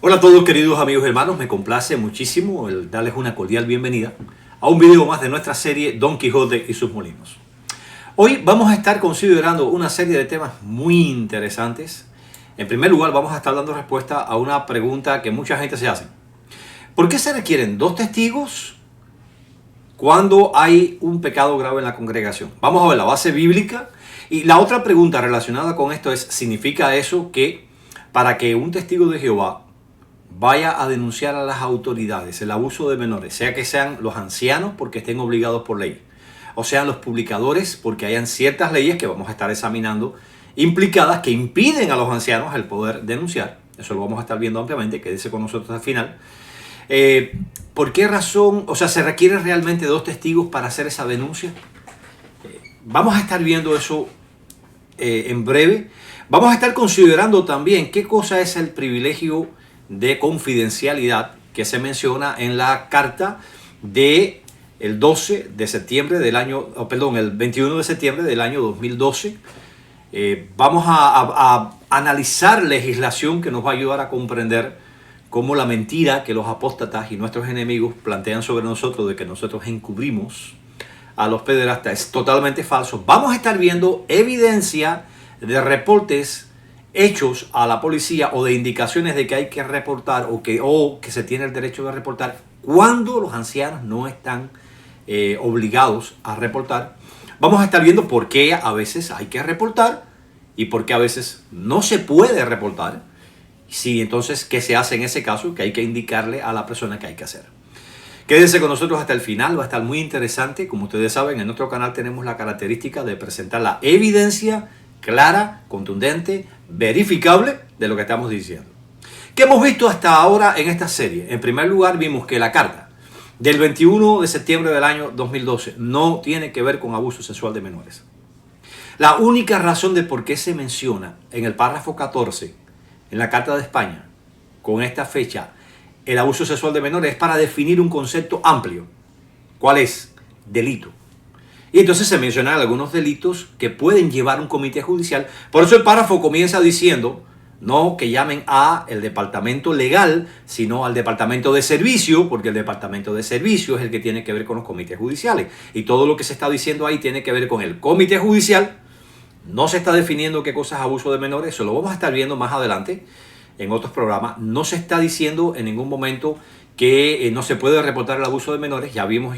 Hola a todos queridos amigos y hermanos, me complace muchísimo el darles una cordial bienvenida a un video más de nuestra serie Don Quijote y sus molinos. Hoy vamos a estar considerando una serie de temas muy interesantes. En primer lugar vamos a estar dando respuesta a una pregunta que mucha gente se hace. ¿Por qué se requieren dos testigos cuando hay un pecado grave en la congregación? Vamos a ver la base bíblica. Y la otra pregunta relacionada con esto es, ¿significa eso que para que un testigo de Jehová vaya a denunciar a las autoridades el abuso de menores, sea que sean los ancianos porque estén obligados por ley, o sean los publicadores porque hayan ciertas leyes que vamos a estar examinando implicadas que impiden a los ancianos el poder denunciar? Eso lo vamos a estar viendo ampliamente, quédese con nosotros al final. ¿Por qué razón, se requiere realmente dos testigos para hacer esa denuncia? Vamos a estar viendo eso en breve. Vamos a estar considerando también qué cosa es el privilegio de confidencialidad que se menciona en la carta de el 12 de septiembre del año, el 21 de septiembre del año 2012. Vamos a analizar legislación que nos va a ayudar a comprender cómo la mentira que los apóstatas y nuestros enemigos plantean sobre nosotros de que nosotros encubrimos a los pederastas es totalmente falso. Vamos a estar viendo evidencia de reportes hechos a la policía o de indicaciones de que hay que reportar o que se tiene el derecho de reportar cuando los ancianos no están obligados a reportar. Vamos a estar viendo por qué a veces hay que reportar y por qué a veces no se puede reportar. Sí, entonces, ¿qué se hace en ese caso? Que hay que indicarle a la persona que hay que hacer. Quédense con nosotros hasta el final, va a estar muy interesante. Como ustedes saben, en nuestro canal tenemos la característica de presentar la evidencia clara, contundente, verificable de lo que estamos diciendo. ¿Qué hemos visto hasta ahora en esta serie? En primer lugar, vimos que la carta del 21 de septiembre del año 2012 no tiene que ver con abuso sexual de menores. La única razón de por qué se menciona en el párrafo 14, en la Carta de España, con esta fecha, el abuso sexual de menores es para definir un concepto amplio. ¿Cuál es? Delito. Y entonces se mencionan algunos delitos que pueden llevar un comité judicial. Por eso el párrafo comienza diciendo, no que llamen a el departamento legal, sino al departamento de servicio, porque el departamento de servicio es el que tiene que ver con los comités judiciales. Y todo lo que se está diciendo ahí tiene que ver con el comité judicial. No se está definiendo qué cosa es abuso de menores, eso lo vamos a estar viendo más adelante en otros programas. No se está diciendo en ningún momento que no se puede reportar el abuso de menores. Ya vimos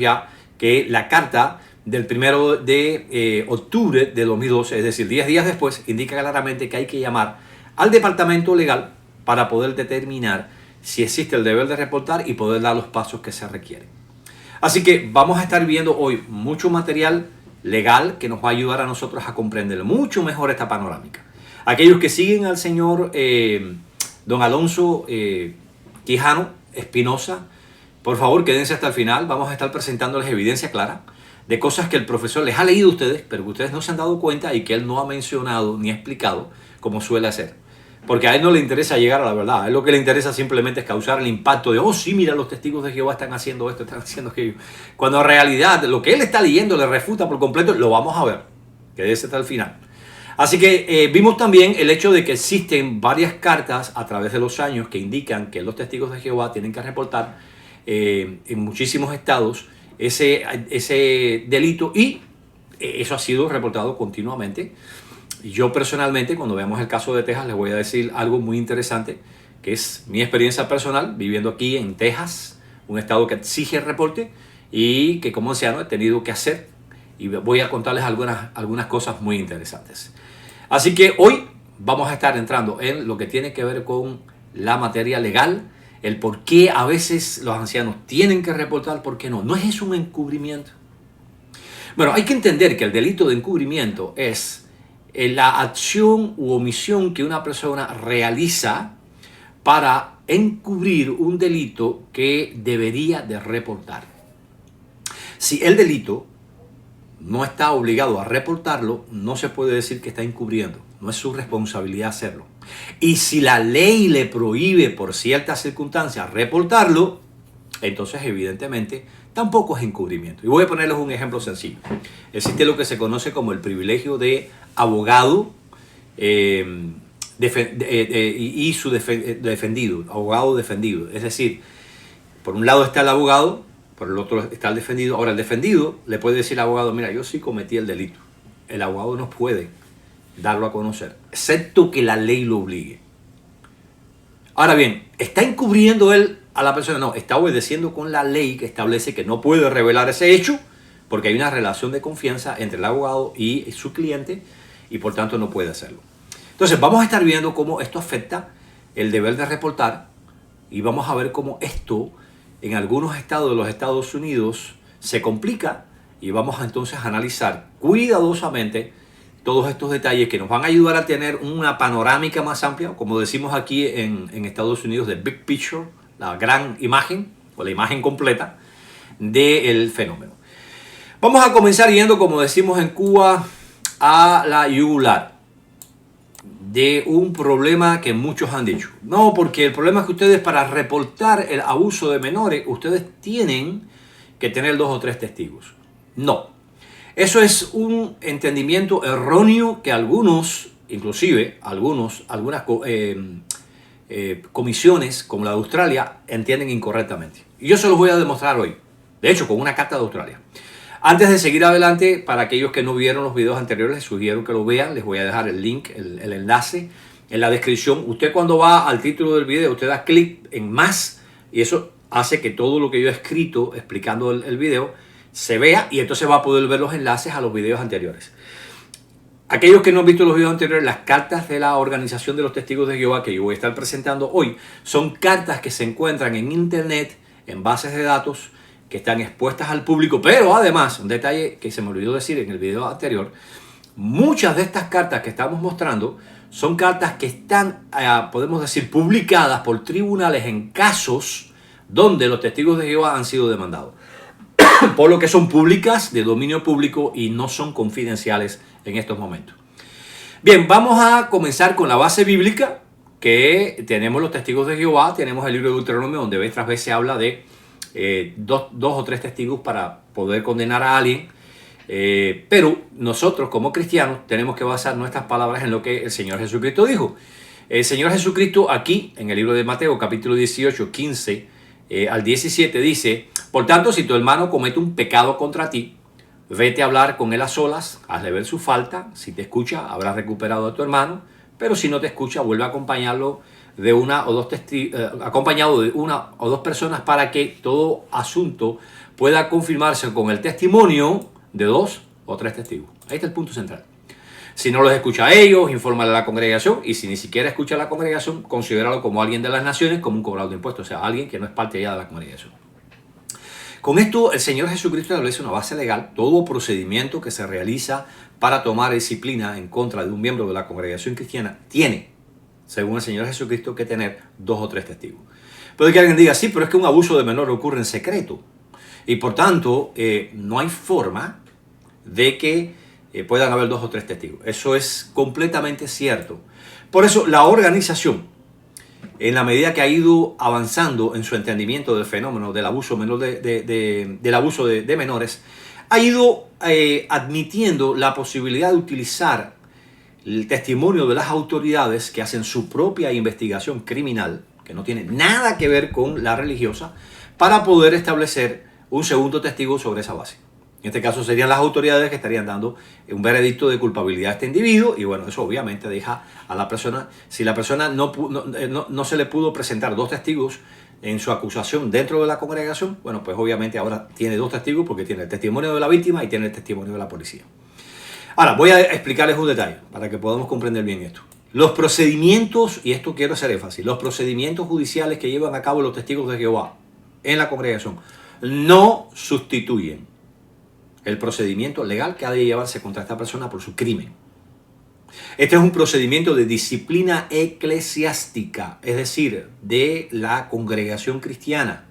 que la carta del 1 de octubre de 2012, es decir, 10 días después, indica claramente que hay que llamar al departamento legal para poder determinar si existe el deber de reportar y poder dar los pasos que se requieren. Así que vamos a estar viendo hoy mucho material legal que nos va a ayudar a nosotros a comprender mucho mejor esta panorámica. Aquellos que siguen al señor don Alonso Quijano Espinosa, por favor quédense hasta el final. Vamos a estar presentándoles evidencia clara de cosas que el profesor les ha leído a ustedes, pero que ustedes no se han dado cuenta y que él no ha mencionado ni ha explicado como suele hacer. Porque a él no le interesa llegar a la verdad. A él lo que le interesa simplemente es causar el impacto de, oh sí, mira, los testigos de Jehová están haciendo esto, están haciendo aquello. Cuando en realidad lo que él está leyendo le refuta por completo, lo vamos a ver. Quédese hasta el final. Así que vimos también el hecho de que existen varias cartas a través de los años que indican que los testigos de Jehová tienen que reportar en muchísimos estados ese delito, y eso ha sido reportado continuamente. Yo personalmente, cuando veamos el caso de Texas, les voy a decir algo muy interesante, que es mi experiencia personal viviendo aquí en Texas, un estado que exige reporte y que como anciano he tenido que hacer, y voy a contarles algunas cosas muy interesantes. Así que hoy vamos a estar entrando en lo que tiene que ver con la materia legal, el por qué a veces los ancianos tienen que reportar, por qué no. No es eso un encubrimiento. Bueno, hay que entender que el delito de encubrimiento es la acción u omisión que una persona realiza para encubrir un delito que debería de reportar. Si el delito no está obligado a reportarlo, no se puede decir que está encubriendo. No es su responsabilidad hacerlo. Y si la ley le prohíbe por ciertas circunstancias reportarlo, entonces evidentemente tampoco es encubrimiento. Y voy a ponerles un ejemplo sencillo. Existe lo que se conoce como el privilegio de abogado y su defendido, abogado defendido. Es decir, por un lado está el abogado, por el otro está el defendido. Ahora el defendido le puede decir al abogado, mira, yo sí cometí el delito. El abogado no puede darlo a conocer, excepto que la ley lo obligue. Ahora bien, ¿está encubriendo él a la persona? No, está obedeciendo con la ley que establece que no puede revelar ese hecho porque hay una relación de confianza entre el abogado y su cliente y por tanto no puede hacerlo. Entonces vamos a estar viendo cómo esto afecta el deber de reportar y vamos a ver cómo esto en algunos estados de los Estados Unidos se complica y vamos entonces a analizar cuidadosamente todos estos detalles que nos van a ayudar a tener una panorámica más amplia, como decimos aquí en Estados Unidos, de big picture, la gran imagen o la imagen completa del fenómeno. Vamos a comenzar yendo, como decimos en Cuba, a la yugular de un problema que muchos han dicho. No, porque el problema es que ustedes para reportar el abuso de menores, ustedes tienen que tener 2 o 3 testigos. No. Eso es un entendimiento erróneo que algunos, inclusive algunas comisiones como la de Australia entienden incorrectamente. Y yo se los voy a demostrar hoy. De hecho, con una carta de Australia. Antes de seguir adelante, para aquellos que no vieron los videos anteriores, les sugiero que lo vean. Les voy a dejar el link, el enlace en la descripción. Usted cuando va al título del video, usted da clic en más y eso hace que todo lo que yo he escrito explicando el video se vea y entonces va a poder ver los enlaces a los videos anteriores. Aquellos que no han visto los videos anteriores, las cartas de la Organización de los Testigos de Jehová que yo voy a estar presentando hoy son cartas que se encuentran en internet, en bases de datos, que están expuestas al público, pero además, un detalle que se me olvidó decir en el video anterior, muchas de estas cartas que estamos mostrando son cartas que están, podemos decir, publicadas por tribunales en casos donde los testigos de Jehová han sido demandados. Por lo que son públicas, de dominio público y no son confidenciales en estos momentos. Bien, vamos a comenzar con la base bíblica que tenemos los testigos de Jehová, tenemos el libro de Deuteronomio donde vez tras vez se habla de dos o tres testigos para poder condenar a alguien, pero nosotros como cristianos tenemos que basar nuestras palabras en lo que el Señor Jesucristo dijo. El Señor Jesucristo aquí en el libro de Mateo capítulo 18, 15 al 17 dice: por tanto, si tu hermano comete un pecado contra ti, vete a hablar con él a solas, hazle ver su falta. Si te escucha, habrás recuperado a tu hermano, pero si no te escucha, vuelve a acompañarlo de acompañado de una o dos personas para que todo asunto pueda confirmarse con el testimonio de 2 o 3 testigos. Ahí está el punto central. Si no los escucha a ellos, infórmale a la congregación, y si ni siquiera escucha a la congregación, considéralo como alguien de las naciones, como un cobrador de impuestos, o sea, alguien que no es parte ya de la congregación. Con esto, el Señor Jesucristo establece una base legal. Todo procedimiento que se realiza para tomar disciplina en contra de un miembro de la congregación cristiana tiene, según el Señor Jesucristo, que tener 2 o 3 testigos. Puede que alguien diga, sí, pero es que un abuso de menor ocurre en secreto. Y por tanto, no hay forma de que puedan haber 2 o 3 testigos. Eso es completamente cierto. Por eso la organización, en la medida que ha ido avanzando en su entendimiento del fenómeno del abuso menor del abuso de menores, ha ido admitiendo la posibilidad de utilizar el testimonio de las autoridades que hacen su propia investigación criminal, que no tiene nada que ver con la religiosa, para poder establecer un segundo testigo sobre esa base. En este caso serían las autoridades que estarían dando un veredicto de culpabilidad a este individuo, y bueno, eso obviamente deja a la persona, si la persona no se le pudo presentar 2 testigos en su acusación dentro de la congregación, bueno, pues obviamente ahora tiene 2 testigos porque tiene el testimonio de la víctima y tiene el testimonio de la policía. Ahora, voy a explicarles un detalle para que podamos comprender bien esto. Los procedimientos, y esto quiero hacer énfasis, los procedimientos judiciales que llevan a cabo los testigos de Jehová en la congregación no sustituyen el procedimiento legal que ha de llevarse contra esta persona por su crimen. Este es un procedimiento de disciplina eclesiástica, es decir, de la congregación cristiana.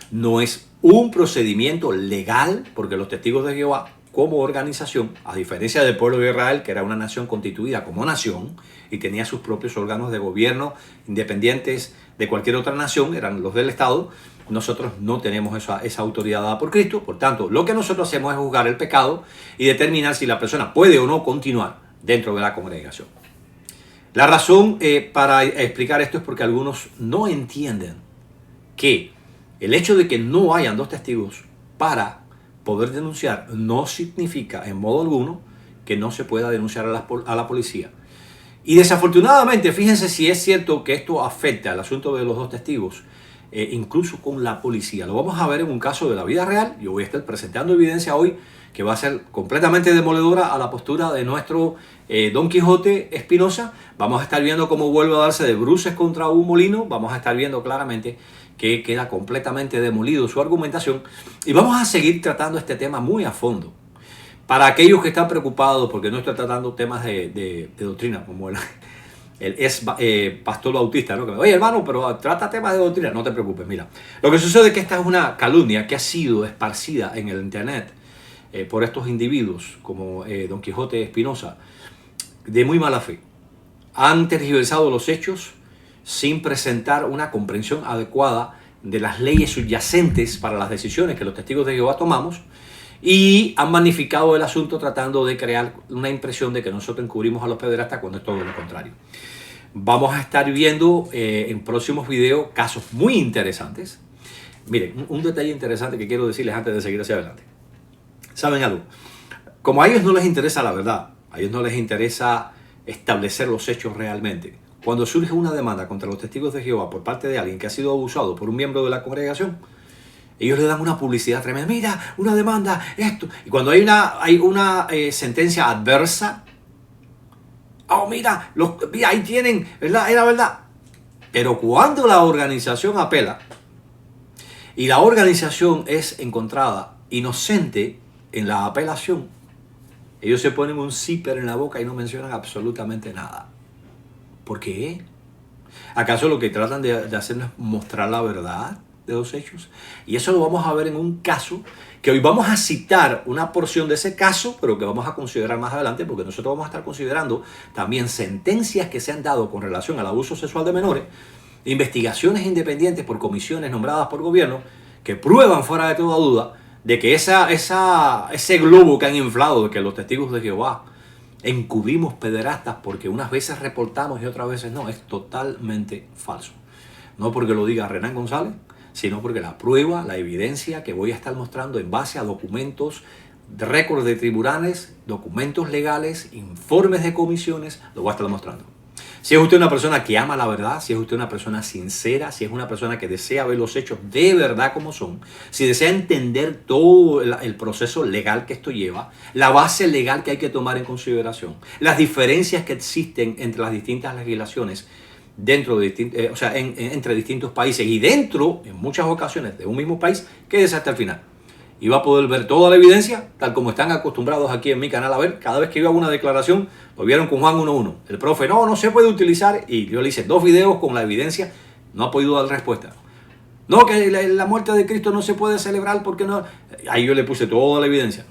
No es un procedimiento legal, porque los testigos de Jehová, como organización, a diferencia del pueblo de Israel, que era una nación constituida como nación y tenía sus propios órganos de gobierno independientes de cualquier otra nación, eran los del Estado, nosotros no tenemos esa autoridad dada por Cristo. Por tanto, lo que nosotros hacemos es juzgar el pecado y determinar si la persona puede o no continuar dentro de la congregación. La razón para explicar esto es porque algunos no entienden que el hecho de que no hayan dos testigos para poder denunciar no significa en modo alguno que no se pueda denunciar a la policía. Y desafortunadamente, fíjense si es cierto que esto afecta al asunto de los dos testigos, incluso con la policía. Lo vamos a ver en un caso de la vida real. Yo voy a estar presentando evidencia hoy que va a ser completamente demoledora a la postura de nuestro Don Quijote Espinosa. Vamos a estar viendo cómo vuelve a darse de bruces contra un molino. Vamos a estar viendo claramente que queda completamente demolido su argumentación. Y vamos a seguir tratando este tema muy a fondo. Para aquellos que están preocupados porque no estoy tratando temas de doctrina, como el pastor bautista, ¿no? Que, oye, hermano, pero trata temas de doctrina. No te preocupes, mira. Lo que sucede es que esta es una calumnia que ha sido esparcida en el internet por estos individuos, como Don Quijote Espinosa, de muy mala fe. Han tergiversado los hechos sin presentar una comprensión adecuada de las leyes subyacentes para las decisiones que los testigos de Jehová tomamos, y han magnificado el asunto tratando de crear una impresión de que nosotros encubrimos a los pederastas cuando es todo lo contrario. Vamos a estar viendo en próximos videos casos muy interesantes. Miren, un detalle interesante que quiero decirles antes de seguir hacia adelante. ¿Saben algo? Como a ellos no les interesa la verdad, a ellos no les interesa establecer los hechos realmente. Cuando surge una demanda contra los testigos de Jehová por parte de alguien que ha sido abusado por un miembro de la congregación, ellos le dan una publicidad tremenda. Mira, una demanda, esto. Y cuando hay una sentencia adversa, oh, mira, ahí tienen, ¿verdad? Era verdad. Pero cuando la organización apela y la organización es encontrada inocente en la apelación, ellos se ponen un zipper en la boca y no mencionan absolutamente nada. ¿Por qué? ¿Acaso lo que tratan de hacer no es mostrar la verdad de los hechos? Y eso lo vamos a ver en un caso que hoy vamos a citar una porción de ese caso, pero que vamos a considerar más adelante, porque nosotros vamos a estar considerando también sentencias que se han dado con relación al abuso sexual de menores, investigaciones independientes por comisiones nombradas por gobierno que prueban fuera de toda duda de que ese globo que han inflado de que los testigos de Jehová encubrimos pederastas porque unas veces reportamos y otras veces no, es totalmente falso. No porque lo diga Renan González, sino porque la prueba, la evidencia que voy a estar mostrando en base a documentos, récords de tribunales, documentos legales, informes de comisiones, lo voy a estar mostrando. Si es usted una persona que ama la verdad, si es usted una persona sincera, si es una persona que desea ver los hechos de verdad como son, si desea entender todo el proceso legal que esto lleva, la base legal que hay que tomar en consideración, las diferencias que existen entre las distintas legislaciones dentro de entre distintos países y dentro, en muchas ocasiones, de un mismo país, quédese hasta el final. Y va a poder ver toda la evidencia, tal como están acostumbrados aquí en mi canal a ver. Cada vez que yo hago una declaración, lo vieron con Juan 1.1. El profe, no se puede utilizar, y yo le hice 2 videos con la evidencia, no ha podido dar respuesta. No, que la muerte de Cristo no se puede celebrar porque no. Ahí yo le puse toda la evidencia.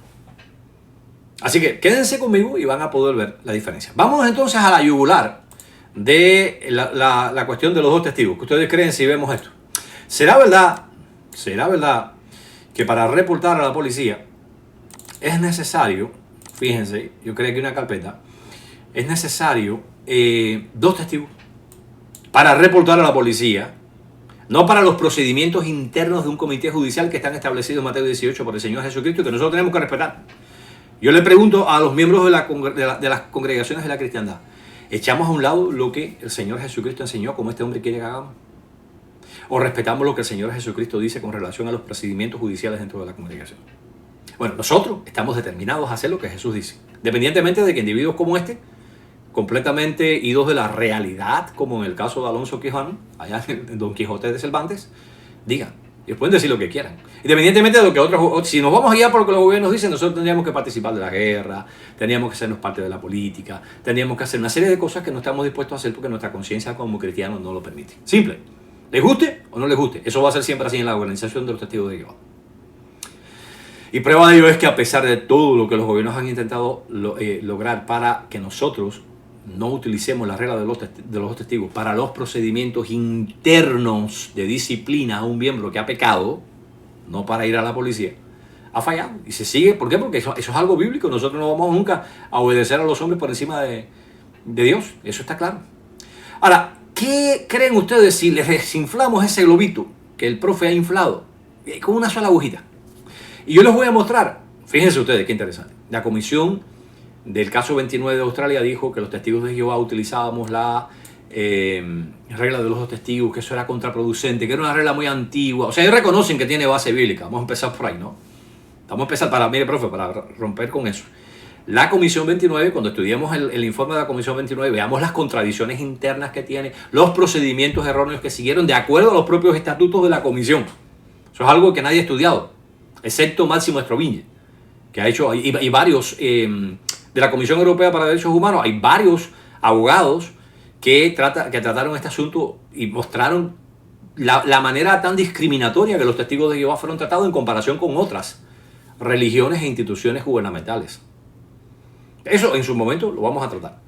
Así que quédense conmigo y van a poder ver la diferencia. Vamos entonces a la yugular de la cuestión de los dos testigos. ¿Qué ustedes creen si vemos esto? ¿Será verdad que para reportar a la policía es necesario, fíjense, yo creé aquí una carpeta, es necesario 2 testigos para reportar a la policía, no para los procedimientos internos de un comité judicial que están establecidos en Mateo 18 por el Señor Jesucristo, que nosotros tenemos que respetar? Yo le pregunto a los miembros de las congregaciones de la cristiandad, ¿echamos a un lado lo que el Señor Jesucristo enseñó como este hombre quiere que hagamos? ¿O respetamos lo que el Señor Jesucristo dice con relación a los procedimientos judiciales dentro de la congregación? Bueno, nosotros estamos determinados a hacer lo que Jesús dice, independientemente de que individuos como este, completamente idos de la realidad, como en el caso de Alonso Quijano, allá en Don Quijote de Cervantes, digan, y pueden decir lo que quieran. Independientemente de lo que otros, si nos vamos a guiar por lo que los gobiernos dicen, nosotros tendríamos que participar de la guerra, tendríamos que hacernos parte de la política, tendríamos que hacer una serie de cosas que no estamos dispuestos a hacer porque nuestra conciencia como cristianos no lo permite. Simple. ¿Les guste o no les guste? Eso va a ser siempre así en la organización de los testigos de Jehová. Y prueba de ello es que a pesar de todo lo que los gobiernos han intentado lograr para que nosotros no utilicemos la regla de los testigos para los procedimientos internos de disciplina a un miembro que ha pecado, no para ir a la policía, ha fallado. Y se sigue. ¿Por qué? Porque eso es algo bíblico. Nosotros no vamos nunca a obedecer a los hombres por encima de Dios. Eso está claro. Ahora, ¿qué creen ustedes si les desinflamos ese globito que el profe ha inflado con una sola agujita? Y yo les voy a mostrar, fíjense ustedes qué interesante, la comisión del caso 29 de Australia dijo que los testigos de Jehová utilizábamos la regla de los dos testigos, que eso era contraproducente, que era una regla muy antigua. O sea, ellos reconocen que tiene base bíblica. Vamos a empezar por ahí, ¿no? Vamos a empezar mire, profe, para romper con eso. La comisión 29, cuando estudiemos el informe de la comisión 29, veamos las contradicciones internas que tiene, los procedimientos erróneos que siguieron de acuerdo a los propios estatutos de la comisión. Eso es algo que nadie ha estudiado, excepto Máximo Estroviñe, que ha hecho, y varios de la Comisión Europea para Derechos Humanos, hay varios abogados que trataron este asunto y mostraron la manera tan discriminatoria que los testigos de Jehová fueron tratados en comparación con otras religiones e instituciones gubernamentales. Eso en su momento lo vamos a tratar.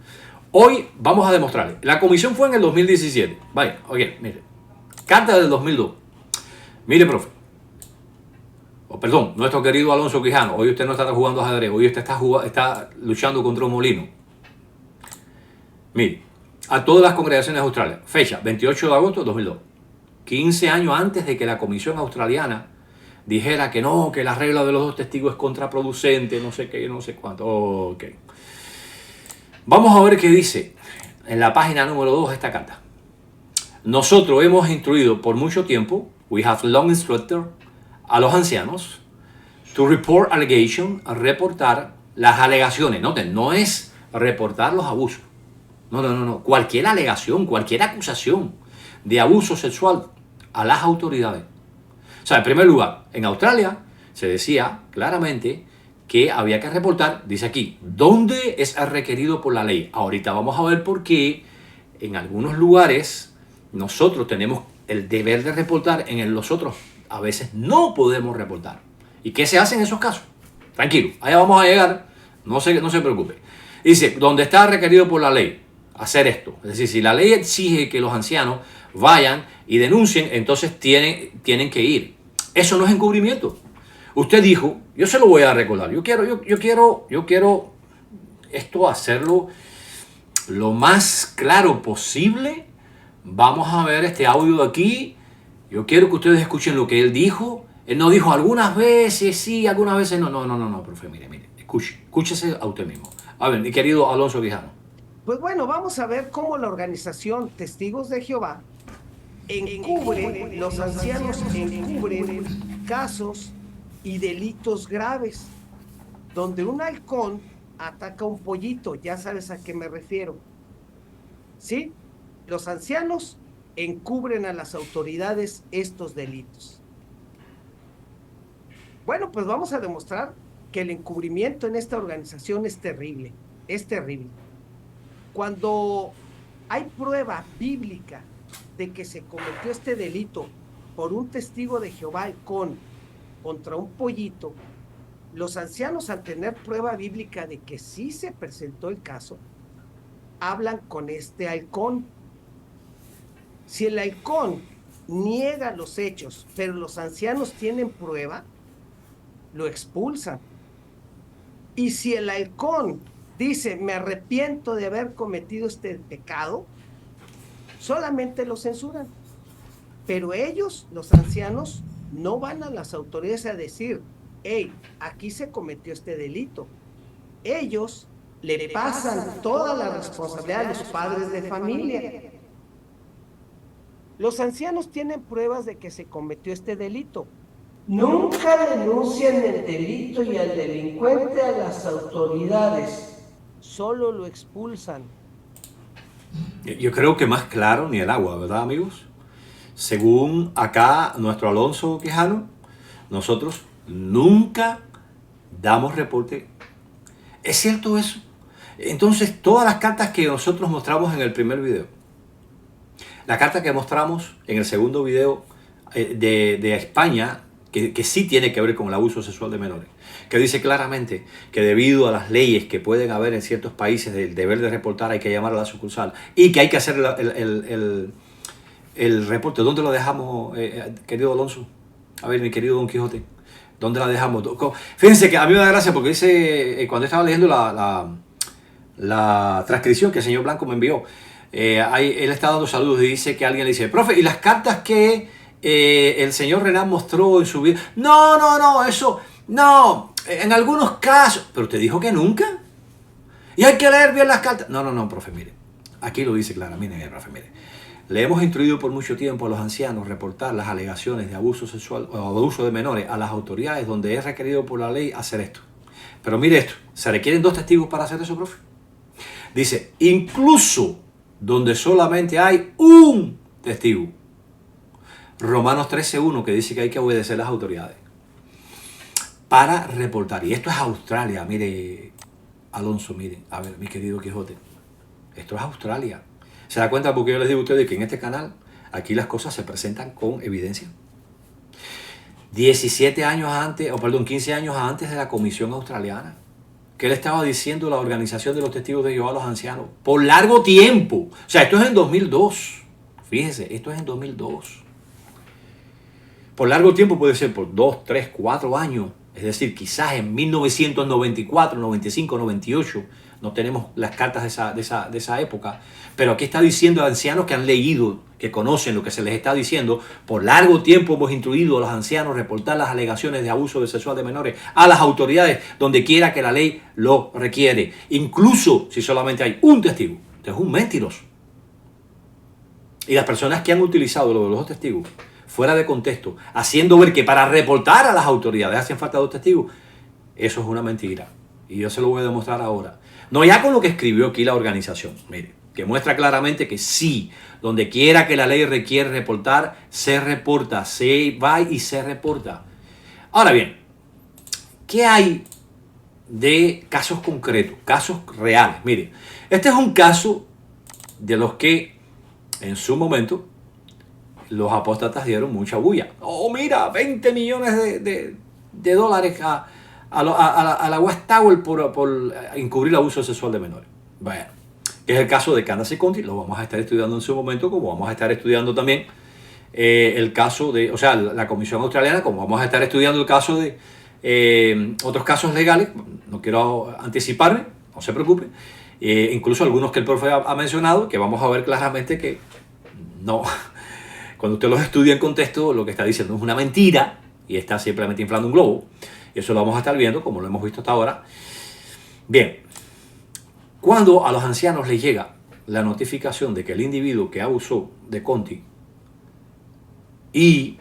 Hoy vamos a demostrarle. La comisión fue en el 2017. Vaya, oye, mire. Carta del 2002. Mire, profe. Perdón, nuestro querido Alonso Quijano. Hoy usted no está jugando ajedrez. Hoy usted está luchando contra un molino. Mire, a todas las congregaciones australianas. Fecha, 28 de agosto de 2002. 15 años antes de que la comisión australiana dijera que no, que la regla de los dos testigos es contraproducente, no sé qué, no sé cuánto. Ok. Vamos a ver qué dice en la página número 2 de esta carta. Nosotros hemos instruido por mucho tiempo, we have long instructed, a los ancianos to report allegation, a reportar las alegaciones. Noten, no es reportar los abusos. No. Cualquier alegación, cualquier acusación de abuso sexual a las autoridades. O sea, en primer lugar, en Australia se decía claramente que había que reportar, dice aquí, ¿dónde es requerido por la ley? Ahorita vamos a ver por qué en algunos lugares nosotros tenemos el deber de reportar, en los otros a veces no podemos reportar. ¿Y qué se hace en esos casos? Tranquilo, allá vamos a llegar, no se preocupe. Dice, ¿dónde está requerido por la ley hacer esto? Es decir, si la ley exige que los ancianos vayan y denuncien, entonces tienen que ir. Eso no es encubrimiento. Usted dijo, yo se lo voy a recordar, yo quiero esto hacerlo lo más claro posible. Vamos a ver este audio de aquí. Yo quiero que ustedes escuchen lo que él dijo. Él no dijo algunas veces sí, algunas veces no, profe, mire, escúchese a usted mismo. A ver, mi querido Alonso Quijano. Pues bueno, vamos a ver cómo la organización Testigos de Jehová encubre, los ancianos encubren casos y delitos graves, donde un halcón ataca a un pollito, ya sabes a qué me refiero. ¿Sí? Los ancianos encubren a las autoridades estos delitos. Bueno, pues vamos a demostrar que el encubrimiento en esta organización es terrible, Cuando hay prueba bíblica de que se cometió este delito por un testigo de Jehová halcón contra un pollito, los ancianos, al tener prueba bíblica de que sí se presentó el caso, hablan con este halcón. Si el halcón niega los hechos, pero los ancianos tienen prueba, lo expulsan. Y si el halcón dice, me arrepiento de haber cometido este pecado, solamente lo censuran. Pero ellos, los ancianos, no van a las autoridades a decir, hey, aquí se cometió este delito. Ellos le pasan toda la responsabilidad a los padres de familia. Los ancianos tienen pruebas de que se cometió este delito. Nunca denuncian el delito y al delincuente a las autoridades. Solo lo expulsan. Yo creo que más claro ni el agua, ¿verdad, amigos? Según acá nuestro Alonso Quijano, nosotros nunca damos reporte. ¿Es cierto eso? Entonces, todas las cartas que nosotros mostramos en el primer video, la carta que mostramos en el segundo video de España, que sí tiene que ver con el abuso sexual de menores, que dice claramente que debido a las leyes que pueden haber en ciertos países del deber de reportar, hay que llamar a la sucursal y que hay que hacer el reporte. ¿Dónde lo dejamos, querido Alonso? A ver, mi querido Don Quijote, ¿dónde la dejamos? Fíjense que a mí me da gracia porque dice, cuando estaba leyendo la transcripción que el señor Blanco me envió, Él está dando saludos y dice que alguien le dice, profe, ¿y las cartas que el señor Renan mostró en su vida? No, eso, no, en algunos casos. Pero usted dijo que nunca. Y hay que leer bien las cartas. No, profe, mire. Aquí lo dice claramente, profe, mire. Le hemos instruido por mucho tiempo a los ancianos reportar las alegaciones de abuso sexual o abuso de menores a las autoridades donde es requerido por la ley hacer esto. Pero mire esto, ¿se requieren 2 testigos para hacer eso, profe? Dice, incluso donde solamente hay un testigo. Romanos 13:1, que dice que hay que obedecer a las autoridades para reportar. Y esto es Australia, mire, Alonso, miren, a ver, mi querido Quijote, esto es Australia. ¿Se da cuenta? Porque yo les digo a ustedes que en este canal, aquí las cosas se presentan con evidencia. 17 años antes, o perdón, 15 años antes de la Comisión Australiana, que le estaba diciendo la Organización de los Testigos de Jehová a los ancianos, por largo tiempo. O sea, esto es en 2002. Fíjese, esto es en 2002. Por largo tiempo puede ser por 2, 3, 4 años. Es decir, quizás en 1994, 95, 98, no tenemos las cartas de esa época, pero aquí está diciendo a ancianos que han leído, que conocen lo que se les está diciendo. Por largo tiempo hemos instruido a los ancianos a reportar las alegaciones de abuso sexual de menores a las autoridades donde quiera que la ley lo requiere, incluso si solamente hay un testigo. Entonces es un mentiroso. Y las personas que han utilizado lo de los 2 testigos fuera de contexto, haciendo ver que para reportar a las autoridades hacen falta 2 testigos, eso es una mentira. Y yo se lo voy a demostrar ahora. No ya con lo que escribió aquí la organización, mire, que muestra claramente que sí, donde quiera que la ley requiere reportar, se reporta, se va y se reporta. Ahora bien, ¿qué hay de casos concretos, casos reales? Mire, este es un caso de los que en su momento los apóstatas dieron mucha bulla. Oh, mira, 20 millones de dólares a la West Tower por encubrir abuso sexual de menores. Bueno, es el caso de Candace Conti, lo vamos a estar estudiando en su momento, como vamos a estar estudiando también el caso de, o sea, la Comisión Australiana, como vamos a estar estudiando el caso de otros casos legales. No quiero anticiparme, no se preocupe. Incluso algunos que el profe ha mencionado, que vamos a ver claramente que no. Cuando usted los estudia en contexto, lo que está diciendo es una mentira y está simplemente inflando un globo. Y eso lo vamos a estar viendo, como lo hemos visto hasta ahora. Bien, cuando a los ancianos les llega la notificación de que el individuo que abusó de Conti y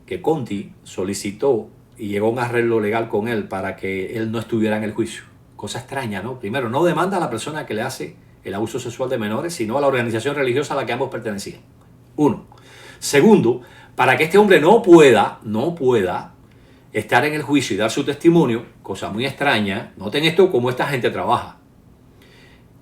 que Conti solicitó y llegó a un arreglo legal con él para que él no estuviera en el juicio. Cosa extraña, ¿no? Primero, no demanda a la persona que le hace el abuso sexual de menores, sino a la organización religiosa a la que ambos pertenecían. 1. Segundo, para que este hombre no pueda estar en el juicio y dar su testimonio, cosa muy extraña, noten esto, cómo esta gente trabaja.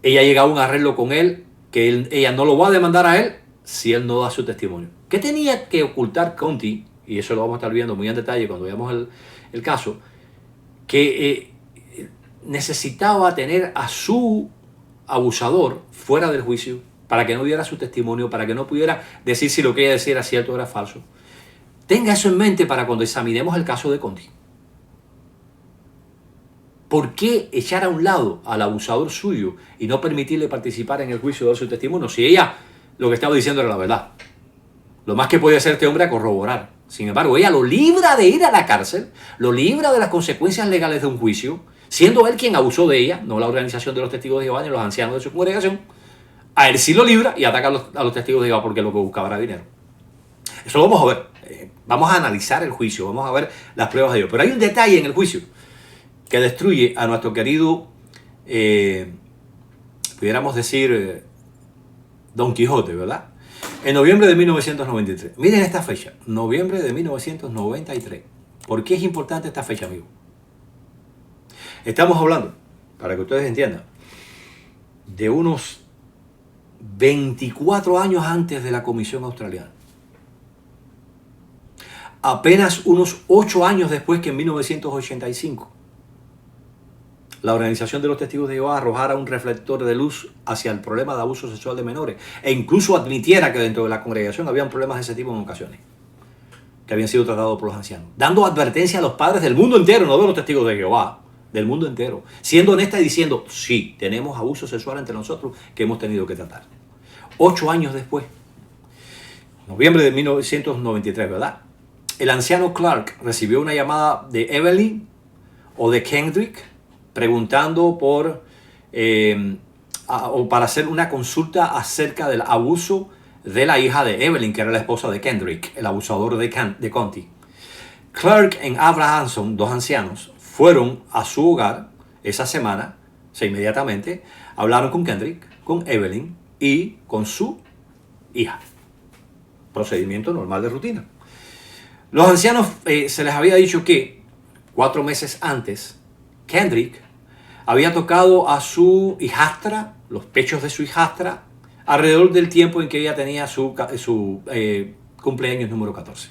Ella llega a un arreglo con él, que ella no lo va a demandar a él si él no da su testimonio. ¿Qué tenía que ocultar Conti? Y eso lo vamos a estar viendo muy en detalle cuando veamos el caso, que necesitaba tener a su abusador fuera del juicio para que no diera su testimonio, para que no pudiera decir si lo que ella decía era cierto o era falso. Tenga eso en mente para cuando examinemos el caso de Conti. ¿Por qué echar a un lado al abusador suyo y no permitirle participar en el juicio o dar su testimonio si ella lo que estaba diciendo era la verdad? Lo más que puede hacer este hombre es corroborar. Sin embargo, ella lo libra de ir a la cárcel, lo libra de las consecuencias legales de un juicio, siendo él quien abusó de ella, no la Organización de los Testigos de Jehová ni los ancianos de su congregación. A él sí lo libra y ataca a los testigos de Jehová porque lo que buscaba era dinero. Eso lo vamos a ver. Vamos a analizar el juicio, vamos a ver las pruebas de ello. Pero hay un detalle en el juicio que destruye a nuestro querido, pudiéramos decir, Don Quijote, ¿verdad? En noviembre de 1993. Miren esta fecha, noviembre de 1993. ¿Por qué es importante esta fecha, amigo? Estamos hablando, para que ustedes entiendan, de unos 24 años antes de la Comisión Australiana. Apenas unos 8 años después que en 1985 la Organización de los Testigos de Jehová arrojara un reflector de luz hacia el problema de abuso sexual de menores e incluso admitiera que dentro de la congregación habían problemas de ese tipo en ocasiones que habían sido tratados por los ancianos, dando advertencia a los padres del mundo entero, no de los testigos de Jehová, del mundo entero, siendo honesta y diciendo, sí, tenemos abuso sexual entre nosotros que hemos tenido que tratar. 8 años después, noviembre de 1993, ¿verdad? El anciano Clark recibió una llamada de Evelyn o de Kendrick preguntando o para hacer una consulta acerca del abuso de la hija de Evelyn, que era la esposa de Kendrick, el abusador de Conti. Clark y Abrahamson, dos ancianos, fueron a su hogar esa semana, inmediatamente, hablaron con Kendrick, con Evelyn y con su hija. Procedimiento normal de rutina. Los ancianos se les había dicho que 4 meses antes, Kendrick había tocado a su hijastra, los pechos de su hijastra, alrededor del tiempo en que ella tenía su cumpleaños número 14.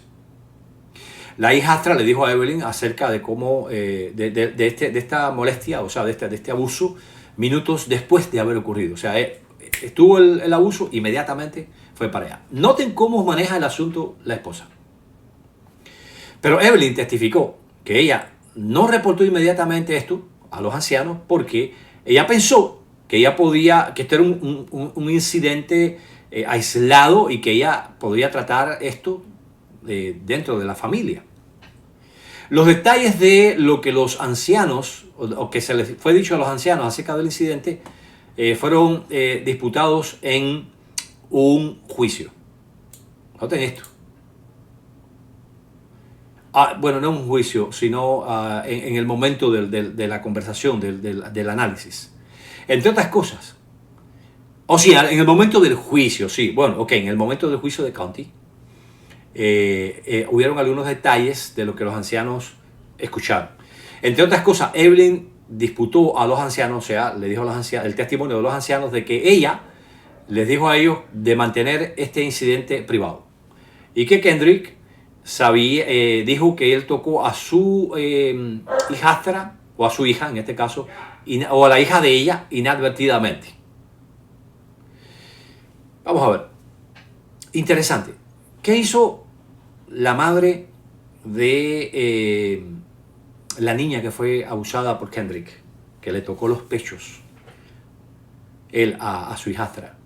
La hijastra le dijo a Evelyn acerca de cómo, de esta molestia, o sea, de este abuso, minutos después de haber ocurrido. O sea, estuvo el abuso, inmediatamente fue para allá. Noten cómo maneja el asunto la esposa. Pero Evelyn testificó que ella no reportó inmediatamente esto a los ancianos porque ella pensó que ella que esto era un incidente aislado y que ella podría tratar esto dentro de la familia. Los detalles de lo que los ancianos, o que se les fue dicho a los ancianos acerca del incidente, fueron disputados en un juicio. Noten esto. Bueno, no un juicio, sino en el momento de la conversación, del análisis. Entre otras cosas. O sea, en el momento del juicio, sí. Bueno, ok, en el momento del juicio de Conti, hubieron algunos detalles de lo que los ancianos escucharon. Entre otras cosas, Evelyn disputó a los ancianos, o sea, le dijo a los ancianos, el testimonio de los ancianos de que ella les dijo a ellos de mantener este incidente privado. Y que Kendrick dijo que él tocó a su hijastra, o a su hija en este caso, o a la hija de ella inadvertidamente. Vamos a ver. Interesante. ¿Qué hizo la madre de la niña que fue abusada por Kendrick, que le tocó los pechos él a su hijastra?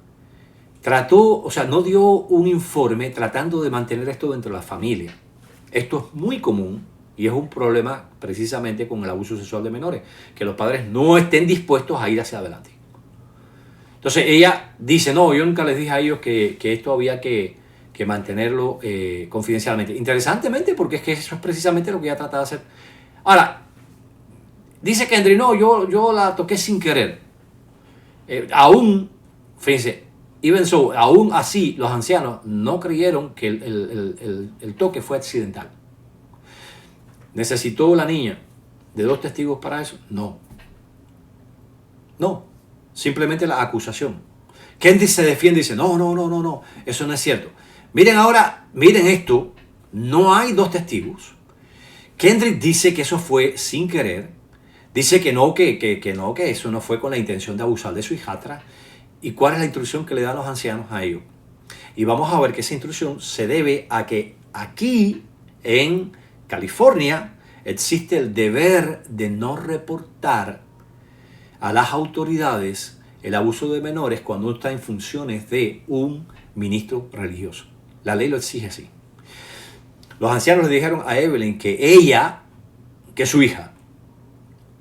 Trató, o sea, no dio un informe tratando de mantener esto dentro de la familia. Esto es muy común y es un problema precisamente con el abuso sexual de menores, que los padres no estén dispuestos a ir hacia adelante. Entonces ella dice, no, yo nunca les dije a ellos que esto había que mantenerlo confidencialmente. Interesantemente, porque es que eso es precisamente lo que ella trata de hacer. Ahora, dice Kendrick, no, yo la toqué sin querer. Aún, fíjense, aún así, los ancianos no creyeron que el toque fue accidental. ¿Necesitó la niña de 2 testigos para eso? No. Simplemente la acusación. Kendrick se defiende y dice, no, eso no es cierto. Miren ahora, miren esto, no hay 2 testigos. Kendrick dice que eso fue sin querer. Dice que eso no fue con la intención de abusar de su hijastra. ¿Y cuál es la instrucción que le dan los ancianos a ellos? Y vamos a ver que esa instrucción se debe a que aquí en California existe el deber de no reportar a las autoridades el abuso de menores cuando uno está en funciones de un ministro religioso. La ley lo exige así. Los ancianos le dijeron a Evelyn que su hija,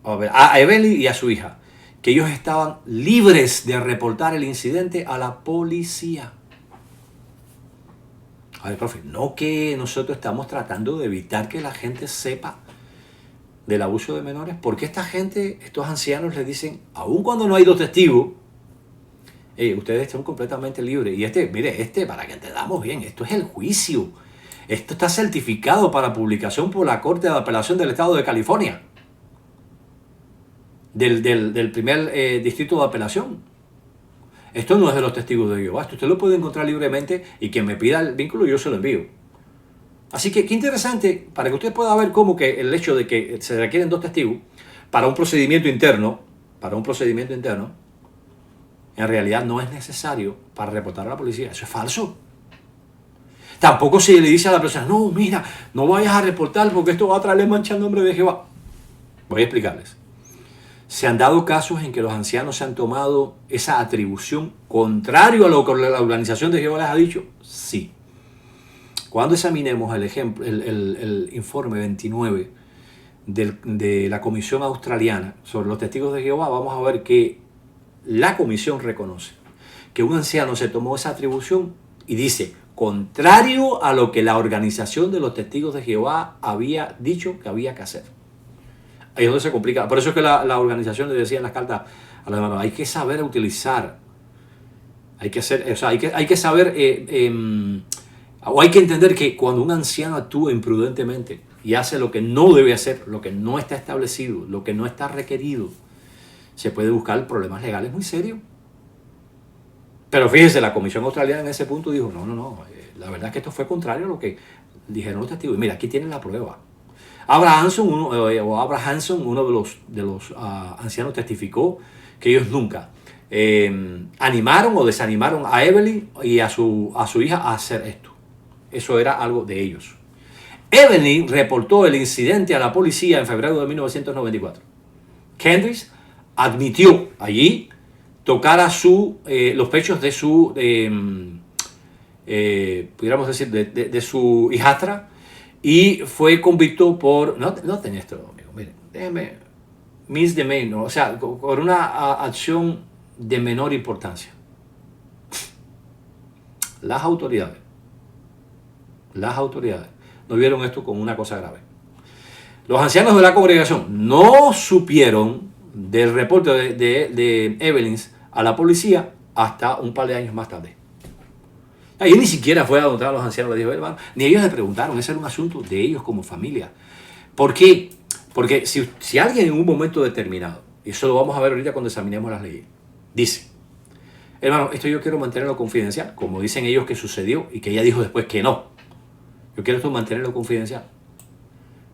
a Evelyn y a su hija, que ellos estaban libres de reportar el incidente a la policía. A ver, profe, no que nosotros estamos tratando de evitar que la gente sepa del abuso de menores, porque estos ancianos les dicen, aun cuando no hay 2 testigos, ustedes están completamente libres. Y mire, para que entendamos bien, esto es el juicio. Esto está certificado para publicación por la Corte de Apelación del Estado de California. Del primer distrito de apelación. Esto no es de los testigos de Jehová. Esto usted lo puede encontrar libremente y quien me pida el vínculo yo se lo envío. Así que qué interesante, para que usted pueda ver cómo que el hecho de que se requieren 2 testigos para un procedimiento interno, en realidad no es necesario para reportar a la policía. Eso es falso. Tampoco se le dice a la persona, no, mira, no vayas a reportar porque esto va a traerle mancha al nombre de Jehová. Voy a explicarles. ¿Se han dado casos en que los ancianos se han tomado esa atribución contrario a lo que la organización de Jehová les ha dicho? Sí. Cuando examinemos el informe 29 de la Comisión Australiana sobre los testigos de Jehová, vamos a ver que la comisión reconoce que un anciano se tomó esa atribución y dice, contrario a lo que la organización de los testigos de Jehová había dicho que había que hacer. Ahí es donde se complica. Por eso es que la organización le decía en las cartas a los hermanos, hay que saber utilizar, hay que saber, o hay que entender que cuando un anciano actúa imprudentemente y hace lo que no debe hacer, lo que no está establecido, lo que no está requerido, se puede buscar problemas legales muy serios. Pero fíjese, la Comisión Australiana en ese punto dijo, no, la verdad es que esto fue contrario a lo que dijeron los testigos. Y mira, aquí tienen la prueba. Abraham Hanson, uno de los ancianos, testificó que ellos nunca animaron o desanimaron a Evelyn y a su hija a hacer esto. Eso era algo de ellos. Evelyn reportó el incidente a la policía en febrero de 1994. Kendrick admitió allí tocar a los pechos de su, pudiéramos decir, de su hijastra, y fue convicto por, no tenía esto, amigo, miren, déjenme, misdemeanor, o sea, por una acción de menor importancia. Las autoridades no vieron esto como una cosa grave. Los ancianos de la congregación no supieron del reporte de Evelyn a la policía hasta un par de años más tarde. Ahí ni siquiera fue a donde a los ancianos, le dijo, hermano, ni ellos le preguntaron, ese era un asunto de ellos como familia. ¿Por qué? Porque si alguien en un momento determinado, y eso lo vamos a ver ahorita cuando examinemos las leyes, dice, hermano, esto yo quiero mantenerlo confidencial, como dicen ellos que sucedió y que ella dijo después que no. Yo quiero esto mantenerlo confidencial.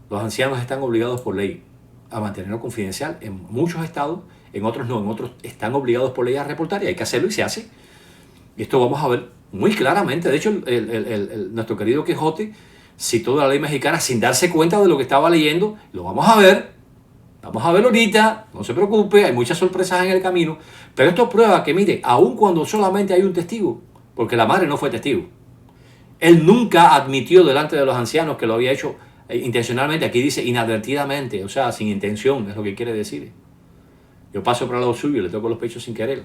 Los ancianos están obligados por ley a mantenerlo confidencial en muchos estados, en otros no, en otros están obligados por ley a reportar y hay que hacerlo y se hace. Y esto vamos a ver muy claramente. De hecho, nuestro querido Quijote citó la ley mexicana sin darse cuenta de lo que estaba leyendo. Lo vamos a ver. Vamos a verlo ahorita. No se preocupe, hay muchas sorpresas en el camino. Pero esto prueba que, mire, aun cuando solamente hay un testigo, porque la madre no fue testigo, él nunca admitió delante de los ancianos que lo había hecho intencionalmente. Aquí dice inadvertidamente, o sea, sin intención, es lo que quiere decir. Yo paso por al lado suyo y le toco los pechos sin querer.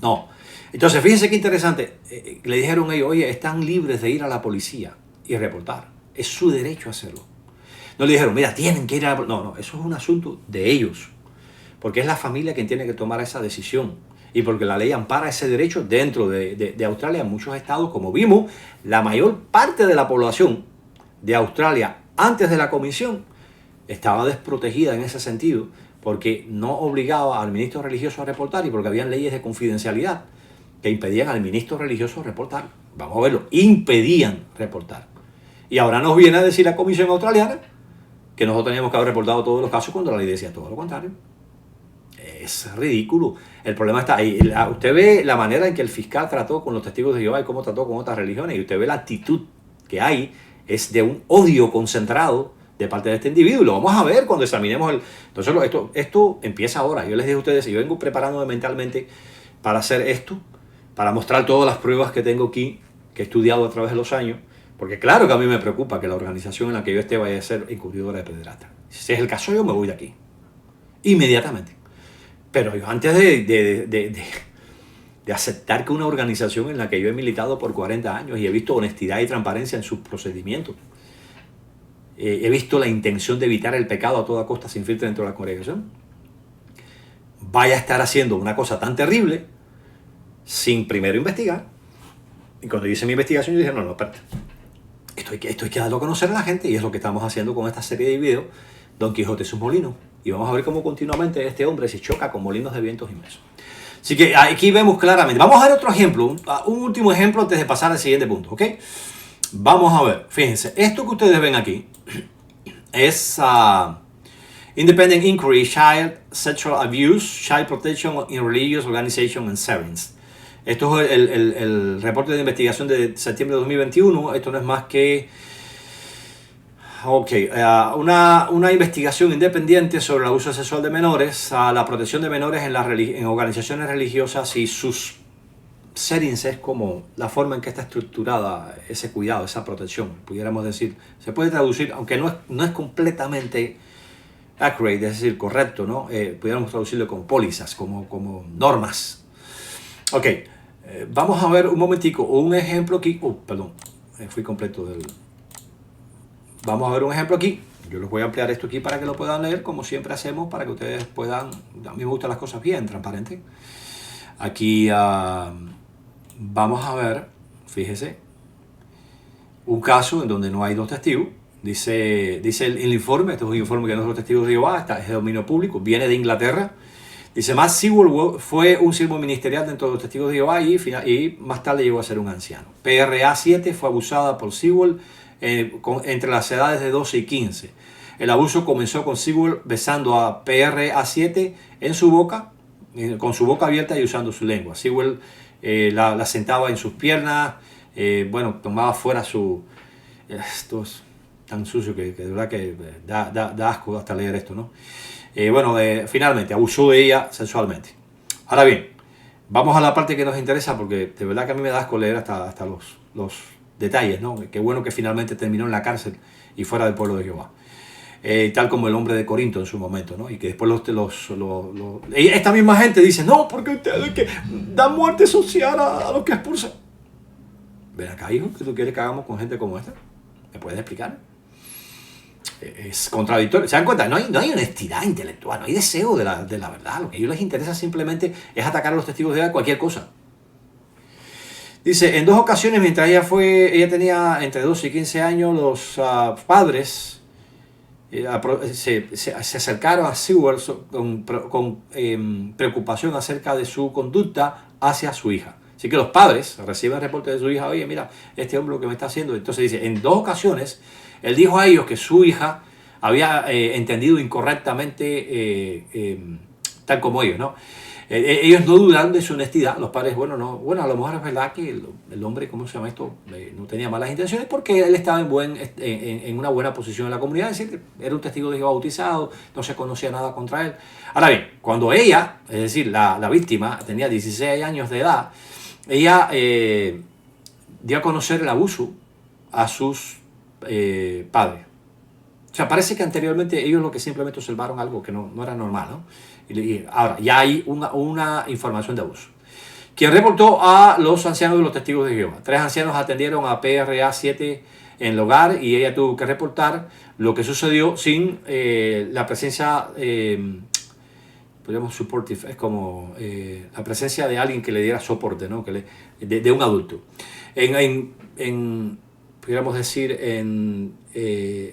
No. Entonces, fíjense qué interesante. Le dijeron a ellos, oye, están libres de ir a la policía y reportar. Es su derecho hacerlo. No le dijeron, mira, tienen que ir a la policía. No, eso es un asunto de ellos. Porque es la familia quien tiene que tomar esa decisión. Y porque la ley ampara ese derecho dentro de Australia, en muchos estados. Como vimos, la mayor parte de la población de Australia antes de la comisión estaba desprotegida en ese sentido, porque no obligaba al ministro religioso a reportar y porque habían leyes de confidencialidad que impedían al ministro religioso reportar. Vamos a verlo, impedían reportar. Y ahora nos viene a decir la Comisión Australiana que nosotros teníamos que haber reportado todos los casos cuando la ley decía todo lo contrario. Es ridículo. El problema está ahí. Usted ve la manera en que el fiscal trató con los testigos de Jehová y cómo trató con otras religiones, y usted ve la actitud que hay, es de un odio concentrado de parte de este individuo. Y lo vamos a ver cuando examinemos Entonces esto empieza ahora. Yo les dije a ustedes, yo vengo preparándome mentalmente para hacer esto, para mostrar todas las pruebas que tengo aquí, que he estudiado a través de los años, porque claro que a mí me preocupa que la organización en la que yo esté vaya a ser encubridora de pederasta. Si es el caso, yo me voy de aquí. Inmediatamente. Pero yo antes de aceptar que una organización en la que yo he militado por 40 años y he visto honestidad y transparencia en sus procedimientos, he visto la intención de evitar el pecado a toda costa sin filtro dentro de la congregación, vaya a estar haciendo una cosa tan terrible sin primero investigar. Y cuando hice mi investigación yo dije, no, espérate, esto hay que darlo a conocer a la gente, y es lo que estamos haciendo con esta serie de videos, Don Quijote y sus molinos. Y vamos a ver cómo continuamente este hombre se choca con molinos de vientos inmensos. Así que aquí vemos claramente. Vamos a ver otro ejemplo, un último ejemplo antes de pasar al siguiente punto, ¿ok? Vamos a ver, fíjense, esto que ustedes ven aquí es Independent Inquiry, Child Sexual Abuse, Child Protection in Religious Organization and Severance. Esto es el reporte de investigación de septiembre de 2021. Esto no es más que Ok, una investigación independiente sobre el abuso sexual de menores, la protección de menores en organizaciones religiosas y sus settings es como la forma en que está estructurada ese cuidado, esa protección, pudiéramos decir. Se puede traducir, aunque no es completamente accurate, es decir, correcto, ¿no? Pudiéramos traducirlo como pólizas, como normas. Ok, vamos a ver un momentico, un ejemplo aquí. Perdón, fui completo del... Vamos a ver un ejemplo aquí. Yo les voy a ampliar esto aquí para que lo puedan leer, como siempre hacemos, para que ustedes puedan... A mí me gustan las cosas bien transparentes. Aquí vamos a ver, fíjese, un caso en donde no hay dos testigos. Dice el informe, este es un informe que no es los testigos de Jehová, es de dominio público, viene de Inglaterra. Dice, Matt Sewell fue un siervo ministerial dentro de los testigos de Jehová y más tarde llegó a ser un anciano. PRA 7 fue abusada por Sewell entre las edades de 12 y 15. El abuso comenzó con Sewell besando a PRA 7 en su boca, con su boca abierta y usando su lengua. Sewell la sentaba en sus piernas, tomaba fuera su... Esto es tan sucio que de verdad que da asco hasta leer esto, ¿no? Finalmente abusó de ella sexualmente. Ahora bien, vamos a la parte que nos interesa, porque de verdad que a mí me da asco leer hasta los detalles, ¿no? Qué bueno que finalmente terminó en la cárcel y fuera del pueblo de Jehová. Tal como el hombre de Corinto en su momento, ¿no? Y que después esta misma gente dice, no, porque ustedes que dan muerte social a los que expulsan. Ven acá, hijo, ¿qué tú quieres que hagamos con gente como esta? ¿Me puedes explicar? Es contradictorio. ¿Se dan cuenta? No hay honestidad intelectual, no hay deseo de la verdad. Lo que a ellos les interesa simplemente es atacar a los testigos de cualquier cosa. Dice, en 2 ocasiones, mientras ella tenía entre 12 y 15 años, los padres se acercaron a Sewell con preocupación acerca de su conducta hacia su hija. Así que los padres reciben reportes de su hija, oye, mira, este hombre lo que me está haciendo. Entonces dice, en 2 ocasiones, él dijo a ellos que su hija había entendido incorrectamente tal como ellos, ¿no? Ellos no dudaron de su honestidad. Los padres, a lo mejor es verdad que el hombre, ¿cómo se llama esto? No tenía malas intenciones porque él estaba en una buena posición en la comunidad, es decir, era un testigo de Jehová bautizado, no se conocía nada contra él. Ahora bien, cuando ella, es decir, la víctima, tenía 16 años de edad, ella dio a conocer el abuso a sus padres. O sea, parece que anteriormente ellos lo que simplemente observaron algo que no era normal, ¿no? Y ahora, ya hay una información de abuso. Quien reportó a los ancianos de los testigos de Jehová. 3 ancianos atendieron a PRA 7 en el hogar y ella tuvo que reportar lo que sucedió sin la presencia, podríamos supportive, es como la presencia de alguien que le diera soporte, ¿no? De un adulto. Pudiéramos decir, en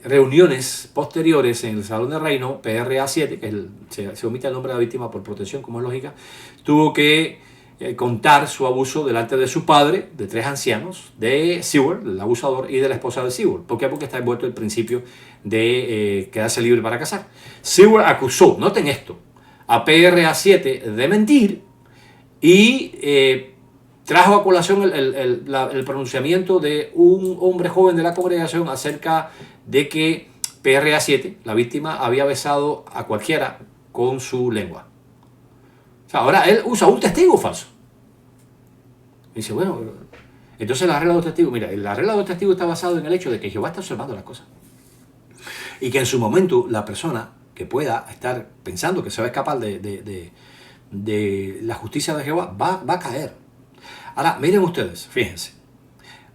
reuniones posteriores en el Salón de Reino, PRA 7, que se omite el nombre de la víctima por protección, como es lógica, tuvo que contar su abuso delante de su padre, de 3 ancianos, de Sewell, el abusador, y de la esposa de Sewell. ¿Por qué? Porque está envuelto el principio de quedarse libre para casar. Sewell acusó, noten esto, a PRA 7 de mentir y trajo a colación el pronunciamiento de un hombre joven de la congregación acerca de que PRA 7, la víctima, había besado a cualquiera con su lengua. O sea, ahora él usa un testigo falso. Y dice, bueno, entonces la regla de los testigos, mira, la regla de los testigos está basada en el hecho de que Jehová está observando las cosas. Y que en su momento la persona que pueda estar pensando que se va a escapar de la justicia de Jehová va a caer. Ahora, miren ustedes, fíjense.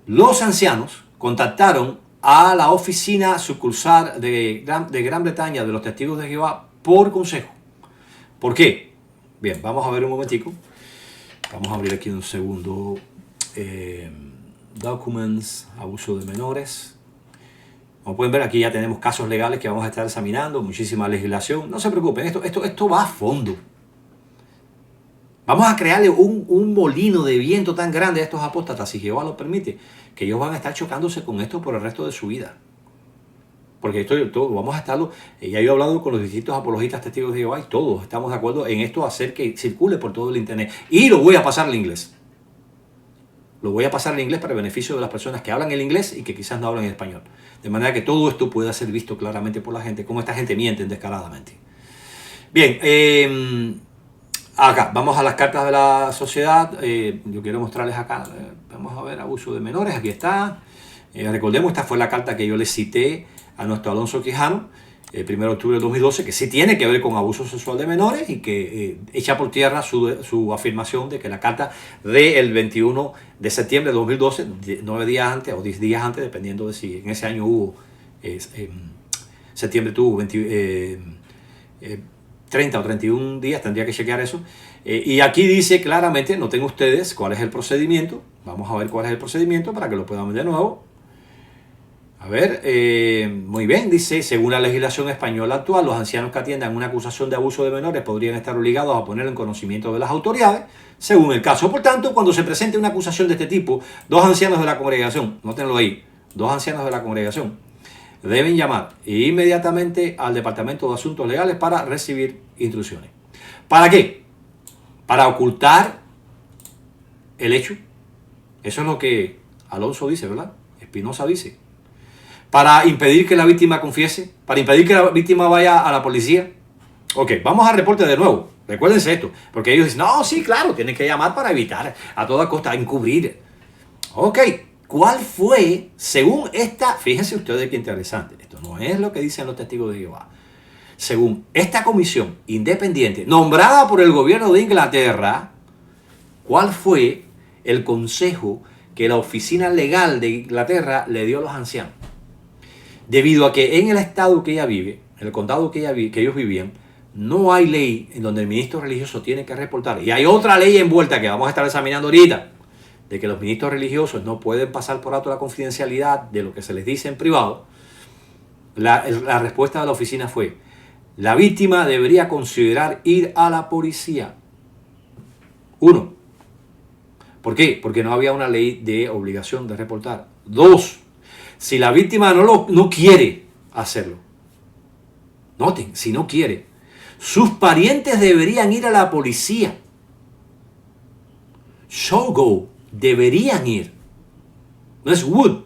Los ancianos contactaron a la oficina sucursal de Gran Bretaña de los testigos de Jehová por consejo. ¿Por qué? Bien, vamos a ver un momentico. Vamos a abrir aquí un segundo. Documents, abuso de menores. Como pueden ver, aquí ya tenemos casos legales que vamos a estar examinando, muchísima legislación. No se preocupen, esto va a fondo. Vamos a crearle un molino de viento tan grande a estos apóstatas, si Jehová lo permite, que ellos van a estar chocándose con esto por el resto de su vida. Porque esto vamos a estarlo, ya yo he hablado con los distintos apologistas testigos de Jehová y todos estamos de acuerdo en esto, hacer que circule por todo el internet. Y lo voy a pasar al inglés. lo voy a pasar en inglés para el beneficio de las personas que hablan el inglés y que quizás no hablan el español. De manera que todo esto pueda ser visto claramente por la gente, cómo esta gente miente descaradamente. Bien, acá, vamos a las cartas de la sociedad. Yo quiero mostrarles acá, vamos a ver, abuso de menores, aquí está. Recordemos, esta fue la carta que yo le cité a nuestro Alonso Quijano, el 1 de octubre de 2012, que sí tiene que ver con abuso sexual de menores y que echa por tierra su afirmación de que la carta del 21 de septiembre de 2012, 9 días antes o 10 días antes, dependiendo de si en ese año hubo, septiembre tuvo 30 o 31 días, tendría que chequear eso. Y aquí dice claramente, noten ustedes cuál es el procedimiento. Vamos a ver cuál es el procedimiento para que lo puedan ver de nuevo. A ver, muy bien, dice, según la legislación española actual, los ancianos que atiendan una acusación de abuso de menores podrían estar obligados a ponerlo en conocimiento de las autoridades, según el caso. Por tanto, cuando se presente una acusación de este tipo, dos ancianos de la congregación, nótenlo ahí, dos ancianos de la congregación, deben llamar inmediatamente al Departamento de Asuntos Legales para recibir instrucciones. ¿Para qué? Para ocultar el hecho. Eso es lo que Alonso dice, ¿verdad? Espinosa dice. Para impedir que la víctima confiese, para impedir que la víctima vaya a la policía. Ok, vamos al reporte de nuevo. Recuérdense esto, porque ellos dicen, no, sí, claro, tienen que llamar para evitar a toda costa encubrir. Ok, ¿cuál fue, según esta, fíjense ustedes qué interesante, esto no es lo que dicen los testigos de Jehová. Según esta comisión independiente, nombrada por el gobierno de Inglaterra, ¿cuál fue el consejo que la oficina legal de Inglaterra le dio a los ancianos? Debido a que en el estado que ella vive, en el condado que ellos vivían, no hay ley en donde el ministro religioso tiene que reportar. Y hay otra ley envuelta que vamos a estar examinando ahorita, de que los ministros religiosos no pueden pasar por alto la confidencialidad de lo que se les dice en privado. La respuesta de la oficina fue, la víctima debería considerar ir a la policía. 1. ¿Por qué? Porque no había una ley de obligación de reportar. 2. Si la víctima no quiere hacerlo, noten, si no quiere, sus parientes deberían ir a la policía. Shall go, deberían ir. No es would,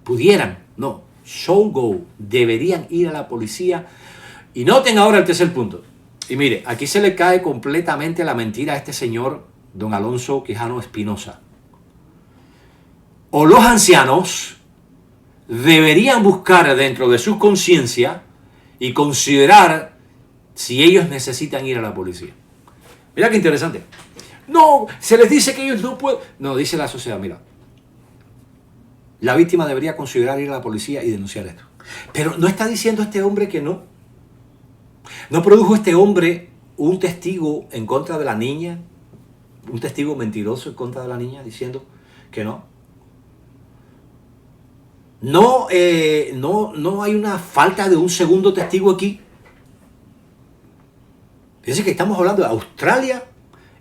pudieran, no. Shall go, deberían ir a la policía. Y noten ahora el tercer punto. Y mire, aquí se le cae completamente la mentira a este señor, don Alonso Quijano Espinosa. O los ancianos deberían buscar dentro de su conciencia y considerar si ellos necesitan ir a la policía. Mira qué interesante. No, se les dice que ellos no pueden. No, dice la sociedad, mira. La víctima debería considerar ir a la policía y denunciar esto. Pero no está diciendo este hombre que no. ¿No produjo este hombre un testigo en contra de la niña? Un testigo mentiroso en contra de la niña diciendo que no. No hay una falta de un segundo testigo aquí. Fíjense que estamos hablando de Australia,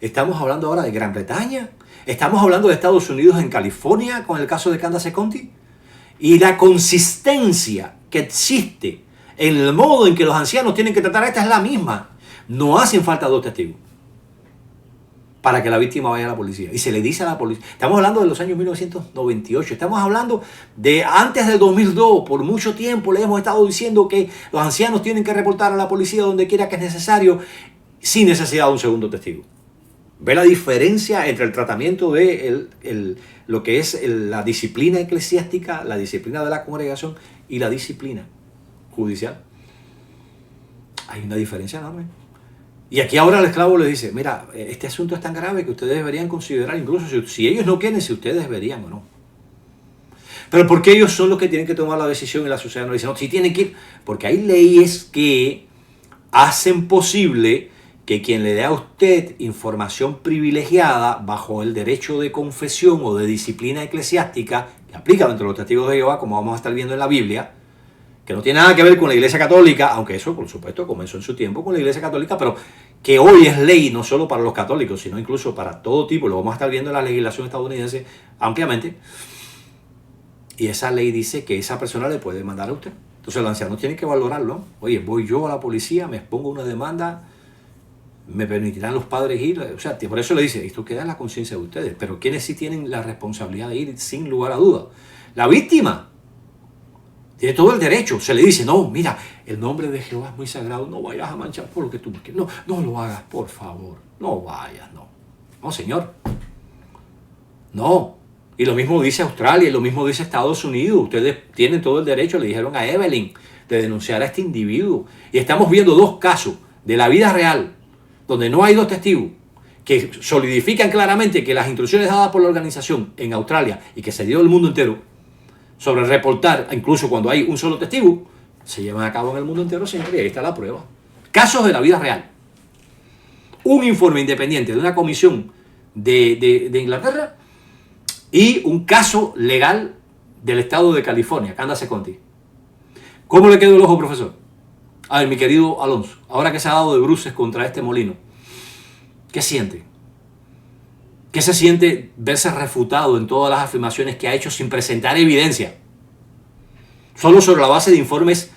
estamos hablando ahora de Gran Bretaña, estamos hablando de Estados Unidos en California con el caso de Candace Conti. Y la consistencia que existe en el modo en que los ancianos tienen que tratar a esta es la misma. No hacen falta dos testigos para que la víctima vaya a la policía. Y se le dice a la policía. Estamos hablando de los años 1998. Estamos hablando de antes del 2002. Por mucho tiempo le hemos estado diciendo que los ancianos tienen que reportar a la policía donde quiera que es necesario, sin necesidad de un segundo testigo. ¿Ve la diferencia entre el tratamiento de lo que es la disciplina eclesiástica, la disciplina de la congregación y la disciplina judicial? Hay una diferencia enorme. Y aquí ahora el esclavo le dice, mira, este asunto es tan grave que ustedes deberían considerar, incluso si ellos no quieren, si ustedes deberían o no. Pero ¿por qué ellos son los que tienen que tomar la decisión y la sociedad no dice, no, si tienen que ir? Porque hay leyes que hacen posible que quien le dé a usted información privilegiada bajo el derecho de confesión o de disciplina eclesiástica, que aplica dentro de los testigos de Jehová, como vamos a estar viendo en la Biblia, que no tiene nada que ver con la Iglesia Católica, aunque eso, por supuesto, comenzó en su tiempo con la Iglesia Católica, pero que hoy es ley no solo para los católicos, sino incluso para todo tipo, lo vamos a estar viendo en la legislación estadounidense ampliamente, y esa ley dice que esa persona le puede demandar a usted. Entonces los ancianos tienen que valorarlo. Oye, voy yo a la policía, me expongo una demanda, me permitirán los padres ir. O sea, por eso le dice, esto queda en la conciencia de ustedes. Pero ¿quiénes sí tienen la responsabilidad de ir sin lugar a duda? La víctima tiene todo el derecho. Se le dice, no, mira, el nombre de Jehová es muy sagrado, no vayas a manchar por lo que tú quieres. No, no lo hagas, por favor. No vayas, no. No, señor. No. Y lo mismo dice Australia, y lo mismo dice Estados Unidos. Ustedes tienen todo el derecho, le dijeron a Evelyn, de denunciar a este individuo. Y estamos viendo dos casos de la vida real, donde no hay dos testigos, que solidifican claramente que las instrucciones dadas por la organización en Australia y que se dio el mundo entero sobre reportar, incluso cuando hay un solo testigo, se llevan a cabo en el mundo entero siempre, y ahí está la prueba. Casos de la vida real. Un informe independiente de una comisión de Inglaterra y un caso legal del estado de California, Candace Conti. ¿Cómo le quedó el ojo, profesor? A ver, mi querido Alonso, ahora que se ha dado de bruces contra este molino, ¿qué siente? ¿Qué se siente verse refutado en todas las afirmaciones que ha hecho sin presentar evidencia? Solo sobre la base de informes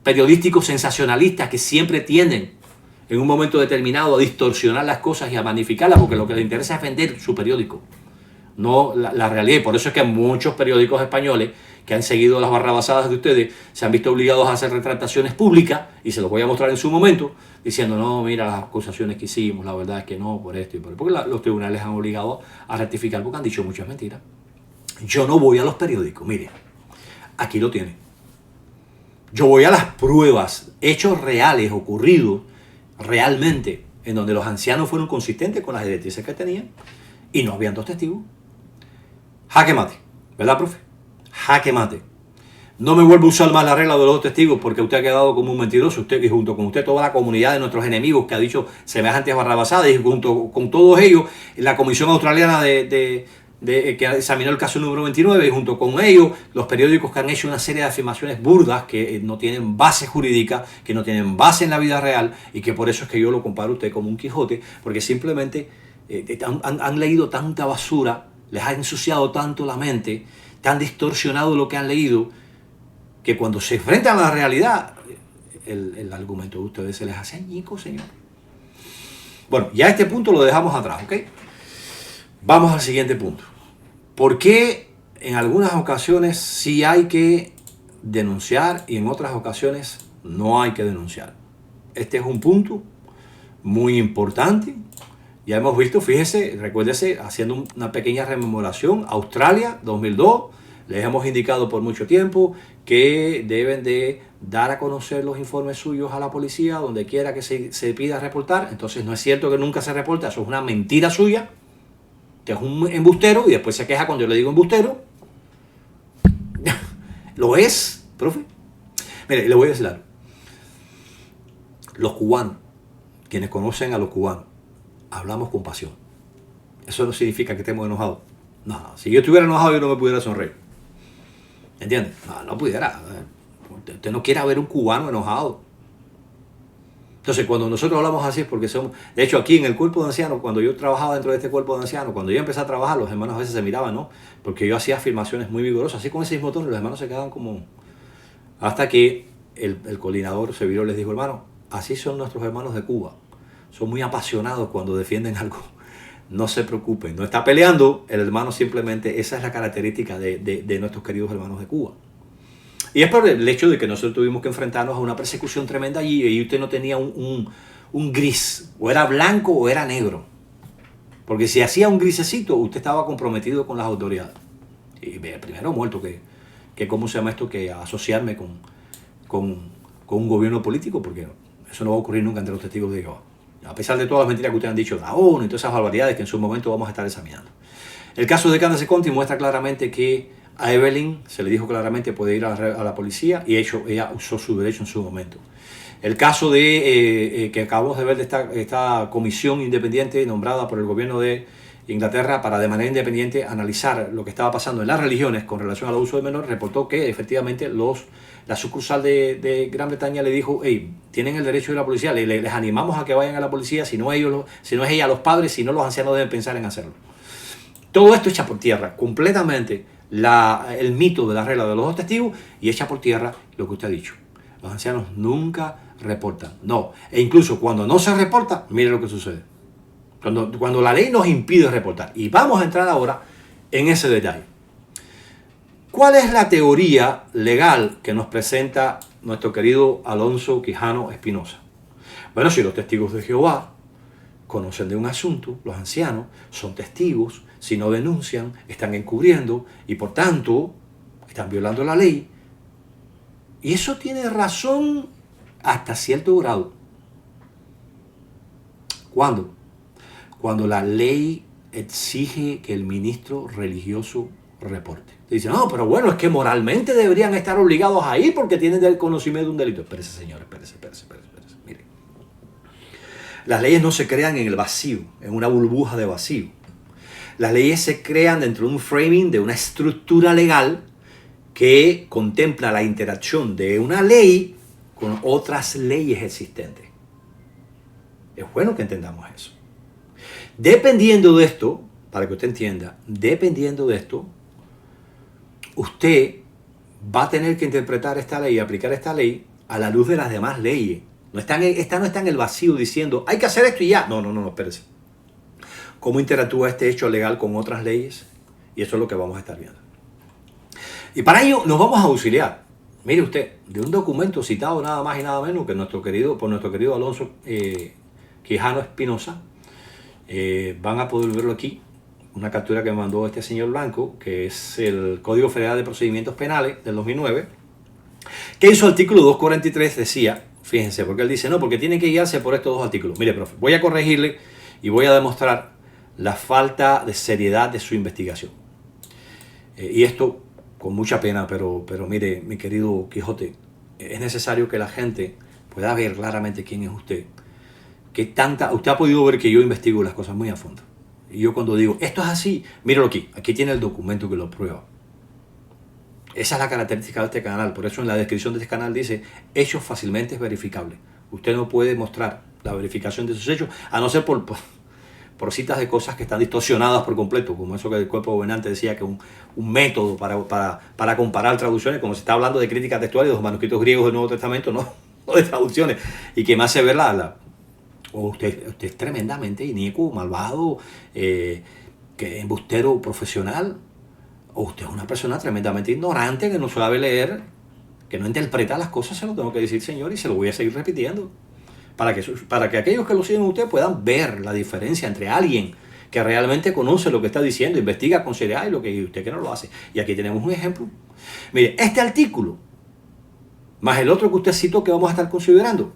periodísticos sensacionalistas que siempre tienden en un momento determinado a distorsionar las cosas y a magnificarlas, porque lo que le interesa es vender su periódico, no la realidad. Y por eso es que muchos periódicos españoles que han seguido las barrabasadas de ustedes se han visto obligados a hacer retractaciones públicas, y se los voy a mostrar en su momento, diciendo, no, mira las acusaciones que hicimos, la verdad es que no, por esto y por esto, porque los tribunales han obligado a rectificar porque han dicho muchas mentiras. Yo no voy a los periódicos, mire, aquí lo tiene. Yo voy a las pruebas, hechos reales, ocurridos realmente, en donde los ancianos fueron consistentes con las directrices que tenían y no habían dos testigos. Jaque mate, ¿verdad, profe? Jaque mate. No me vuelvo a usar más la regla de los dos testigos, porque usted ha quedado como un mentiroso, usted y junto con usted toda la comunidad de nuestros enemigos que ha dicho semejantes barrabasadas, y junto con todos ellos la Comisión Australiana que examinó el caso número 29, y junto con ellos los periódicos que han hecho una serie de afirmaciones burdas que no tienen base jurídica, que no tienen base en la vida real, y que por eso es que yo lo comparo a usted como un Quijote, porque simplemente han leído tanta basura, les ha ensuciado tanto la mente, tan distorsionado lo que han leído, que cuando se enfrentan a la realidad, el argumento de ustedes se les hace añico, señor. Bueno, ya este punto lo dejamos atrás, ¿ok? Vamos al siguiente punto. ¿Por qué en algunas ocasiones sí hay que denunciar y en otras ocasiones no hay que denunciar? Este es un punto muy importante. Ya hemos visto, fíjese, recuérdese, haciendo una pequeña rememoración, Australia 2002, les hemos indicado por mucho tiempo que deben de dar a conocer los informes suyos a la policía donde quiera que se pida reportar. Entonces no es cierto que nunca se reporta, eso es una mentira suya. Usted es un embustero y después se queja cuando yo le digo embustero. Lo es, profe. Mire, le voy a decir algo. Los cubanos, quienes conocen a los cubanos, hablamos con pasión. Eso no significa que estemos enojados. No, si yo estuviera enojado yo no me pudiera sonreír. ¿Entiende? No pudiera. Usted no quiere ver un cubano enojado. Entonces, cuando nosotros hablamos así es porque somos... De hecho, aquí en el cuerpo de ancianos, cuando yo trabajaba dentro de este cuerpo de ancianos, cuando yo empecé a trabajar, los hermanos a veces se miraban, ¿no? Porque yo hacía afirmaciones muy vigorosas, así con ese mismo tono, los hermanos se quedaban como... Hasta que el coordinador se viró y les dijo, hermano, así son nuestros hermanos de Cuba. Son muy apasionados cuando defienden algo. No se preocupen, no está peleando el hermano, simplemente esa es la característica de nuestros queridos hermanos de Cuba. Y es por el hecho de que nosotros tuvimos que enfrentarnos a una persecución tremenda allí, y usted no tenía un gris, o era blanco o era negro. Porque si hacía un grisecito, usted estaba comprometido con las autoridades. Y primero muerto que ¿cómo se llama esto? Que asociarme con un gobierno político, porque eso no va a ocurrir nunca entre los testigos de Jehová. A pesar de todas las mentiras que ustedes han dicho, la ONU y todas esas barbaridades que en su momento vamos a estar examinando. El caso de Candace Conti muestra claramente que a Evelyn se le dijo claramente puede ir a la policía, y ella usó su derecho en su momento. El caso de que acabamos de ver de esta comisión independiente nombrada por el gobierno de Inglaterra para de manera independiente analizar lo que estaba pasando en las religiones con relación al abuso de menores, reportó que efectivamente la sucursal de Gran Bretaña le dijo, hey, tienen el derecho de ir a la policía, les animamos a que vayan a la policía, si no es ella los padres, si no los ancianos deben pensar en hacerlo. Todo esto echa por tierra completamente el mito de la regla de los dos testigos, y echa por tierra lo que usted ha dicho. Los ancianos nunca reportan. No. E incluso cuando no se reporta, mire lo que sucede. Cuando la ley nos impide reportar. Y vamos a entrar ahora en ese detalle. ¿Cuál es la teoría legal que nos presenta nuestro querido Alonso Quijano Espinosa? Bueno, si los testigos de Jehová conocen de un asunto, los ancianos son testigos, si no denuncian, están encubriendo y por tanto están violando la ley. Y eso tiene razón hasta cierto grado. ¿Cuándo? Cuando la ley exige que el ministro religioso reporte. Dicen, no, pero bueno, es que moralmente deberían estar obligados a ir porque tienen el conocimiento de un delito. Espérese, señor, espérese. Mire, las leyes no se crean en el vacío, en una burbuja de vacío. Las leyes se crean dentro de un framing, de una estructura legal que contempla la interacción de una ley con otras leyes existentes. Es bueno que entendamos eso. Dependiendo de esto, para que usted entienda, dependiendo de esto, usted va a tener que interpretar esta ley y aplicar esta ley a la luz de las demás leyes. Esta no está en el vacío diciendo, hay que hacer esto y ya. No, espérese. ¿Cómo interactúa este hecho legal con otras leyes? Y eso es lo que vamos a estar viendo. Y para ello nos vamos a auxiliar, mire usted, de un documento citado nada más y nada menos que por nuestro querido Alonso Quijano Espinosa. Van a poder verlo aquí, una captura que me mandó este señor Blanco, que es el Código Federal de Procedimientos Penales del 2009, que en su artículo 243 decía, fíjense, porque él dice, no, porque tiene que guiarse por estos dos artículos. Mire, profe, voy a corregirle y voy a demostrar la falta de seriedad de su investigación. Y esto con mucha pena, pero mire, mi querido Quijote, es necesario que la gente pueda ver claramente quién es usted. Usted ha podido ver que yo investigo las cosas muy a fondo. Y yo cuando digo, esto es así, míralo aquí tiene el documento que lo prueba. Esa es la característica de este canal. Por eso en la descripción de este canal dice, hechos fácilmente verificables. Usted no puede mostrar la verificación de sus hechos, a no ser por citas de cosas que están distorsionadas por completo, como eso que el cuerpo gobernante decía que un método para comparar traducciones, como se está hablando de crítica textual y de los manuscritos griegos del Nuevo Testamento, no de traducciones, y que me hace ver o usted es tremendamente inicuo, malvado, que embustero profesional, o usted es una persona tremendamente ignorante que no sabe leer, que no interpreta las cosas. Se lo tengo que decir, señor, y se lo voy a seguir repitiendo, para que aquellos que lo siguen a usted puedan ver la diferencia entre alguien que realmente conoce lo que está diciendo, investiga con seriedad, y usted que no lo hace. Y aquí tenemos un ejemplo. Mire, este artículo, más el otro que usted citó que vamos a estar considerando,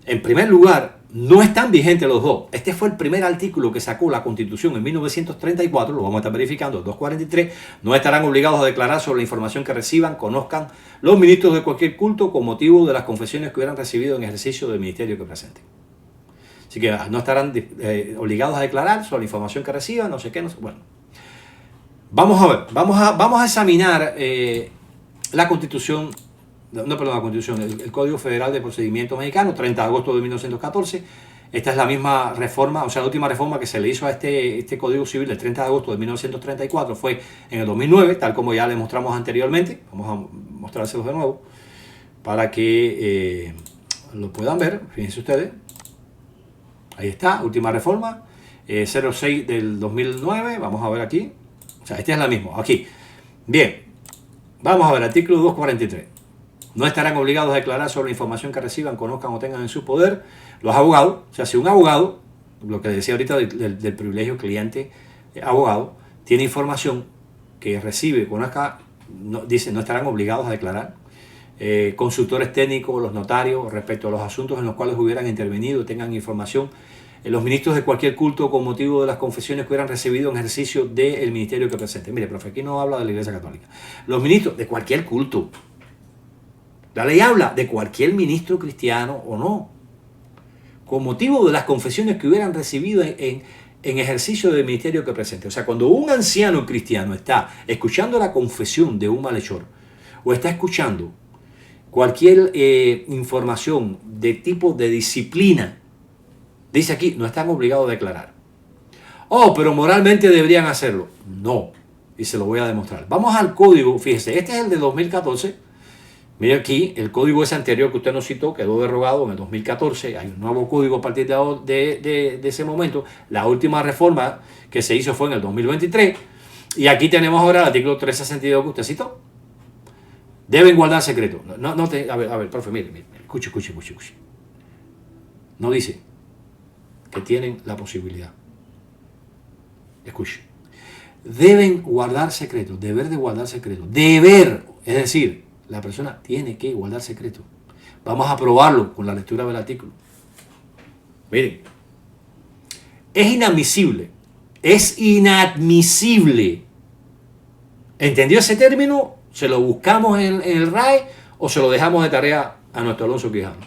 en primer lugar, no están vigentes los dos. Este fue el primer artículo que sacó la Constitución en 1934, lo vamos a estar verificando, el 243. No estarán obligados a declarar sobre la información que reciban, conozcan los ministros de cualquier culto con motivo de las confesiones que hubieran recibido en ejercicio del ministerio que presenten. Así que no estarán obligados a declarar sobre la información que reciban, no sé qué, no sé. Bueno, vamos a ver, vamos a examinar la Constitución. La Constitución, el Código Federal de Procedimientos Mexicano, 30 de agosto de 1914. Esta es la misma reforma, o sea, la última reforma que se le hizo a este Código Civil del 30 de agosto de 1934 fue en el 2009, tal como ya le mostramos anteriormente. Vamos a mostrárselos de nuevo para que lo puedan ver. Fíjense ustedes. Ahí está, última reforma, 06 del 2009. Vamos a ver aquí. O sea, esta es la misma. Aquí. Bien. Vamos a ver, artículo 243. No estarán obligados a declarar sobre la información que reciban, conozcan o tengan en su poder los abogados. O sea, si un abogado, lo que decía ahorita del privilegio cliente-abogado, tiene información que recibe, conozca, dice, no estarán obligados a declarar. Consultores técnicos, los notarios, respecto a los asuntos en los cuales hubieran intervenido, tengan información. Los ministros de cualquier culto con motivo de las confesiones que hubieran recibido en ejercicio del ministerio que presente. Mire, profe, aquí no habla de la Iglesia Católica. Los ministros de cualquier culto. La ley habla de cualquier ministro cristiano o no, con motivo de las confesiones que hubieran recibido en ejercicio del ministerio que presente. O sea, cuando un anciano cristiano está escuchando la confesión de un malhechor o está escuchando cualquier información de tipo de disciplina, dice aquí, no están obligados a declarar. Oh, pero moralmente deberían hacerlo. No, y se lo voy a demostrar. Vamos al código, fíjense, este es el de 2014. Mire aquí, el código ese anterior que usted nos citó quedó derogado en el 2014. Hay un nuevo código a partir de ese momento. La última reforma que se hizo fue en el 2023. Y aquí tenemos ahora el artículo 362 que usted citó. Deben guardar secreto. A ver, profe, mire, escuche. No dice que tienen la posibilidad. Escuche. Deben guardar secreto. Deber de guardar secreto. Deber, es decir, la persona tiene que guardar secreto. Vamos a probarlo con la lectura del artículo. Miren, es inadmisible. ¿Entendió ese término? ¿Se lo buscamos en el RAE o se lo dejamos de tarea a nuestro Alonso Quijano?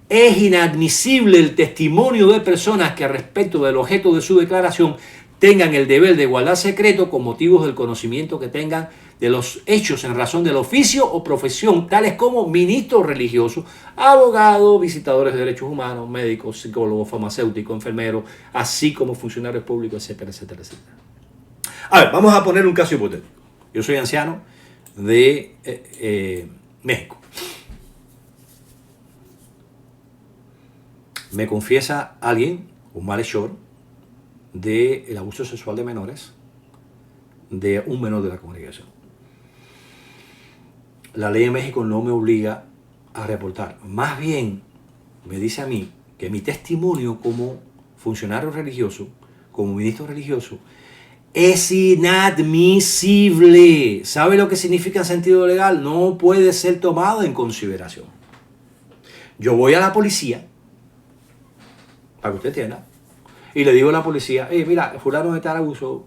Es inadmisible el testimonio de personas que respecto del objeto de su declaración tengan el deber de guardar secreto con motivos del conocimiento que tengan de los hechos en razón del oficio o profesión, tales como ministros religiosos, abogados, visitadores de derechos humanos, médicos, psicólogos, farmacéuticos, enfermeros, así como funcionarios públicos, etcétera. A ver, vamos a poner un caso hipotético. Yo soy anciano de México. Me confiesa alguien, un malhechor, del abuso sexual de menores de un menor de la congregación. La ley en México no me obliga a reportar. Más bien me dice a mí que mi testimonio como funcionario religioso, como ministro religioso, es inadmisible. ¿Sabe lo que significa en sentido legal? No puede ser tomado en consideración. Yo voy a la policía, para que usted entienda, y le digo a la policía, mira, fulano de tal abuso.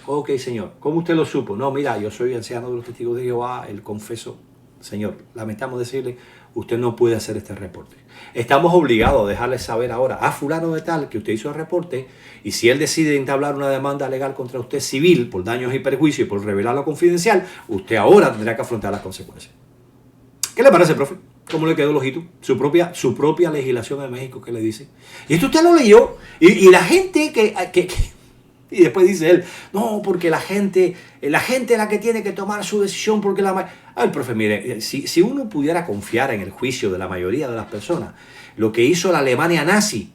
Ok, señor. ¿Cómo usted lo supo? No, mira, yo soy anciano de los testigos de Jehová, el confeso. Señor, lamentamos decirle, usted no puede hacer este reporte. Estamos obligados a dejarle saber ahora a fulano de tal que usted hizo el reporte, y si él decide entablar una demanda legal contra usted civil por daños y perjuicios y por revelar lo confidencial, usted ahora tendrá que afrontar las consecuencias. ¿Qué le parece, profe? ¿Cómo le quedó el ojito? Su propia legislación en México, ¿qué le dice? Y esto usted lo leyó, y la gente y después dice él, no, porque la gente es la que tiene que tomar su decisión, porque A ver, profe, mire, si uno pudiera confiar en el juicio de la mayoría de las personas, lo que hizo la Alemania nazi,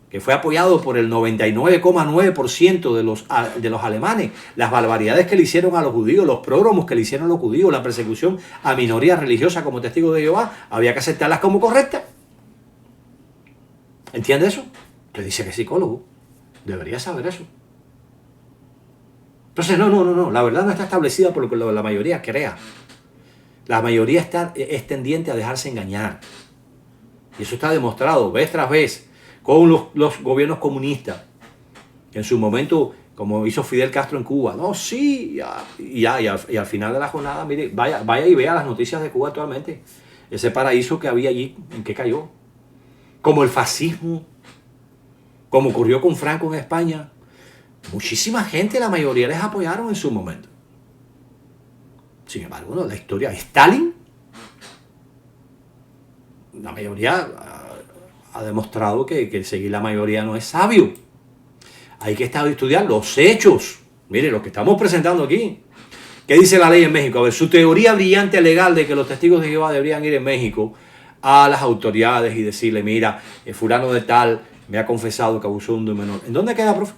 que fue apoyado por el 99,9% de los alemanes, las barbaridades que le hicieron a los judíos, los progromos que le hicieron a los judíos, la persecución a minorías religiosas como testigos de Jehová, había que aceptarlas como correctas. ¿Entiende eso? Le dice que es psicólogo, debería saber eso. Entonces, no, la verdad no está establecida por lo que la mayoría crea. La mayoría es tendiente a dejarse engañar. Y eso está demostrado vez tras vez con los gobiernos comunistas, que en su momento, como hizo Fidel Castro en Cuba, no, sí, y al final de la jornada, mire, vaya y vea las noticias de Cuba actualmente, ese paraíso que había allí, ¿en qué cayó? Como el fascismo, como ocurrió con Franco en España. Muchísima gente, la mayoría les apoyaron en su momento. Sin embargo, no, la historia de Stalin, la mayoría ha demostrado que seguir la mayoría no es sabio. Hay que estudiar los hechos. Mire, lo que estamos presentando aquí. ¿Qué dice la ley en México? A ver, su teoría brillante legal de que los testigos de Jehová deberían ir en México a las autoridades y decirle, mira, el fulano de tal me ha confesado que abusó de un menor. ¿En dónde queda, profe?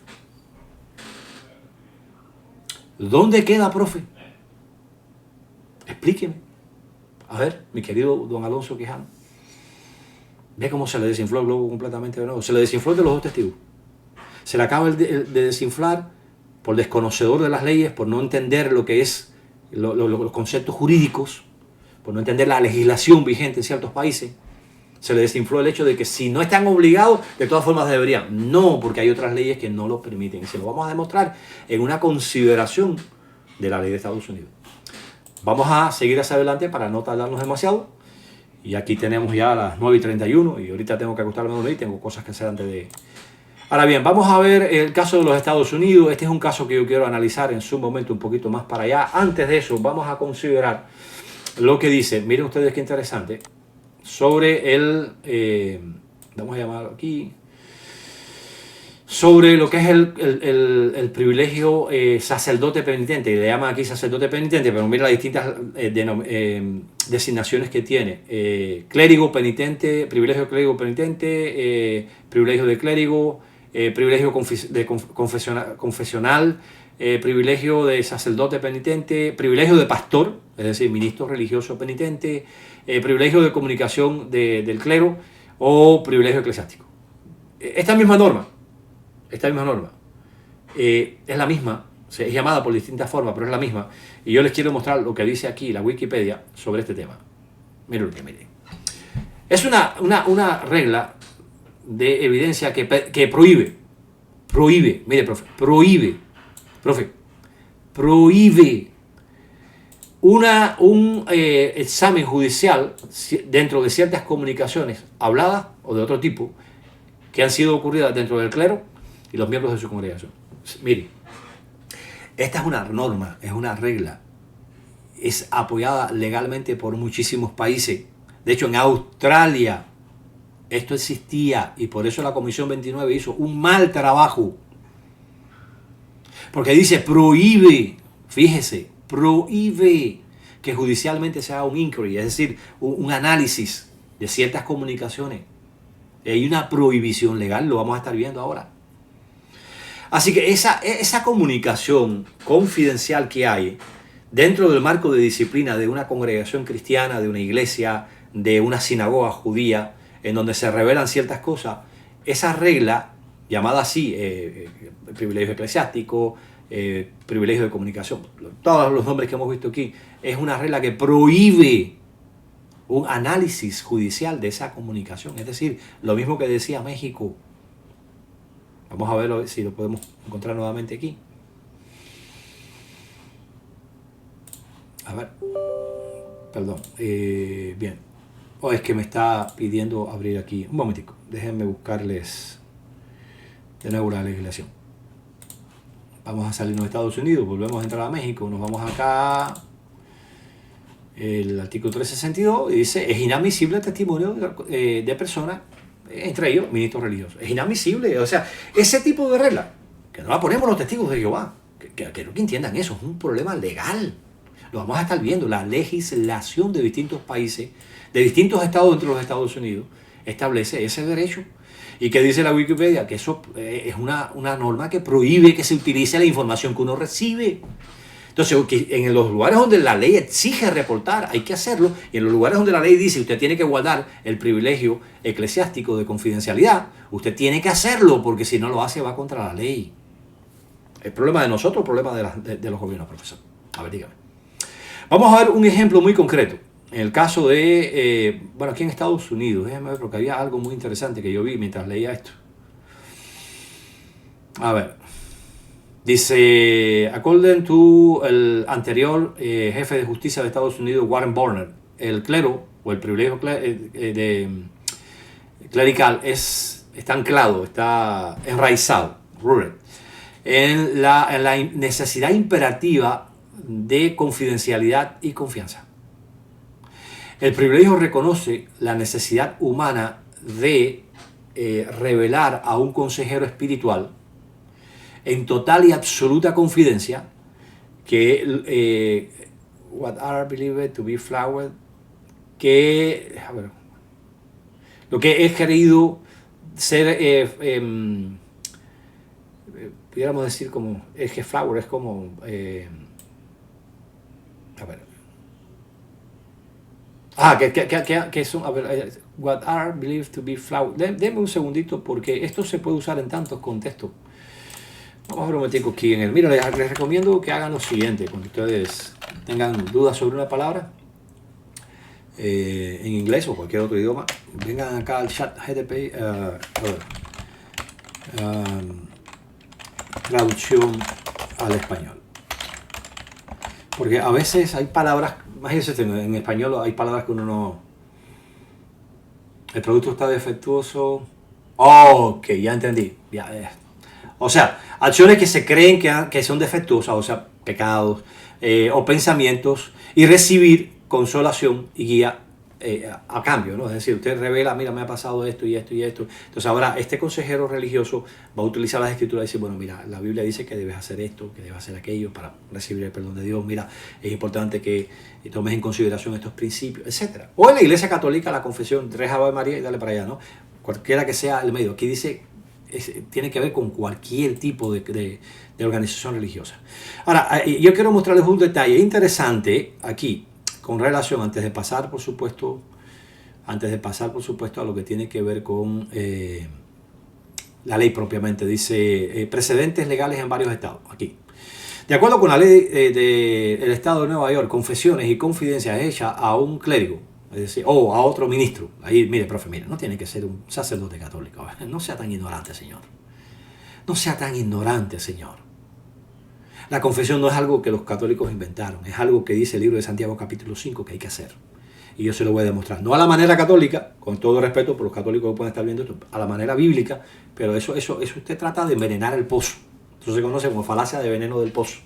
¿Dónde queda, profe? Explíqueme. A ver, mi querido don Alonso Quijano. Ve cómo se le desinfló el globo completamente de nuevo. Se le desinfló de los dos testigos. Se le acaba de desinflar por desconocedor de las leyes, por no entender lo que es los conceptos jurídicos, por no entender la legislación vigente en ciertos países. Se le desinfló el hecho de que si no están obligados, de todas formas deberían. No, porque hay otras leyes que no lo permiten. Y se lo vamos a demostrar en una consideración de la ley de Estados Unidos. Vamos a seguir hacia adelante para no tardarnos demasiado. Y aquí tenemos ya las 9:31 y ahorita tengo que acostarme a dormir, tengo cosas que hacer antes de... Ahora bien, vamos a ver el caso de los Estados Unidos. Este es un caso que yo quiero analizar en su momento un poquito más para allá. Antes de eso, vamos a considerar lo que dice, miren ustedes qué interesante, sobre vamos a llamarlo aquí, sobre lo que es el privilegio sacerdote penitente. Le llaman aquí sacerdote penitente, pero mira las distintas las designaciones que tiene. Clérigo penitente, privilegio de clérigo penitente, privilegio de clérigo, privilegio confesional, privilegio de sacerdote penitente, privilegio de pastor, es decir, ministro religioso penitente, privilegio de comunicación del clero o privilegio eclesiástico. Esta misma norma es la misma, es llamada por distintas formas, pero es la misma. Y yo les quiero mostrar lo que dice aquí la Wikipedia sobre este tema. Miren. Es una regla de evidencia que prohíbe, mire, prohíbe un examen judicial dentro de ciertas comunicaciones habladas o de otro tipo que han sido ocurridas dentro del clero y los miembros de su congregación. Mire, esta es una norma, es una regla, es apoyada legalmente por muchísimos países. De hecho, en Australia esto existía y por eso la Comisión 29 hizo un mal trabajo. Porque dice, prohíbe, fíjese, prohíbe que judicialmente se haga un inquiry, es decir, un análisis de ciertas comunicaciones. Hay una prohibición legal, lo vamos a estar viendo ahora. Así que esa comunicación confidencial que hay dentro del marco de disciplina de una congregación cristiana, de una iglesia, de una sinagoga judía, en donde se revelan ciertas cosas, esa regla, llamada así, privilegio eclesiástico, privilegio de comunicación, todos los nombres que hemos visto aquí, es una regla que prohíbe un análisis judicial de esa comunicación. Es decir, lo mismo que decía México. Vamos a ver si lo podemos encontrar nuevamente aquí. A ver. Perdón. Bien. Es que me está pidiendo abrir aquí. Un momentico. Déjenme buscarles de nuevo la legislación. Vamos a salir de Estados Unidos. Volvemos a entrar a México. Nos vamos acá. El artículo 362 dice: es inadmisible el testimonio de personas, entre ellos ministros religiosos. Es inadmisible. O sea, ese tipo de regla, que no la ponemos los testigos de Jehová, que entiendan eso, es un problema legal. Lo vamos a estar viendo. La legislación de distintos países, de distintos estados dentro de los Estados Unidos, establece ese derecho. ¿Y qué dice la Wikipedia? Que eso es una norma que prohíbe que se utilice la información que uno recibe. Entonces, en los lugares donde la ley exige reportar, hay que hacerlo. Y en los lugares donde la ley dice usted tiene que guardar el privilegio eclesiástico de confidencialidad, usted tiene que hacerlo, porque si no lo hace va contra la ley. ¿El problema de nosotros o el problema de los gobiernos, profesor? A ver, dígame. Vamos a ver un ejemplo muy concreto. En el caso de, aquí en Estados Unidos, déjame ver porque había algo muy interesante que yo vi mientras leía esto. A ver. Dice, according to el anterior jefe de justicia de Estados Unidos, Warren Barnett, el clero o el privilegio clerical está anclado, está enraizado, rooted, en la necesidad imperativa de confidencialidad y confianza. El privilegio reconoce la necesidad humana de revelar a un consejero espiritual en total y absoluta confidencia que what are believed to be flowered, que lo que es querido ser pudiéramos decir como es que flower es como que son, what are believed to be flowered. Deme un segundito porque esto se puede usar en tantos contextos. Vamos a ver un momentico aquí en el. Mira, les recomiendo que hagan lo siguiente cuando ustedes tengan dudas sobre una palabra en inglés o cualquier otro idioma. Vengan acá al chat GTP, traducción al español. Porque a veces hay palabras, imagínense, en español hay palabras que uno no. El producto está defectuoso. Ok, ya entendí. O sea, acciones que se creen que son defectuosas, o sea, pecados o pensamientos, y recibir consolación y guía a cambio, ¿no? Es decir, usted revela, mira, me ha pasado esto y esto y esto. Entonces ahora este consejero religioso va a utilizar las escrituras y decir, bueno, mira, la Biblia dice que debes hacer esto, que debes hacer aquello para recibir el perdón de Dios. Mira, es importante que tomes en consideración estos principios, etcétera. O en la Iglesia Católica, la confesión, reza Ave María y dale para allá, ¿no? Cualquiera que sea el medio. Aquí dice, tiene que ver con cualquier tipo de organización religiosa. Ahora, yo quiero mostrarles un detalle interesante aquí, con relación, antes de pasar, por supuesto, a lo que tiene que ver con la ley propiamente. Dice, precedentes legales en varios estados, aquí. De acuerdo con la ley del estado de Nueva York, confesiones y confidencias hechas a un clérigo, es decir, o a otro ministro. Ahí, mire, profe, mire, no tiene que ser un sacerdote católico. No sea tan ignorante, señor. No sea tan ignorante, señor. La confesión no es algo que los católicos inventaron, es algo que dice el libro de Santiago capítulo 5 que hay que hacer. Y yo se lo voy a demostrar. No a la manera católica, con todo respeto por los católicos que pueden estar viendo esto, a la manera bíblica, pero eso usted trata de envenenar el pozo. Eso se conoce como falacia de veneno del pozo.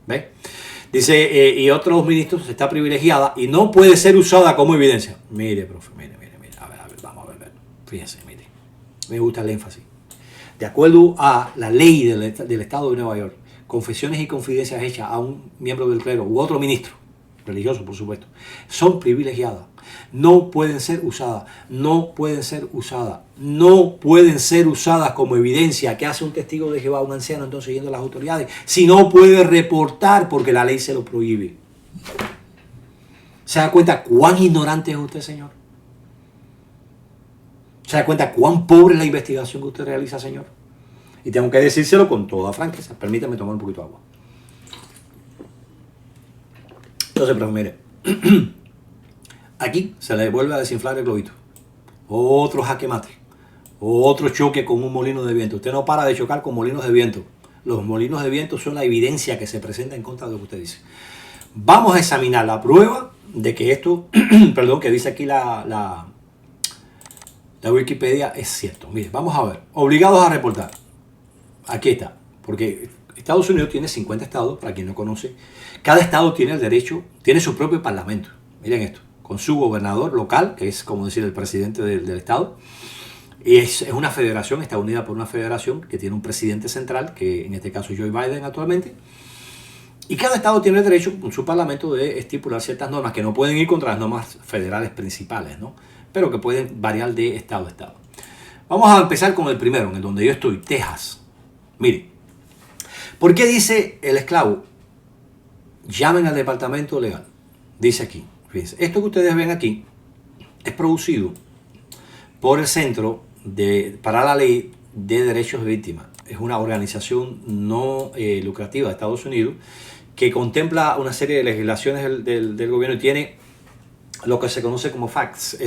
¿Ve? Dice, y otros ministros está privilegiada y no puede ser usada como evidencia. Mire, profe, mire. A ver, vamos a ver. Fíjense, mire. Me gusta el énfasis. De acuerdo a la ley del estado de Nueva York, confesiones y confidencias hechas a un miembro del clero u otro ministro, religioso por supuesto, son privilegiadas. No pueden ser usadas como evidencia que hace un testigo de Jehová, un anciano, entonces yendo a las autoridades, si no puede reportar porque la ley se lo prohíbe. ¿Se da cuenta cuán ignorante es usted, señor? ¿Se da cuenta cuán pobre es la investigación que usted realiza, señor? Y tengo que decírselo con toda franqueza. Permítame tomar un poquito de agua. Entonces, pero mire, aquí se le vuelve a desinflar el globito. Otro jaque mate. Otro choque con un molino de viento. Usted no para de chocar con molinos de viento. Los molinos de viento son la evidencia que se presenta en contra de lo que usted dice. Vamos a examinar la prueba de que esto, perdón, que dice aquí la Wikipedia es cierto. Mire, vamos a ver. Obligados a reportar. Aquí está. Porque Estados Unidos tiene 50 estados, para quien no conoce. Cada estado tiene el derecho, tiene su propio parlamento. Miren esto. Con su gobernador local, que es como decir el presidente del estado. Y es una federación, está unida por una federación que tiene un presidente central, que en este caso es Joe Biden actualmente. Y cada estado tiene el derecho, con su parlamento, de estipular ciertas normas que no pueden ir contra las normas federales principales, ¿no? Pero que pueden variar de estado a estado. Vamos a empezar con el primero, en el donde yo estoy, Texas. Mire, ¿por qué dice el esclavo? Llamen al departamento legal. Dice aquí, fíjense, esto que ustedes ven aquí es producido por el Centro para la Ley de Derechos de Víctimas. Es una organización no lucrativa de Estados Unidos que contempla una serie de legislaciones del gobierno y tiene lo que se conoce como facts.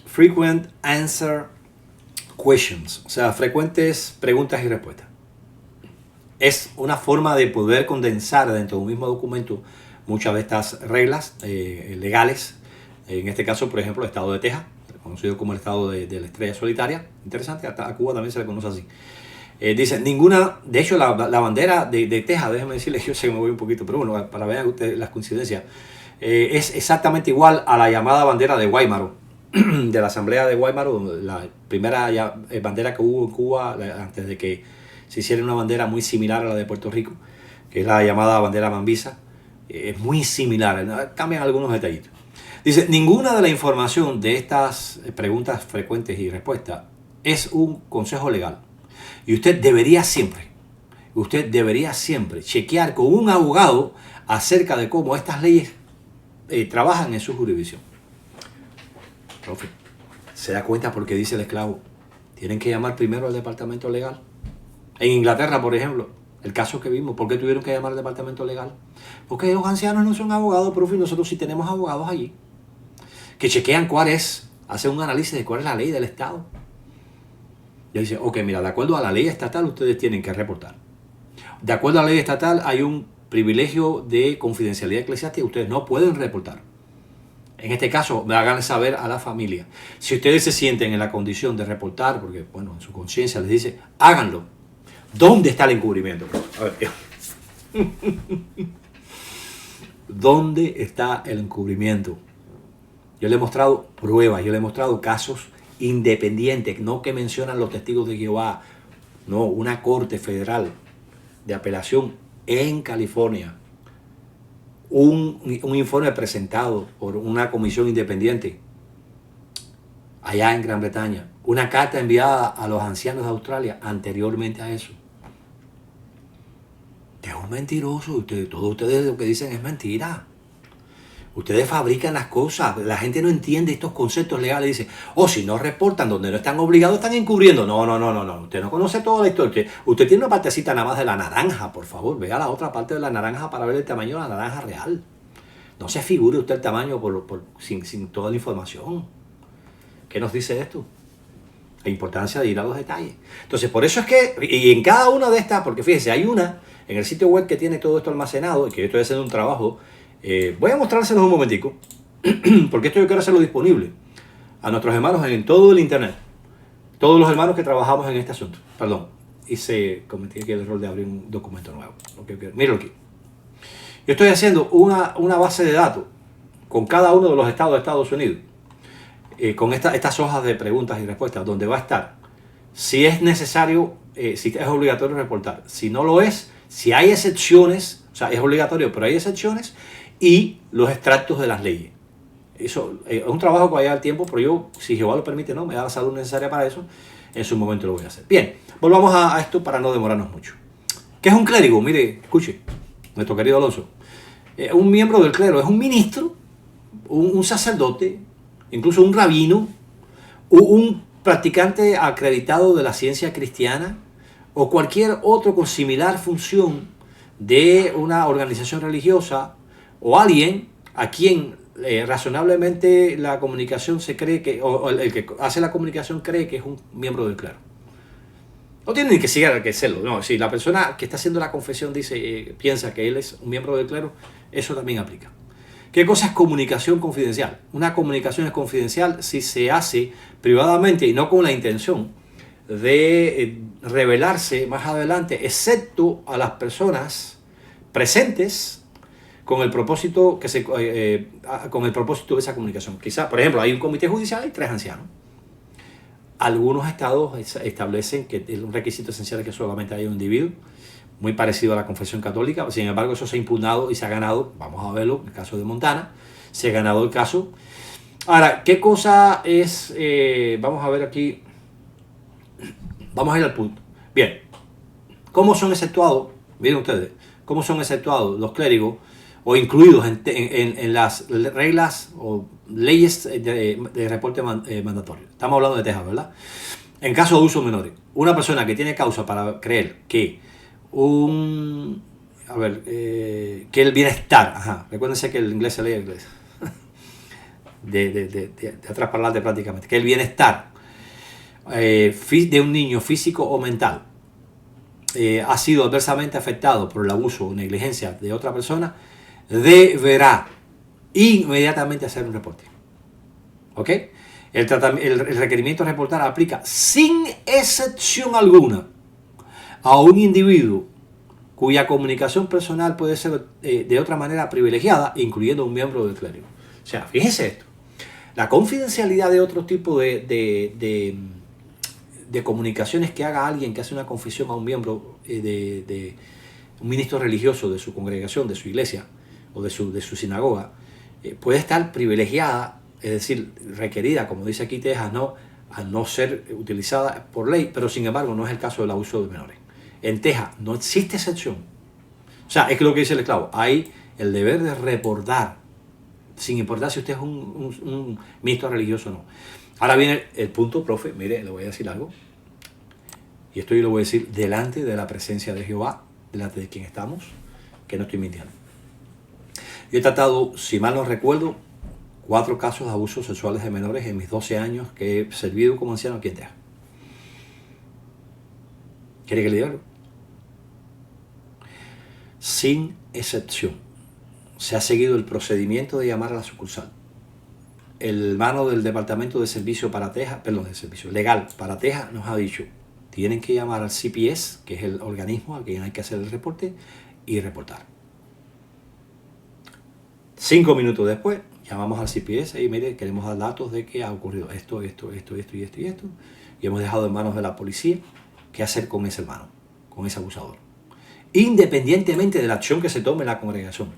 Frequent Answer Questions, o sea, frecuentes preguntas y respuestas. Es una forma de poder condensar dentro de un mismo documento muchas de estas reglas legales. En este caso, por ejemplo, el estado de Texas, conocido como el estado de la estrella solitaria. Interesante, a Cuba también se le conoce así. Dice, ninguna, de hecho la bandera de Texas, déjenme decirles, yo sé que me voy un poquito, pero bueno, para ver ustedes las coincidencias, es exactamente igual a la llamada bandera de Guaymaro, de la asamblea de Guaymaro, la primera bandera que hubo en Cuba antes de que se hiciera una bandera muy similar a la de Puerto Rico, que es la llamada bandera Mambisa. Es muy similar, cambian algunos detallitos. Dice, ninguna de la información de estas preguntas frecuentes y respuestas es un consejo legal. Y usted debería siempre chequear con un abogado acerca de cómo estas leyes trabajan en su jurisdicción. Profe, ¿se da cuenta por qué dice el esclavo? Tienen que llamar primero al departamento legal. En Inglaterra, por ejemplo, el caso que vimos, ¿por qué tuvieron que llamar al departamento legal? Porque los ancianos no son abogados, profe, y nosotros sí tenemos abogados allí que chequean hacen un análisis de cuál es la ley del estado. Y dice, ok, mira, de acuerdo a la ley estatal ustedes tienen que reportar. De acuerdo a la ley estatal hay un privilegio de confidencialidad eclesiástica, ustedes no pueden reportar. En este caso, hagan saber a la familia. Si ustedes se sienten en la condición de reportar, porque bueno, en su conciencia les dice, háganlo. ¿Dónde está el encubrimiento? A ver, ¿dónde está el encubrimiento? Yo le he mostrado pruebas, yo le he mostrado casos independientes, no que mencionan los testigos de Jehová, no, una corte federal de apelación en California, un informe presentado por una comisión independiente allá en Gran Bretaña, una carta enviada a los ancianos de Australia anteriormente a eso. Es un mentiroso, todos ustedes lo que dicen es mentira. Ustedes fabrican las cosas, la gente no entiende estos conceptos legales, dice, si no reportan donde no están obligados, están encubriendo. No, usted no conoce toda la historia. Usted tiene una partecita nada más de la naranja, por favor, vea la otra parte de la naranja para ver el tamaño de la naranja real. No se figure usted el tamaño sin toda la información. ¿Qué nos dice esto? La importancia de ir a los detalles. Entonces, por eso es que, y en cada una de estas, porque fíjense, hay una en el sitio web que tiene todo esto almacenado, y que yo estoy haciendo un trabajo. Voy a mostrárselos un momentico, porque esto yo quiero hacerlo disponible a nuestros hermanos en todo el internet. Todos los hermanos que trabajamos en este asunto. Perdón, cometí aquí el error de abrir un documento nuevo. Míralo aquí. Yo estoy haciendo una base de datos con cada uno de los estados de Estados Unidos, con estas hojas de preguntas y respuestas, donde va a estar si es necesario, si es obligatorio reportar, si no lo es, si hay excepciones, o sea, es obligatorio, pero hay excepciones, y los extractos de las leyes. Eso es un trabajo que va a llevar tiempo, pero yo, si Jehová lo permite, no me da la salud necesaria para eso, en su momento lo voy a hacer. Bien, volvamos a esto para no demorarnos mucho. ¿Qué es un clérigo? Mire, escuche, nuestro querido Alonso. Un miembro del clero es un ministro, un sacerdote, incluso un rabino, un practicante acreditado de la ciencia cristiana, o cualquier otro con similar función de una organización religiosa, o alguien a quien razonablemente la comunicación se cree que, o el que hace la comunicación cree que es un miembro del clero. No tiene ni que siquiera que serlo. No, si la persona que está haciendo la confesión piensa que él es un miembro del clero, eso también aplica. ¿Qué cosa es comunicación confidencial? Una comunicación es confidencial si se hace privadamente y no con la intención de revelarse más adelante, excepto a las personas presentes con el propósito con el propósito de esa comunicación. Quizá, por ejemplo, hay un comité judicial y 3 ancianos. Algunos estados establecen que es un requisito esencial que solamente haya un individuo, muy parecido a la confesión católica. Sin embargo, eso se ha impugnado y se ha ganado. Vamos a verlo en el caso de Montana. Se ha ganado el caso. Ahora, ¿qué cosa es? Vamos a ver aquí. Vamos a ir al punto. Bien, ¿cómo son exceptuados? Miren ustedes, ¿cómo son exceptuados los clérigos o incluidos en las reglas o leyes de reporte mandatorio? Estamos hablando de Texas, ¿verdad? En caso de uso menores, una persona que tiene causa para creer que que el bienestar, recuérdense que el inglés se lee en inglés, de atrás para adelante prácticamente, que el bienestar de un niño físico o mental ha sido adversamente afectado por el abuso o negligencia de otra persona, deberá inmediatamente hacer un reporte. ¿Ok? El requerimiento de reportar aplica sin excepción alguna a un individuo cuya comunicación personal puede ser de otra manera privilegiada, incluyendo un miembro del clérigo. O sea, fíjense esto. La confidencialidad de otro tipo de comunicaciones que haga alguien que hace una confesión a un miembro de un ministro religioso de su congregación, de su iglesia o de su sinagoga, puede estar privilegiada, es decir, requerida, como dice aquí Texas, al no ser utilizada por ley, pero sin embargo no es el caso del abuso de menores. En Texas no existe excepción. O sea, es que lo que dice el esclavo, hay el deber de reportar, sin importar si usted es un ministro religioso o no. Ahora viene el punto, profe, mire, le voy a decir algo. Y esto yo lo voy a decir delante de la presencia de Jehová, delante de quien estamos, que no estoy mintiendo. Yo he tratado, si mal no recuerdo, 4 casos de abusos sexuales de menores en mis 12 años que he servido como anciano aquí en Texas. ¿Quiere que le diga algo? Sin excepción, se ha seguido el procedimiento de llamar a la sucursal. El hermano del Departamento de Servicio para Texas, de Servicio Legal para Texas, nos ha dicho, tienen que llamar al CPS, que es el organismo al que hay que hacer el reporte, y reportar. 5 minutos después, llamamos al CPS y mire, queremos dar datos de que ha ocurrido esto, esto, esto, esto y esto y esto. Y hemos dejado en manos de la policía qué hacer con ese hermano, con ese abusador. Independientemente de la acción que se tome en la congregación.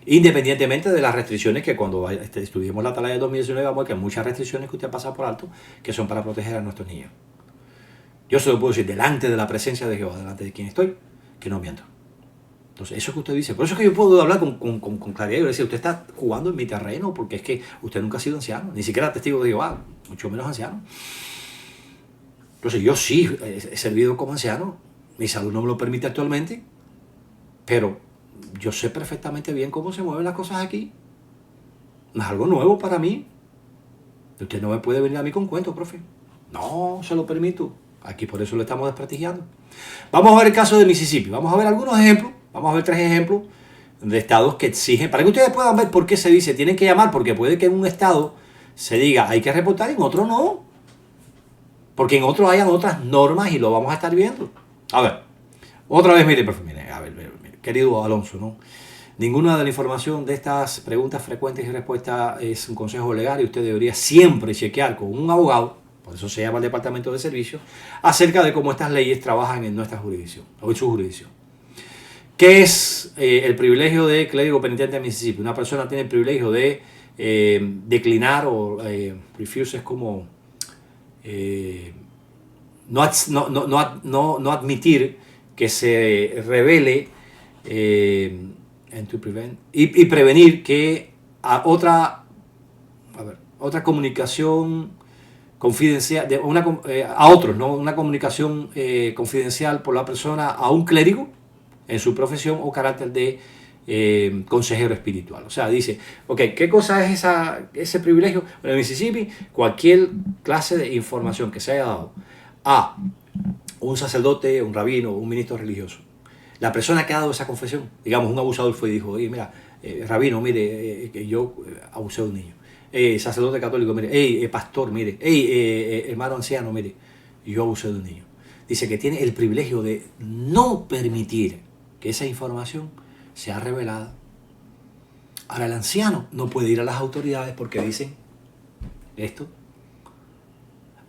Independientemente de las restricciones que cuando estudiemos la Atalaya de 2019 vamos a ver que hay muchas restricciones que usted pasa por alto que son para proteger a nuestros niños. Yo se lo puedo decir delante de la presencia de Jehová, delante de quien estoy, que no miento. Entonces, eso que usted dice, por eso es que yo puedo hablar con claridad y decir, usted está jugando en mi terreno porque es que usted nunca ha sido anciano, ni siquiera testigo de Jehová, mucho menos anciano. Entonces, yo sí he servido como anciano, mi salud no me lo permite actualmente, pero yo sé perfectamente bien cómo se mueven las cosas aquí. No es algo nuevo para mí. Usted no me puede venir a mí con cuentos, profe. No se lo permito. Aquí por eso lo estamos desprestigiando. Vamos a ver el caso de Mississippi. Vamos a ver algunos ejemplos. Vamos a ver 3 ejemplos de estados que exigen, para que ustedes puedan ver por qué se dice tienen que llamar, porque puede que en un estado se diga hay que reportar y en otro no. Porque en otro hayan otras normas y lo vamos a estar viendo. A ver, otra vez, mire, profe, mire, a ver, querido Alonso, ¿no? Ninguna de la información de estas preguntas frecuentes y respuestas es un consejo legal y usted debería siempre chequear con un abogado, por eso se llama el Departamento de Servicios, acerca de cómo estas leyes trabajan en nuestra jurisdicción, o en su jurisdicción. ¿Qué es el privilegio de clérigo penitente de Mississippi? Una persona tiene el privilegio de declinar o refuse es como no admitir que se revele y prevenir que a otra comunicación confidencial a otros, ¿no? Una comunicación confidencial por la persona a un clérigo en su profesión o carácter de consejero espiritual. O sea, dice, ok, ¿qué cosa es ese privilegio? En Mississippi, cualquier clase de información que se haya dado a un sacerdote, un rabino, un ministro religioso, la persona que ha dado esa confesión, digamos, un abusador fue y dijo, oye, mira, rabino, mire, que yo abusé de un niño. Sacerdote católico, mire, pastor, mire, hermano anciano, mire, yo abusé de un niño. Dice que tiene el privilegio de no permitir que esa información sea revelada. Ahora, el anciano no puede ir a las autoridades porque dicen esto.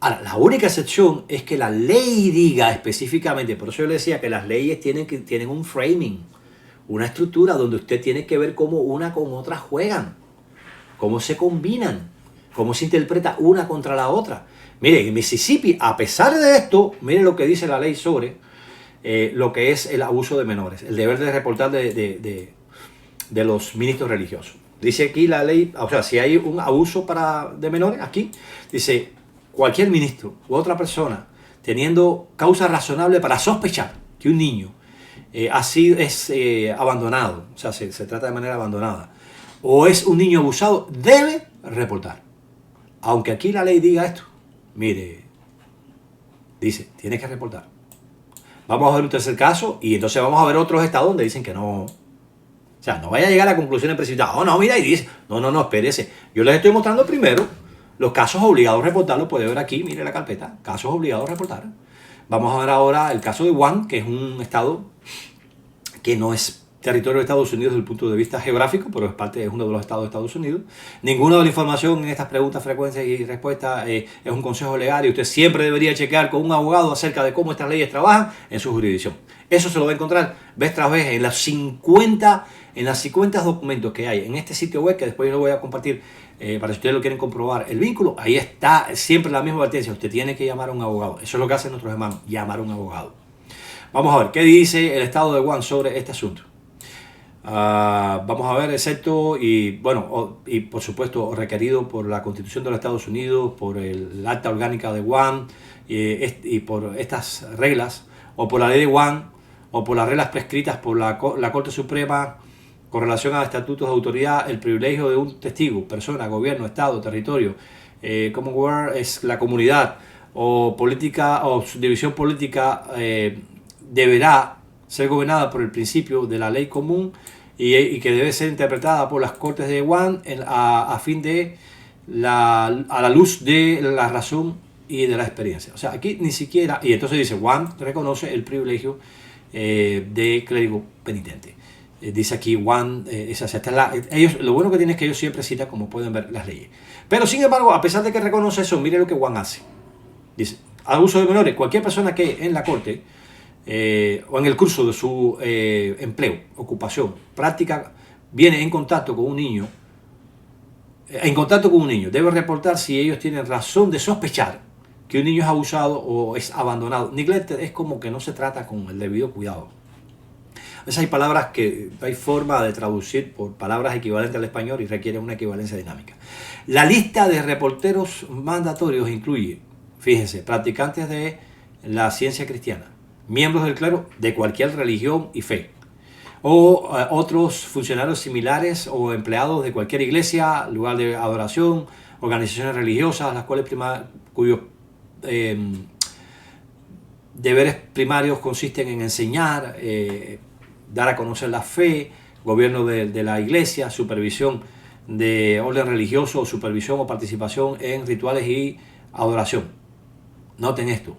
Ahora, la única excepción es que la ley diga específicamente, por eso yo le decía que las leyes tienen un framing, una estructura donde usted tiene que ver cómo una con otra juegan, cómo se combinan, cómo se interpreta una contra la otra. Mire, en Mississippi, a pesar de esto, mire lo que dice la ley sobre lo que es el abuso de menores, el deber de reportar de los ministros religiosos. Dice aquí la ley, o sea, si hay un abuso de menores, aquí dice, cualquier ministro u otra persona teniendo causa razonable para sospechar que un niño es abandonado, o sea, se trata de manera abandonada, o es un niño abusado, debe reportar. Aunque aquí la ley diga esto, mire, dice, tiene que reportar. Vamos a ver un tercer caso y entonces vamos a ver otros estados donde dicen que no. O sea, no vaya a llegar a conclusiones precipitadas. Oh, no, mira, y dice, no, espérese. Yo les estoy mostrando primero los casos obligados a reportarlos. Puede ver aquí, mire la carpeta, casos obligados a reportar. Vamos a ver ahora el caso de Guam, que es un estado que no es territorio de Estados Unidos desde el punto de vista geográfico, pero es uno de los estados de Estados Unidos. Ninguna de la información en estas preguntas, frecuencias y respuestas es un consejo legal y usted siempre debería chequear con un abogado acerca de cómo estas leyes trabajan en su jurisdicción. Eso se lo va a encontrar vez tras vez en las 50 documentos que hay en este sitio web, que después yo lo voy a compartir para si ustedes lo quieren comprobar el vínculo. Ahí está siempre la misma advertencia, usted tiene que llamar a un abogado. Eso es lo que hacen nuestros hermanos, llamar a un abogado. Vamos a ver, ¿qué dice el estado de Guam sobre este asunto? Vamos a ver, excepto y por supuesto requerido por la Constitución de los Estados Unidos, por el Acta Orgánica de Guam y por estas reglas, o por la ley de Guam, o por las reglas prescritas por la Corte Suprema con relación a estatutos de autoridad, el privilegio de un testigo, persona, gobierno, estado, territorio, Commonwealth es la comunidad, o política o subdivisión política deberá ser gobernada por el principio de la ley común y que debe ser interpretada por las Cortes de Guam a fin de a la luz de la razón y de la experiencia. O sea, aquí ni siquiera, y entonces dice, Guam reconoce el privilegio de clérigo penitente. Dice aquí Juan, ellos, lo bueno que tienen es que ellos siempre citan, como pueden ver, las leyes. Pero sin embargo, a pesar de que reconoce eso, mire lo que Juan hace. Dice, abuso de menores, cualquier persona que en la corte o en el curso de su empleo, ocupación, práctica, viene en contacto con un niño, debe reportar si ellos tienen razón de sospechar que un niño es abusado o es abandonado. Neglected es como que no se trata con el debido cuidado. A veces hay palabras que no hay forma de traducir por palabras equivalentes al español y requieren una equivalencia dinámica. La lista de reporteros mandatorios incluye, fíjense, practicantes de la ciencia cristiana, miembros del clero de cualquier religión y fe, o otros funcionarios similares o empleados de cualquier iglesia, lugar de adoración, organizaciones religiosas, las cuales cuyos deberes primarios consisten en enseñar, dar a conocer la fe, gobierno de la iglesia, supervisión de orden religioso, supervisión o participación en rituales y adoración. Noten esto.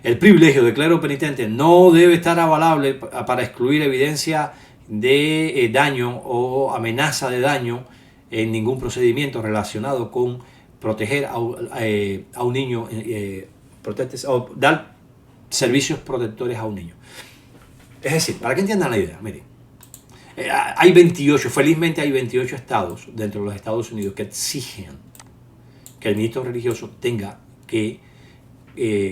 El privilegio de clero penitente no debe estar avalable para excluir evidencia de daño o amenaza de daño en ningún procedimiento relacionado con proteger a un niño, o dar servicios protectores a un niño. Es decir, para que entiendan la idea, miren, hay 28, felizmente hay 28 estados dentro de los Estados Unidos que exigen que el ministro religioso tenga que,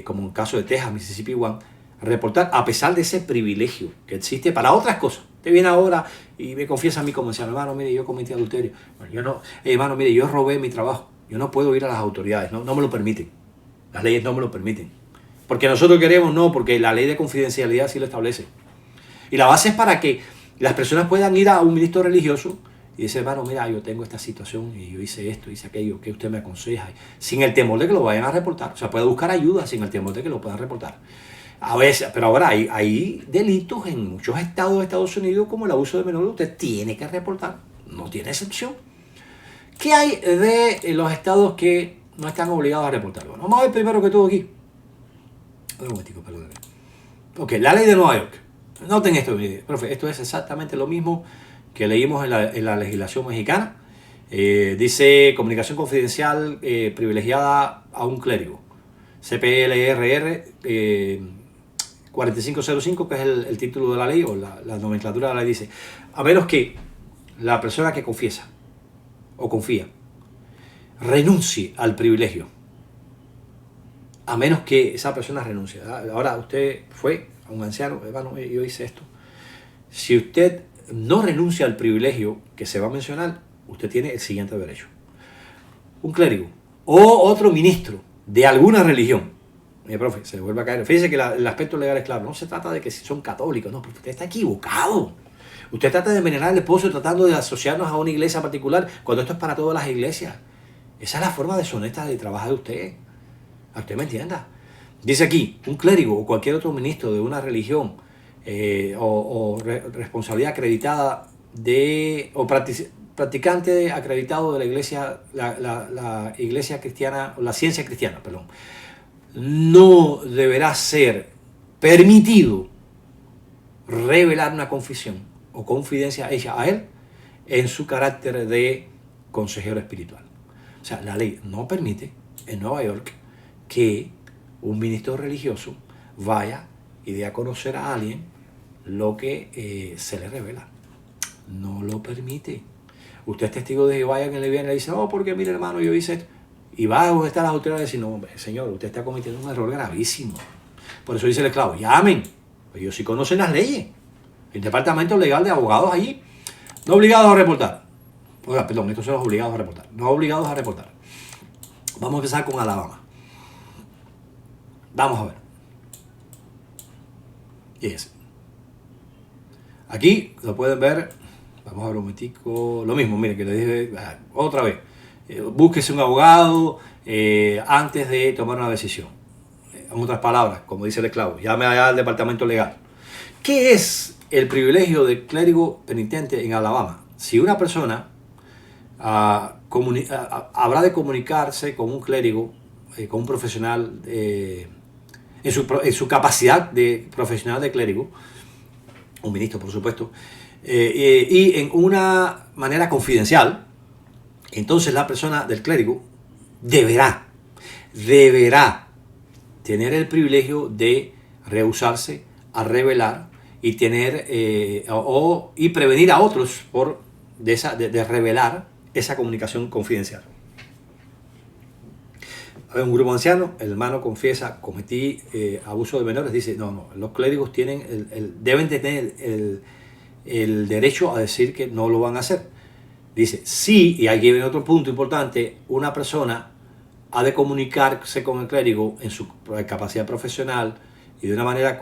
como en el caso de Texas, Mississippi, One, reportar, a pesar de ese privilegio que existe para otras cosas. Usted viene ahora y me confiesa a mí como anciano, hermano, mire, yo cometí adulterio. Bueno, yo no, hermano, mire, yo robé mi trabajo. Yo no puedo ir a las autoridades, no me lo permiten. Las leyes no me lo permiten. Porque nosotros queremos, no, porque la ley de confidencialidad sí lo establece. Y la base es para que las personas puedan ir a un ministro religioso y decir, hermano, mira, yo tengo esta situación y yo hice esto, hice aquello, ¿qué usted me aconseja? Sin el temor de que lo vayan a reportar. O sea, puede buscar ayuda sin el temor de que lo puedan reportar. A veces, pero ahora hay delitos en muchos estados de Estados Unidos como el abuso de menores. Usted tiene que reportar, no tiene excepción. ¿Qué hay de los estados que no están obligados a reportar? Bueno, vamos a ver primero que todo aquí. Un momentico, perdóname. Ok, la ley de Nueva York. Noten esto, profe, esto es exactamente lo mismo que leímos en la legislación mexicana. Dice comunicación confidencial privilegiada a un clérigo. CPLRR 4505, que es el título de la ley o la nomenclatura de la ley, dice, a menos que la persona que confiesa o confía renuncie al privilegio, a menos que esa persona renuncie. Ahora usted fue a un anciano, hermano, yo hice esto. Si usted no renuncia al privilegio que se va a mencionar, usted tiene el siguiente derecho. Un clérigo o otro ministro de alguna religión, mire, profe, se le vuelve a caer. Fíjese que el aspecto legal es claro. No se trata de que son católicos, no, porque usted está equivocado. Usted trata de envenenar al esposo tratando de asociarnos a una iglesia particular, cuando esto es para todas las iglesias. Esa es la forma deshonesta de trabajar de usted. A usted me entienda. Dice aquí, un clérigo o cualquier otro ministro de una religión responsabilidad acreditada o practicante acreditado de la iglesia, la iglesia cristiana, o la ciencia cristiana, perdón, no deberá ser permitido revelar una confesión o confidencia hecha a él en su carácter de consejero espiritual. O sea, la ley no permite en Nueva York que un ministro religioso vaya y dé a conocer a alguien lo que se le revela. No lo permite. Usted es testigo de Jehová, que le viene y le dice, oh, porque mire, hermano, yo hice esto. Y va a estar las autoridades y decir, no, hombre, señor, usted está cometiendo un error gravísimo. Por eso dice el esclavo, llamen. Pues ellos sí conocen las leyes. El departamento legal de abogados allí, no obligados a reportar. Oiga, perdón, estos son los obligados a reportar. No obligados a reportar. Vamos a empezar con Alabama. Vamos a ver. Fíjense. Aquí lo pueden ver. Vamos a ver un momentico. Lo mismo, miren, que le dije otra vez. Búsquese un abogado antes de tomar una decisión. En otras palabras, como dice el esclavo, llame allá al departamento legal. ¿Qué es el privilegio de clérigo penitente en Alabama? Si una persona habrá de comunicarse con un clérigo, con un profesional, en su capacidad de profesional de clérigo, un ministro por supuesto, y en una manera confidencial, entonces la persona del clérigo deberá tener el privilegio de rehusarse a revelar y tener y prevenir a otros de revelar esa comunicación confidencial. Un grupo anciano, el hermano confiesa, cometí abuso de menores, dice, no, los clérigos deben tener el derecho a decir que no lo van a hacer. Dice, sí, y aquí viene otro punto importante, una persona ha de comunicarse con el clérigo en su capacidad profesional y de una manera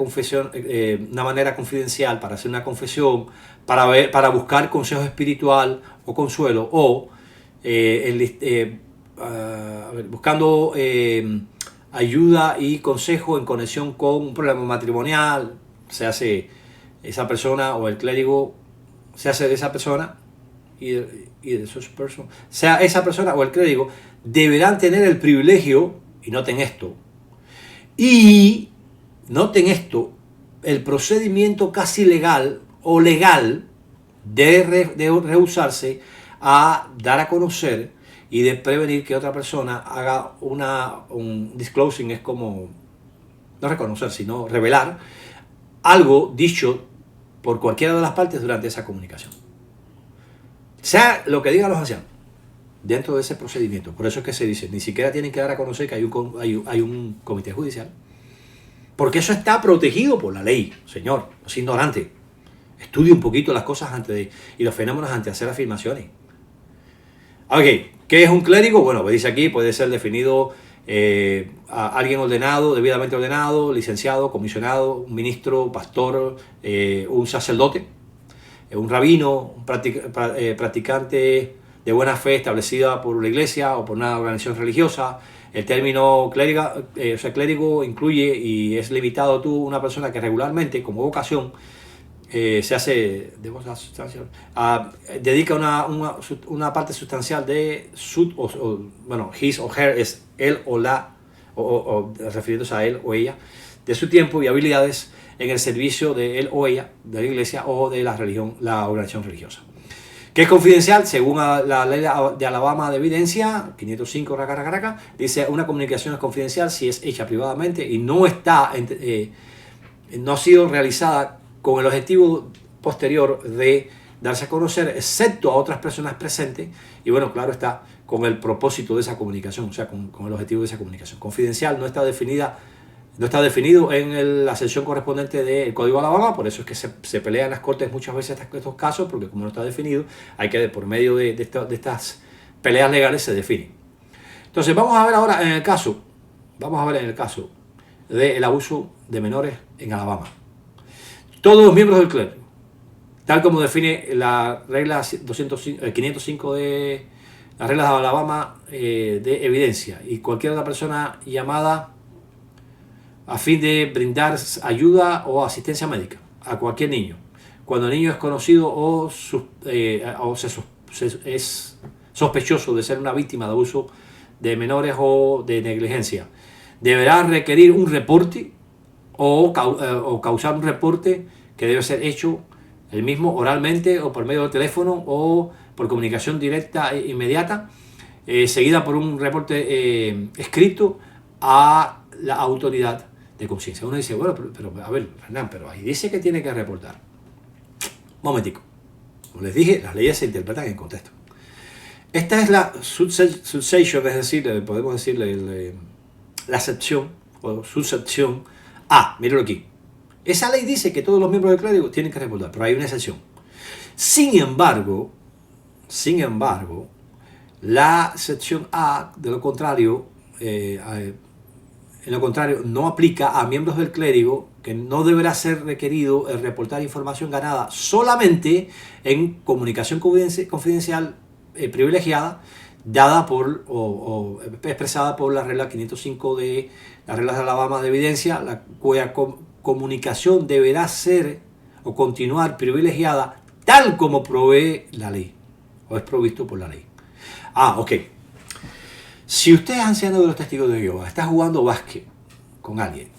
confidencial para hacer una confesión, para buscar consejo espiritual o consuelo, o buscando ayuda y consejo en conexión con un problema matrimonial. Se hace esa persona o el clérigo, se hace de esa persona y de such person, sea esa persona o el clérigo, deberán tener el privilegio, y noten esto, el procedimiento casi legal o legal de rehusarse a dar a conocer y de prevenir que otra persona haga un disclosing, es como no reconocer, sino revelar algo dicho por cualquiera de las partes durante esa comunicación. Sea lo que digan los ancianos, dentro de ese procedimiento. Por eso es que se dice, ni siquiera tienen que dar a conocer que hay un comité judicial, porque eso está protegido por la ley, señor, no es ignorante. Estudie un poquito las cosas y los fenómenos antes de hacer afirmaciones. Ok, ¿qué es un clérigo? Bueno, pues dice aquí, puede ser definido a alguien ordenado, debidamente ordenado, licenciado, comisionado, un ministro, pastor, un sacerdote, un rabino, un practicante de buena fe establecida por la iglesia o por una organización religiosa. El término clérigo incluye y es limitado a una persona que regularmente, como vocación, se hace, dedica una parte sustancial de his o her es él o la, o refiriéndose a él o ella, de su tiempo y habilidades en el servicio de él o ella, de la iglesia o de la organización religiosa. Que es confidencial, según la ley de Alabama de evidencia, 505, dice, una comunicación es confidencial si es hecha privadamente y no ha sido realizada con el objetivo posterior de darse a conocer, excepto a otras personas presentes, y bueno, claro está, con el propósito de esa comunicación, o sea, con el objetivo de esa comunicación. Confidencial no está definido en la sección correspondiente del Código de Alabama, por eso es que se pelea en las cortes muchas veces estos casos, porque como no está definido, hay que, por medio de estas peleas legales, se define. Entonces, vamos a ver ahora en el caso del abuso de menores en Alabama. Todos los miembros del clero, tal como define la regla 505 de las reglas de Alabama de evidencia, y cualquier otra persona llamada a fin de brindar ayuda o asistencia médica a cualquier niño, cuando el niño es conocido o es sospechoso de ser una víctima de abuso de menores o de negligencia, deberá requerir un reporte o causar un reporte que debe ser hecho el mismo oralmente o por medio del teléfono o por comunicación directa e inmediata, seguida por un reporte escrito a la autoridad de conciencia. Uno dice, bueno, pero a ver, Fernán, pero ahí dice que tiene que reportar. Momentico. Como les dije, las leyes se interpretan en contexto. Esta es la subsection, es decir, podemos decirle la sección o subsección A. Míralo aquí. Esa ley dice que todos los miembros del clérigo tienen que reportar, pero hay una excepción. Sin embargo, la sección A, de lo contrario, en lo contrario, no aplica a miembros del clérigo, que no deberá ser requerido el reportar información ganada solamente en comunicación confidencial privilegiada, dada por o expresada por la regla 505 de las reglas de Alabama de evidencia, cuya comunicación deberá ser o continuar privilegiada tal como provee la ley o es provisto por la ley. Ok. Si usted es anciano de los testigos de Jehová, está jugando básquet con alguien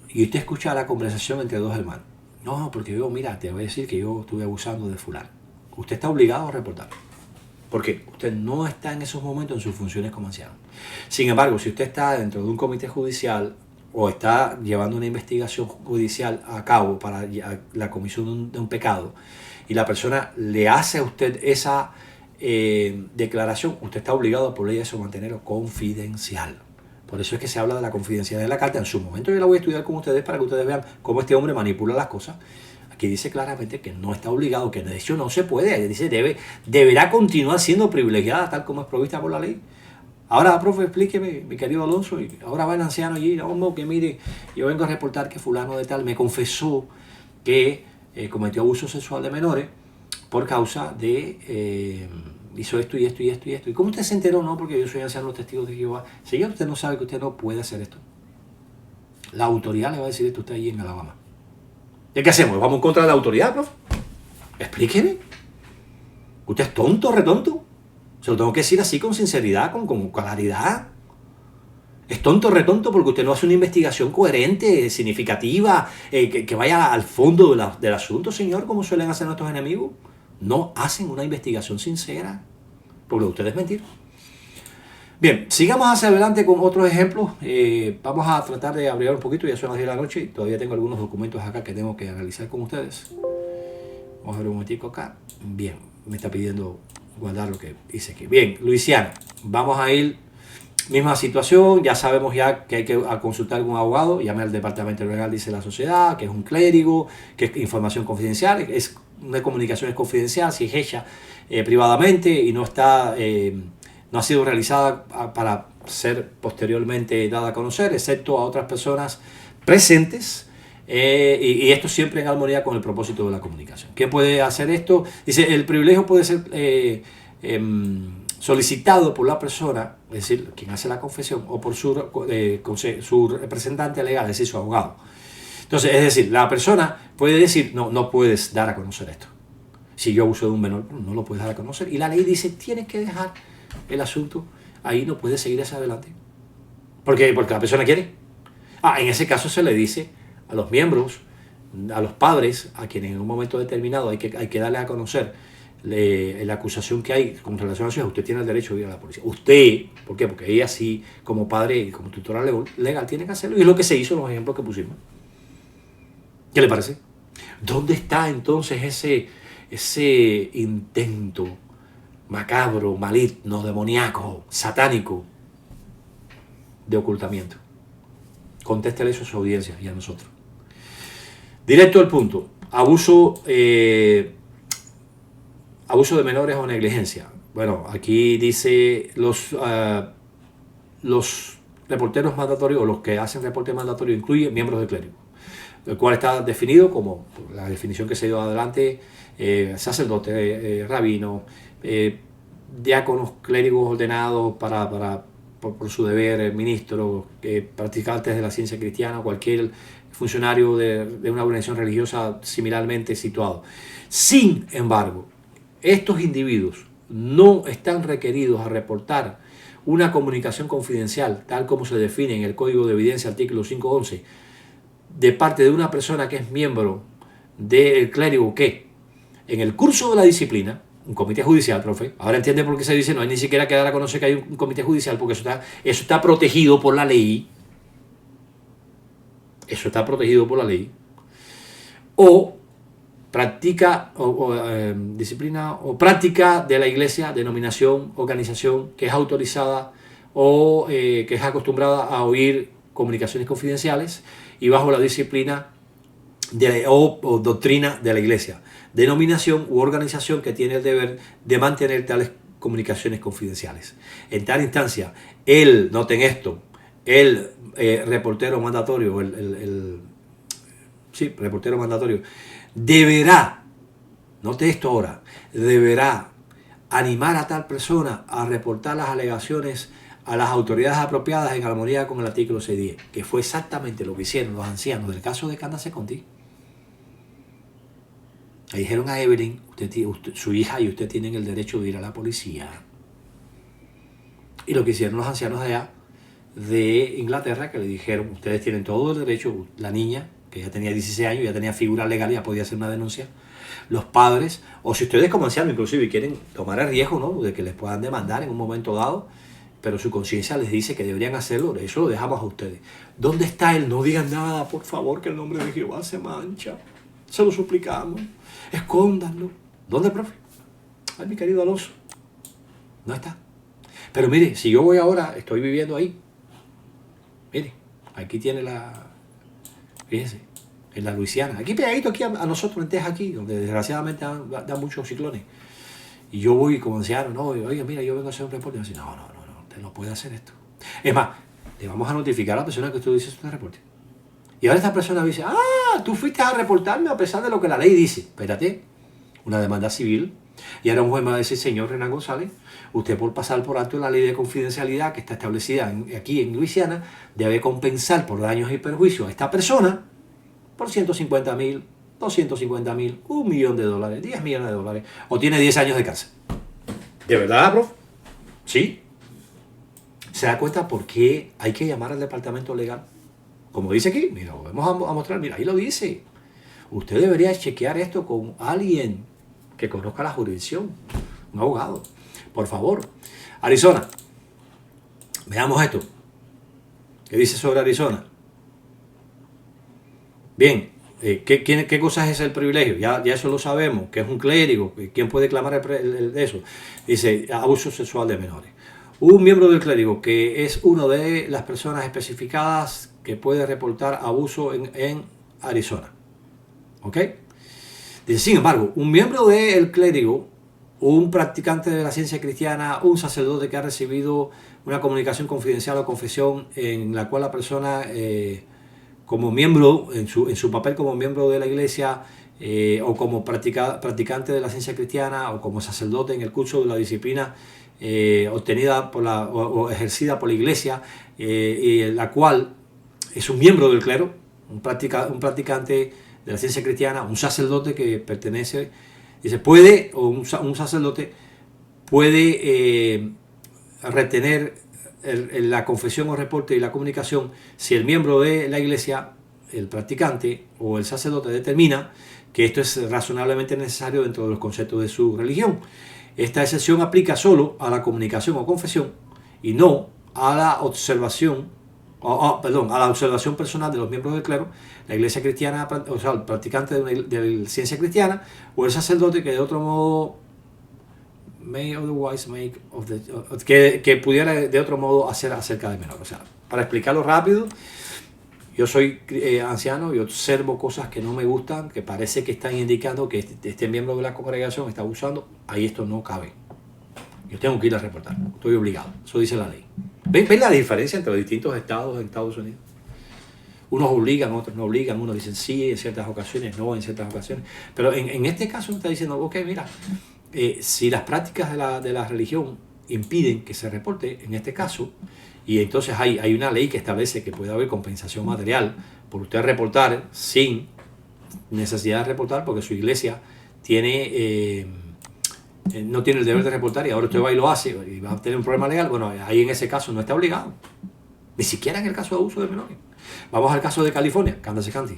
y usted escucha la conversación entre dos hermanos No, porque yo, mira, te voy a decir que yo estuve abusando de fulano. Usted está obligado a reportarlo. Porque usted no está en esos momentos en sus funciones como anciano. Sin embargo, si usted está dentro de un comité judicial o está llevando una investigación judicial a cabo para la comisión de un pecado y la persona le hace a usted esa declaración, usted está obligado por ley a eso mantenerlo confidencial. Por eso es que se habla de la confidencialidad de la carta. En su momento yo la voy a estudiar con ustedes para que ustedes vean cómo este hombre manipula las cosas. Aquí dice claramente que no está obligado, que de hecho no se puede. Dice deberá continuar siendo privilegiada tal como es provista por la ley. Ahora, profe, explíqueme, mi querido Alonso, y ahora va el anciano allí, hombre, que mire, yo vengo a reportar que fulano de tal me confesó que cometió abuso sexual de menores por causa de... hizo esto y esto y esto y esto. ¿Y cómo usted se enteró? No, porque yo soy anciano testigo de Jehová. Señor, usted no sabe que usted no puede hacer esto. La autoridad le va a decir esto a usted allí en Alabama. ¿Y qué hacemos? ¿Vamos en contra de la autoridad, profe? Explíqueme. ¿Usted es tonto, retonto? Se lo tengo que decir así con sinceridad, con claridad. Es tonto, retonto, porque usted no hace una investigación coherente, significativa, que vaya al fondo del asunto, señor, como suelen hacer nuestros enemigos. No hacen una investigación sincera, porque ustedes es mentir. Bien, sigamos hacia adelante con otros ejemplos. Vamos a tratar de abrevar un poquito, ya son las 10 de la noche y todavía tengo algunos documentos acá que tengo que analizar con ustedes. Vamos a ver un momentico acá. Bien, me está pidiendo guardar lo que hice aquí. Bien, Luisiana, vamos a ir, misma situación, ya sabemos ya que hay que consultar con un abogado, llame al departamento legal, dice la sociedad, que es un clérigo, que es información confidencial, es una comunicación es confidencial, si es hecha privadamente y no está... no ha sido realizada para ser posteriormente dada a conocer, excepto a otras personas presentes, y esto siempre en armonía con el propósito de la comunicación. ¿Qué puede hacer esto? Dice, el privilegio puede ser solicitado por la persona, es decir, quien hace la confesión, o por su representante legal, es decir, su abogado. Entonces, es decir, la persona puede decir, no puedes dar a conocer esto. Si yo abuso de un menor, no lo puedes dar a conocer. Y la ley dice, tienes que dejar el asunto, ahí no puede seguir hacia adelante. Porque la persona quiere. En ese caso se le dice a los miembros, a los padres, a quienes en un momento determinado hay que darle a conocer la acusación que hay con relación a eso. Usted tiene el derecho de ir a la policía. Usted, ¿por qué? Porque ella sí, como padre y como tutora legal, tiene que hacerlo. Y es lo que se hizo en los ejemplos que pusimos. ¿Qué le parece? ¿Dónde está entonces ese intento macabro, maligno, demoníaco, satánico de ocultamiento? Contéstele eso a su audiencia y a nosotros. Directo al punto. Abuso de menores o negligencia. Bueno, aquí dice los reporteros mandatorios o los que hacen reporte mandatorio incluyen miembros del clérigo, el cual está definido como la definición que se dio adelante, sacerdote, rabino, diáconos, clérigos ordenados por su deber, ministros, practicantes de la ciencia cristiana, cualquier funcionario de una organización religiosa similarmente situado. Sin embargo, estos individuos no están requeridos a reportar una comunicación confidencial, tal como se define en el Código de Evidencia, artículo 511, de parte de una persona que es miembro del clérigo que, en el curso de la disciplina, un comité judicial, profe, ahora entiende por qué se dice no hay ni siquiera que dar a conocer que hay un comité judicial, porque eso está protegido por la ley, eso está protegido por la ley, o práctica disciplina o práctica de la iglesia, denominación, organización que es autorizada o que es acostumbrada a oír comunicaciones confidenciales y bajo la disciplina o doctrina de la iglesia, denominación u organización que tiene el deber de mantener tales comunicaciones confidenciales. En tal instancia, noten esto, el reportero mandatorio, reportero mandatorio, deberá, note esto ahora, deberá animar a tal persona a reportar las alegaciones a las autoridades apropiadas en armonía con el artículo 610, que fue exactamente lo que hicieron los ancianos del caso de Candace Conti. Le dijeron a Evelyn, su hija y usted tienen el derecho de ir a la policía. Y lo que hicieron los ancianos de allá de Inglaterra, que le dijeron, ustedes tienen todo el derecho, la niña, que ya tenía 16 años, ya tenía figura legal, ya podía hacer una denuncia. Los padres, o si ustedes como ancianos inclusive quieren tomar el riesgo, ¿no?, de que les puedan demandar en un momento dado, pero su conciencia les dice que deberían hacerlo, eso lo dejamos a ustedes. ¿Dónde está él? No digan nada, por favor, que el nombre de Jehová se mancha. Se lo suplicamos. Escóndanlo. ¿Dónde, profe? Ay, mi querido Alonso. No está. Pero mire, si yo voy ahora, estoy viviendo ahí. Mire, aquí tiene fíjense, en la Luisiana. Aquí pegadito aquí a nosotros en Texas, aquí, donde desgraciadamente dan muchos ciclones. Y yo voy como anciano, no, oiga, mira, yo vengo a hacer un reporte. Y yo digo, no, usted no puede hacer esto. Es más, le vamos a notificar a la persona que usted dice este reporte. Y ahora esta persona dice, tú fuiste a reportarme a pesar de lo que la ley dice. Espérate, una demanda civil. Y ahora un juez me va a decir, señor Renan González, usted por pasar por alto la ley de confidencialidad que está establecida aquí en Luisiana, debe compensar por daños y perjuicios a esta persona por 150,000, 250,000, $1,000,000, 10 millones de dólares, o tiene 10 años de cárcel. ¿De verdad, prof? ¿Sí? ¿Se da cuenta por qué hay que llamar al departamento legal? Como dice aquí, mira, vamos a mostrar, mira, ahí lo dice. Usted debería chequear esto con alguien que conozca la jurisdicción, un abogado. Por favor. Arizona. Veamos esto. ¿Qué dice sobre Arizona? Bien, ¿qué cosa es el privilegio? Ya eso lo sabemos, que es un clérigo. ¿Quién puede clamar eso? Dice, abuso sexual de menores. Un miembro del clérigo que es una de las personas especificadas que puede reportar abuso en Arizona. ¿Ok? Dice, sin embargo, un miembro del clérigo, un practicante de la ciencia cristiana, un sacerdote que ha recibido una comunicación confidencial o confesión en la cual la persona, como miembro, en su papel como miembro de la iglesia, o como practicante de la ciencia cristiana, o como sacerdote en el curso de la disciplina obtenida o ejercida por la iglesia, y la cual es un miembro del clero, un practicante de la ciencia cristiana, un sacerdote que pertenece, dice, puede, o un sacerdote puede retener la confesión o reporte y la comunicación si el miembro de la iglesia, el practicante o el sacerdote determina que esto es razonablemente necesario dentro de los conceptos de su religión. Esta excepción aplica solo a la comunicación o confesión y no a la observación, a la observación personal de los miembros del clero, la iglesia cristiana, o sea, el practicante de la ciencia cristiana o el sacerdote que de otro modo que pudiera de otro modo hacer acerca de menor. O sea, para explicarlo rápido, yo soy anciano y observo cosas que no me gustan, que parece que están indicando que este miembro de la congregación está abusando. Ahí esto no cabe. Yo tengo que ir a reportar. Estoy obligado. Eso dice la ley. ¿Ven la diferencia entre los distintos estados en Estados Unidos? Unos obligan, otros no obligan. Unos dicen sí en ciertas ocasiones, no en ciertas ocasiones. Pero en este caso me está diciendo, ok, mira, si las prácticas de la religión impiden que se reporte, en este caso, y entonces hay una ley que establece que puede haber compensación material por usted reportar sin necesidad de reportar porque su iglesia no tiene el deber de reportar y ahora usted va y lo hace y va a tener un problema legal. Bueno, ahí en ese caso no está obligado, ni siquiera en el caso de abuso de menores. Vamos al caso de California, Candace County.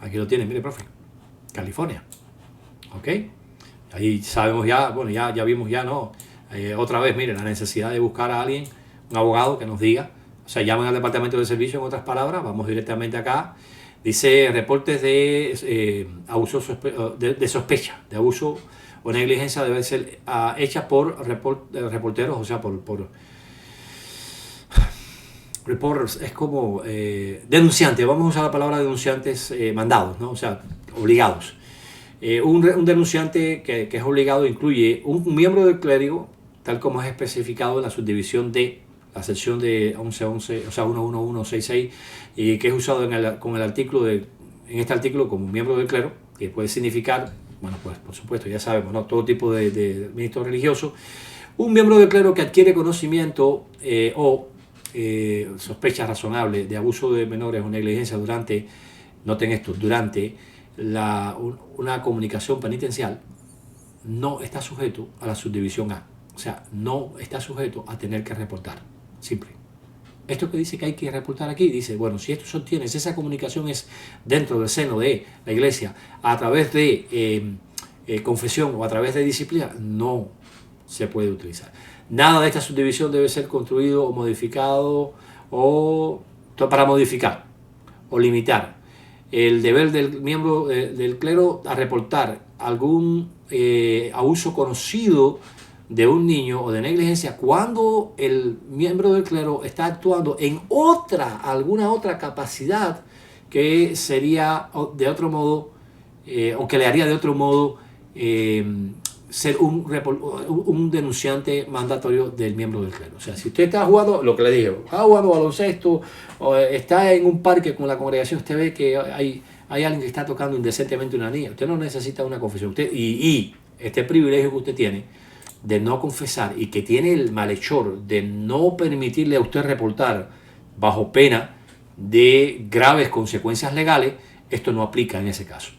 Aquí lo tiene, mire, profe, California, ¿ok? Ahí sabemos ya, bueno, ya vimos ya, ¿no? Otra vez, mire, la necesidad de buscar a alguien, un abogado que nos diga, o sea, llaman al departamento de servicio, en otras palabras, vamos directamente acá. Dice reportes de abuso de sospecha, de abuso o negligencia debe ser hecha por reporteros, o sea, por reporters, es como denunciantes, vamos a usar la palabra denunciantes mandados, ¿no? O sea, obligados. Un denunciante que es obligado incluye un miembro del clérigo, tal como es especificado en la subdivisión de la sección de 1111, o sea, 11166, y que es usado en este artículo como miembro del clero, que puede significar, bueno, pues por supuesto, ya sabemos, ¿no? Todo tipo de ministro religioso. Un miembro del clero que adquiere conocimiento o sospecha razonable de abuso de menores o negligencia durante, noten esto, durante una comunicación penitencial, no está sujeto a la subdivisión A. O sea, no está sujeto a tener que reportar. Simple. esto que dice que hay que reportar aquí, dice, bueno, si esto sostiene, si esa comunicación es dentro del seno de la iglesia, a través de confesión o a través de disciplina, no se puede utilizar. Nada de esta subdivisión debe ser construido o modificado o para modificar o limitar el deber del miembro del clero a reportar algún abuso conocido de un niño o de negligencia cuando el miembro del clero está actuando en alguna otra capacidad que sería de otro modo o que le haría de otro modo ser un denunciante mandatorio del miembro del clero. O sea, si usted está jugando, lo que le dije, está jugando baloncesto, o está en un parque con la congregación, usted ve que hay alguien que está tocando indecentemente a una niña, usted no necesita una confesión. Y este privilegio que usted tiene de no confesar y que tiene el malhechor de no permitirle a usted reportar bajo pena de graves consecuencias legales, esto no aplica en ese caso.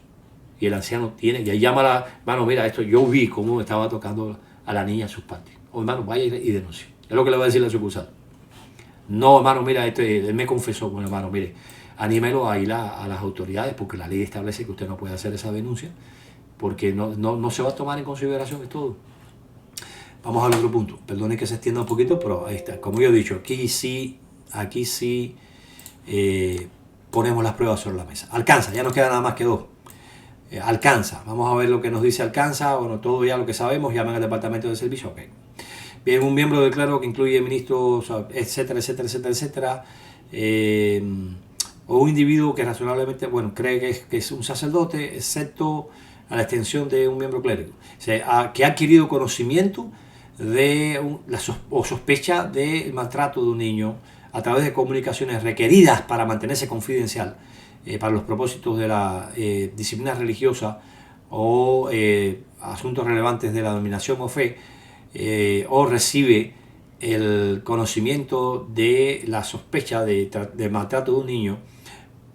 Y el anciano tiene, y ahí llama a la hermano, mira, esto yo vi cómo estaba tocando a la niña en sus patios. O hermano, vaya y denuncie. Es lo que le va a decir la sucursal. No, hermano, mira, él me confesó. Bueno, hermano, mire, anímelo a ir a las autoridades porque la ley establece que usted no puede hacer esa denuncia porque no se va a tomar en consideración, es todo. Vamos al otro punto. Perdone que se extienda un poquito, pero ahí está. Como yo he dicho, aquí sí ponemos las pruebas sobre la mesa. Alcanza, ya nos queda nada más que dos. Alcanza, vamos a ver lo que nos dice Alcanza. Bueno, todo ya lo que sabemos, llaman al departamento de servicio, ok. Bien, un miembro del clero que incluye ministros, etcétera, etcétera, etcétera, etcétera, o un individuo que razonablemente, bueno, cree que es un sacerdote, excepto a la extensión de un miembro clérigo, o sea, que ha adquirido conocimiento o sospecha del maltrato de un niño a través de comunicaciones requeridas para mantenerse confidencial para los propósitos de la disciplina religiosa o asuntos relevantes de la denominación o fe, o recibe el conocimiento de la sospecha de maltrato de un niño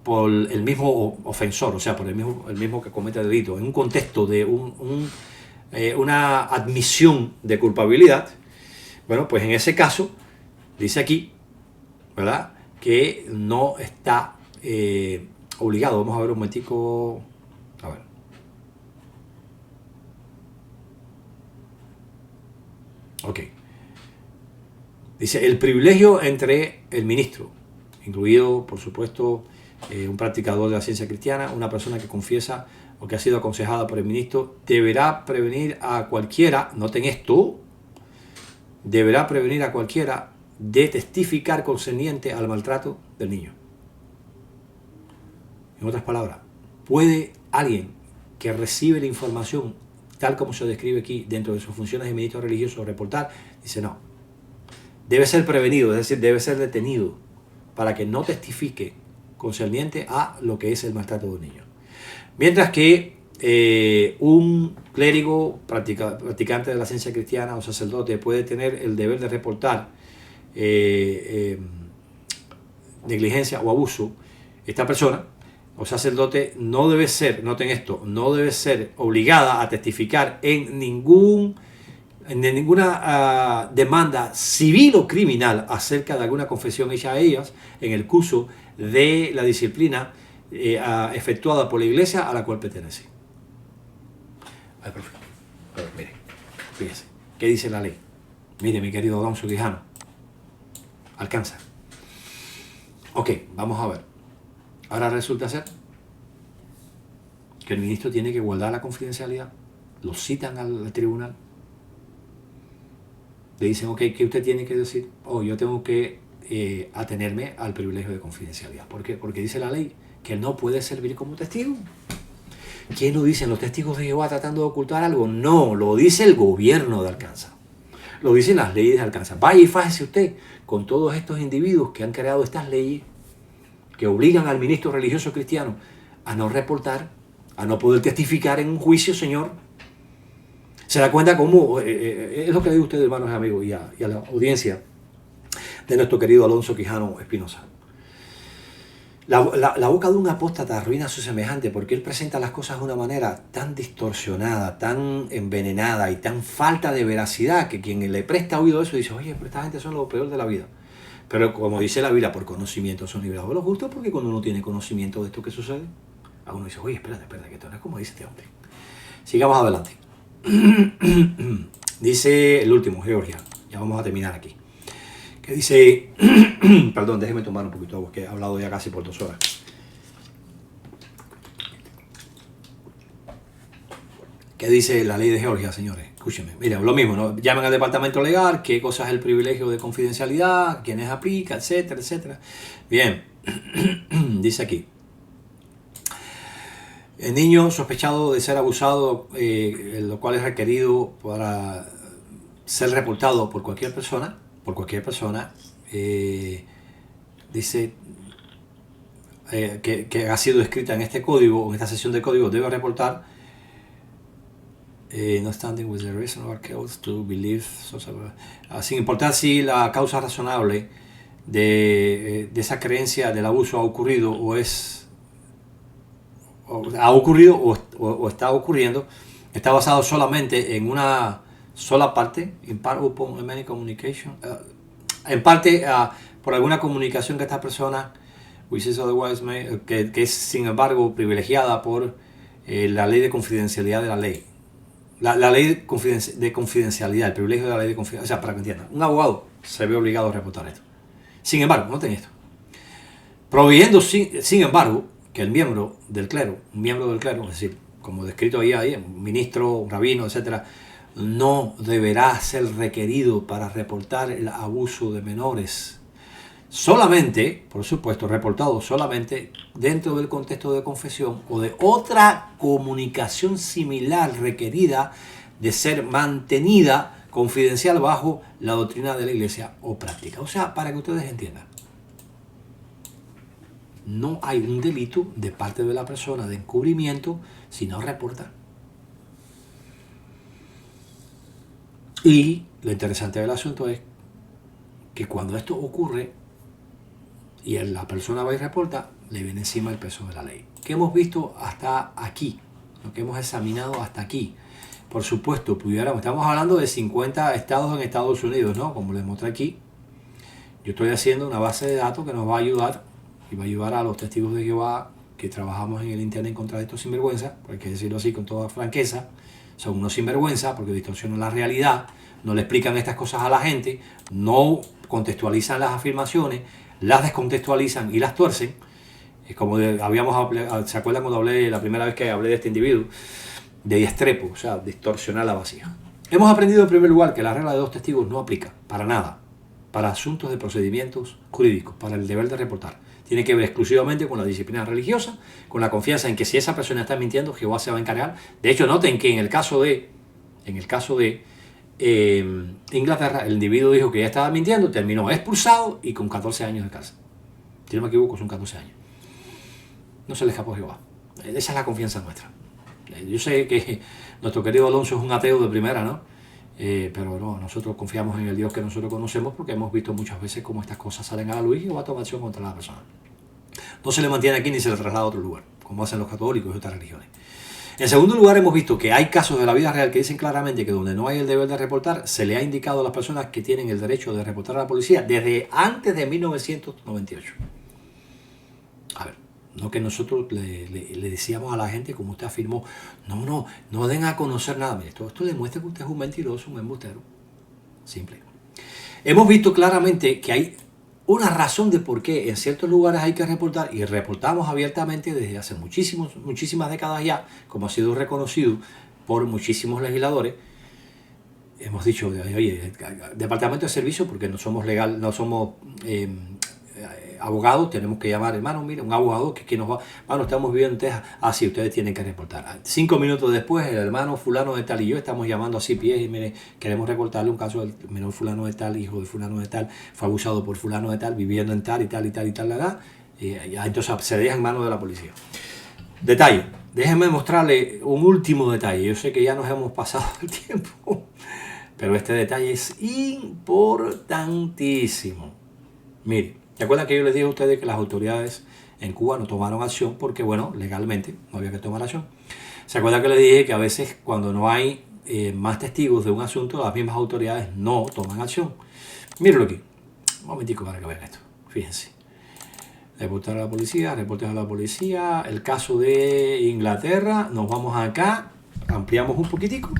por el mismo ofensor, o sea, por el mismo que comete el delito, en un contexto de una admisión de culpabilidad. Bueno, pues en ese caso, dice aquí, ¿verdad?, que no está obligado. Vamos a ver un momentico. A ver. Ok. Dice, el privilegio entre el ministro, incluido, por supuesto, un practicador de la ciencia cristiana, una persona que confiesa o que ha sido aconsejada por el ministro, deberá prevenir a cualquiera, noten esto, deberá prevenir a cualquiera de testificar concerniente al maltrato del niño. En otras palabras, ¿puede alguien que recibe la información tal como se describe aquí dentro de sus funciones de ministro religioso reportar? Dice no. Debe ser prevenido, es decir, debe ser detenido para que no testifique concerniente a lo que es el maltrato de un niño. Mientras que un clérigo practicante de la ciencia cristiana o sacerdote puede tener el deber de reportar negligencia o abuso, esta persona o sacerdote no debe ser, noten esto, no debe ser obligada a testificar en ninguna demanda civil o criminal acerca de alguna confesión hecha a ellas en el curso de la disciplina efectuada por la iglesia a la cual pertenece. A ver, mire, fíjese, ¿qué dice la ley? Mire, mi querido Alonso Quijano, alcanza. Ok, vamos a ver. Ahora resulta ser que el ministro tiene que guardar la confidencialidad, lo citan al tribunal, le dicen, ok, ¿qué usted tiene que decir? Yo tengo que atenerme al privilegio de confidencialidad. ¿Por qué? Porque dice la ley que él no puede servir como testigo. ¿Quién lo dicen? ¿Los testigos de Jehová tratando de ocultar algo? No, lo dice el gobierno de Arkansas. Lo dicen las leyes de Arkansas. Vaya y fájese usted con todos estos individuos que han creado estas leyes que obligan al ministro religioso cristiano a no reportar, a no poder testificar en un juicio, señor. Se da cuenta cómo, es lo que le digo a ustedes, hermanos y amigos, y a la audiencia de nuestro querido Alonso Quijano Espinosa. La boca de un apóstata arruina a su semejante porque él presenta las cosas de una manera tan distorsionada, tan envenenada y tan falta de veracidad que quien le presta oído a eso dice, oye, pero esta gente son lo peor de la vida. Pero como dice la Biblia, por conocimiento son liberados los justos, porque cuando uno tiene conocimiento de esto que sucede, a uno dice, oye, espérate, que esto no es como dice este hombre. Sigamos adelante. Dice el último, Georgia. Ya vamos a terminar aquí. Que dice, perdón, déjeme tomar un poquito de agua, que he hablado ya casi por 2 horas. ¿Qué dice la ley de Georgia, señores? Escúchenme. Miren, lo mismo, ¿no? Llaman al departamento legal, qué cosa es el privilegio de confidencialidad, quiénes aplica, etcétera, etcétera. Bien, dice aquí. El niño sospechado de ser abusado, lo cual es requerido para ser reportado por cualquier persona, dice que ha sido escrita en este código, en esta sección de código, debe reportar no standing with the reasonable cause to believe, sin importar si la causa razonable de esa creencia del abuso ha ocurrido o está ocurriendo, está basado solamente en una sola parte, in part upon many communication, en parte por alguna comunicación que esta persona, which is otherwise made, que es sin embargo privilegiada por la ley de confidencialidad de la ley. La ley de confidencialidad, el privilegio de la ley de confidencialidad. O sea, para que entiendan, un abogado se ve obligado a reportar esto. Sin embargo, noten esto. Proveyendo, sin embargo, que el miembro del clero, es decir, como descrito ahí, un ministro, un rabino, etcétera, no deberá ser requerido para reportar el abuso de menores. Solamente, por supuesto, reportado solamente dentro del contexto de confesión o de otra comunicación similar requerida de ser mantenida confidencial bajo la doctrina de la iglesia o práctica. O sea, para que ustedes entiendan, no hay un delito de parte de la persona de encubrimiento si no reporta. Y lo interesante del asunto es que cuando esto ocurre y la persona va y reporta, le viene encima el peso de la ley. ¿Qué hemos visto hasta aquí? Lo que hemos examinado hasta aquí. Por supuesto, estamos hablando de 50 estados en Estados Unidos, ¿no? Como les mostré aquí. Yo estoy haciendo una base de datos que nos va a ayudar y va a ayudar a los testigos de Jehová que trabajamos en el internet en contra de estos sinvergüenzas, porque hay que decirlo así con toda franqueza, son unos sinvergüenzas porque distorsionan la realidad, no le explican estas cosas a la gente, no contextualizan las afirmaciones, las descontextualizan y las tuercen. Es como ¿se acuerdan cuando hablé la primera vez que hablé de este individuo? De diestrepo, o sea, distorsionar la vasija. Hemos aprendido en primer lugar que la regla de 2 testigos no aplica para nada, para asuntos de procedimientos jurídicos, para el deber de reportar. Tiene que ver exclusivamente con la disciplina religiosa, con la confianza en que si esa persona está mintiendo, Jehová se va a encargar. De hecho, noten que en el caso de Inglaterra, el individuo dijo que ya estaba mintiendo, terminó expulsado y con 14 años de cárcel. Si no me equivoco, son 14 años. No se le escapó a Jehová. Esa es la confianza nuestra. Yo sé que nuestro querido Alonso es un ateo de primera, ¿no? Pero no, nosotros confiamos en el Dios que nosotros conocemos porque hemos visto muchas veces cómo estas cosas salen a la luz y Jehová toma acción contra la persona. No se le mantiene aquí ni se le traslada a otro lugar, como hacen los católicos y otras religiones. En segundo lugar, hemos visto que hay casos de la vida real que dicen claramente que donde no hay el deber de reportar, se le ha indicado a las personas que tienen el derecho de reportar a la policía desde antes de 1998. A ver, no que nosotros le decíamos a la gente, como usted afirmó, no den a conocer nada. Mire, esto demuestra que usted es un mentiroso, un embustero. Simple. Hemos visto claramente que hay una razón de por qué en ciertos lugares hay que reportar, y reportamos abiertamente desde hace muchísimas décadas ya, como ha sido reconocido por muchísimos legisladores. Hemos dicho, oye, departamento de servicio, porque no somos abogados, tenemos que llamar, hermano, mire, un abogado que nos va, hermano, estamos viviendo en Texas, sí, ustedes tienen que reportar. 5 minutos después, el hermano fulano de tal y yo estamos llamando a CPS y mire, queremos reportarle un caso del menor fulano de tal, hijo de fulano de tal, fue abusado por fulano de tal, viviendo en tal y tal y tal y tal la edad, entonces se deja en manos de la policía. Detalle, déjenme mostrarle un último detalle, yo sé que ya nos hemos pasado el tiempo, pero este detalle es importantísimo. Mire, ¿se acuerdan que yo les dije a ustedes que las autoridades en Cuba no tomaron acción porque, bueno, legalmente no había que tomar acción? ¿Se acuerdan que les dije que a veces cuando no hay más testigos de un asunto, las mismas autoridades no toman acción? Mírenlo aquí. Un momentico para que vean esto. Fíjense. Reportar a la policía, reportes a la policía. El caso de Inglaterra. Nos vamos acá. Ampliamos un poquitico.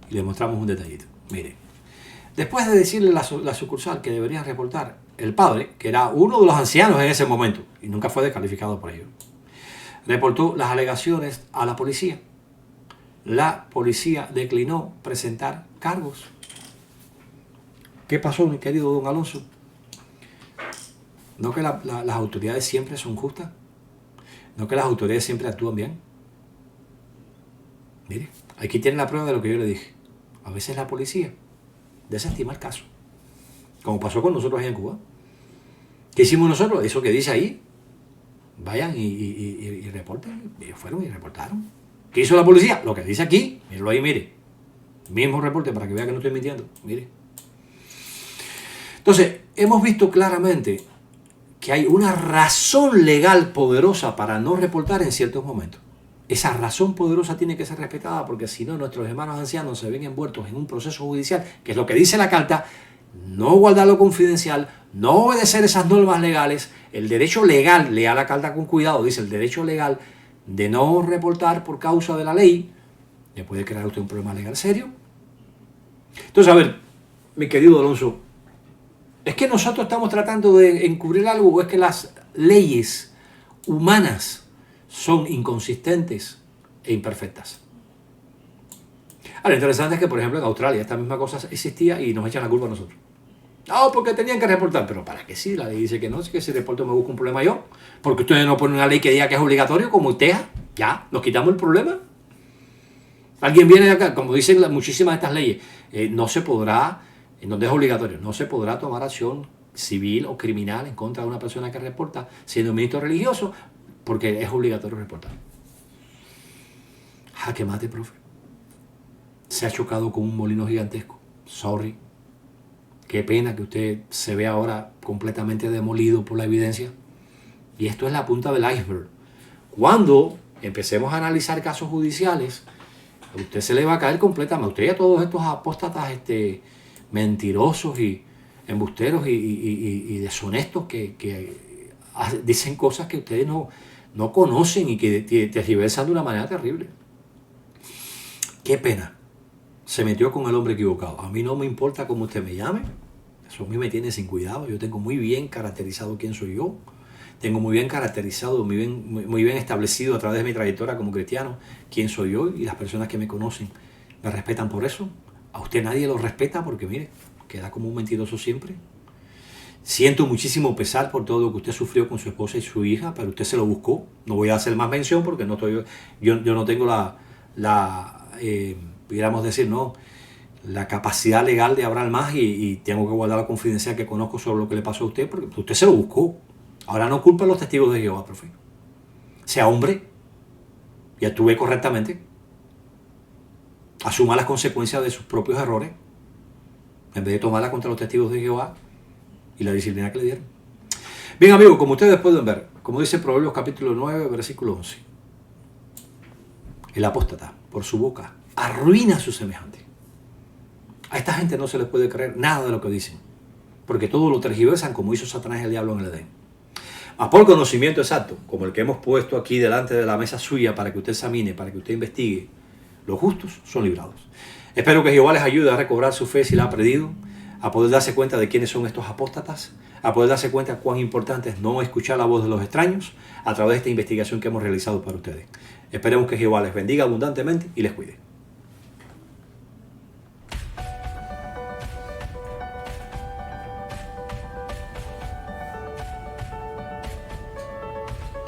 Y le mostramos un detallito. Mire. Después de decirle a la sucursal que deberían reportar, el padre, que era uno de los ancianos en ese momento, y nunca fue descalificado por ello, reportó las alegaciones a la policía. La policía declinó presentar cargos. ¿Qué pasó, mi querido don Alonso? ¿No que las autoridades siempre son justas? ¿No que las autoridades siempre actúan bien? Mire, aquí tiene la prueba de lo que yo le dije. A veces la policía desestima el caso. Como pasó con nosotros allá en Cuba. ¿Qué hicimos nosotros? Eso que dice ahí. Vayan y reporten. Ellos fueron y reportaron. ¿Qué hizo la policía? Lo que dice aquí. Mírenlo ahí, mire. Mismo reporte para que vea que no estoy mintiendo. Mire. Entonces, hemos visto claramente que hay una razón legal poderosa para no reportar en ciertos momentos. Esa razón poderosa tiene que ser respetada porque si no, nuestros hermanos ancianos se ven envueltos en un proceso judicial, que es lo que dice la carta, no guardarlo confidencial, no obedecer esas normas legales, el derecho legal, lea la carta con cuidado, dice el derecho legal de no reportar por causa de la ley, le puede crear a usted un problema legal serio. Entonces, a ver, mi querido Alonso, ¿es que nosotros estamos tratando de encubrir algo o es que las leyes humanas son inconsistentes e imperfectas? Ahora, lo interesante es que, por ejemplo, en Australia esta misma cosa existía y nos echan la culpa a nosotros. No, porque tenían que reportar. ¿Pero para qué sí? La ley dice que no, es que si reporto me busco un problema yo. Porque ustedes no ponen una ley que diga que es obligatorio, como usted, ya, nos quitamos el problema. Alguien viene de acá, como dicen muchísimas de estas leyes, no se podrá, en donde es obligatorio, no se podrá tomar acción civil o criminal en contra de una persona que reporta siendo un ministro religioso, porque es obligatorio reportar. Jaque mate, profe. Se ha chocado con un molino gigantesco. Sorry. Qué pena que usted se vea ahora completamente demolido por la evidencia. Y esto es la punta del iceberg. Cuando empecemos a analizar casos judiciales, a usted se le va a caer completamente. A usted y a todos estos apóstatas mentirosos y embusteros y deshonestos que dicen cosas que ustedes no conocen y que tergiversan de una manera terrible. Qué pena. Se metió con el hombre equivocado. A mí no me importa cómo usted me llame. Eso a mí me tiene sin cuidado. Yo tengo muy bien caracterizado quién soy yo. Tengo muy bien caracterizado, muy bien establecido a través de mi trayectoria como cristiano quién soy yo, y las personas que me conocen me respetan por eso. A usted nadie lo respeta porque, mire, queda como un mentiroso siempre. Siento muchísimo pesar por todo lo que usted sufrió con su esposa y su hija, pero usted se lo buscó. No voy a hacer más mención porque no estoy, yo no tengo pudiéramos decir, no, la capacidad legal de hablar más y tengo que guardar la confidencialidad que conozco sobre lo que le pasó a usted, porque usted se lo buscó. Ahora no culpa a los testigos de Jehová, profe. Sea hombre y actúe correctamente. Asuma las consecuencias de sus propios errores en vez de tomarla contra los testigos de Jehová y la disciplina que le dieron. Bien, amigos, como ustedes pueden ver, como dice Proverbios capítulo 9, versículo 11, el apóstata, por su boca, arruina a su semejante. A esta gente no se les puede creer nada de lo que dicen, porque todo lo tergiversan como hizo Satanás y el diablo en el Edén. A por conocimiento exacto, como el que hemos puesto aquí delante de la mesa suya para que usted examine, para que usted investigue, los justos son librados. Espero que Jehová les ayude a recobrar su fe si la ha perdido, a poder darse cuenta de quiénes son estos apóstatas, a poder darse cuenta cuán importante es no escuchar la voz de los extraños a través de esta investigación que hemos realizado para ustedes. Esperemos que Jehová les bendiga abundantemente y les cuide.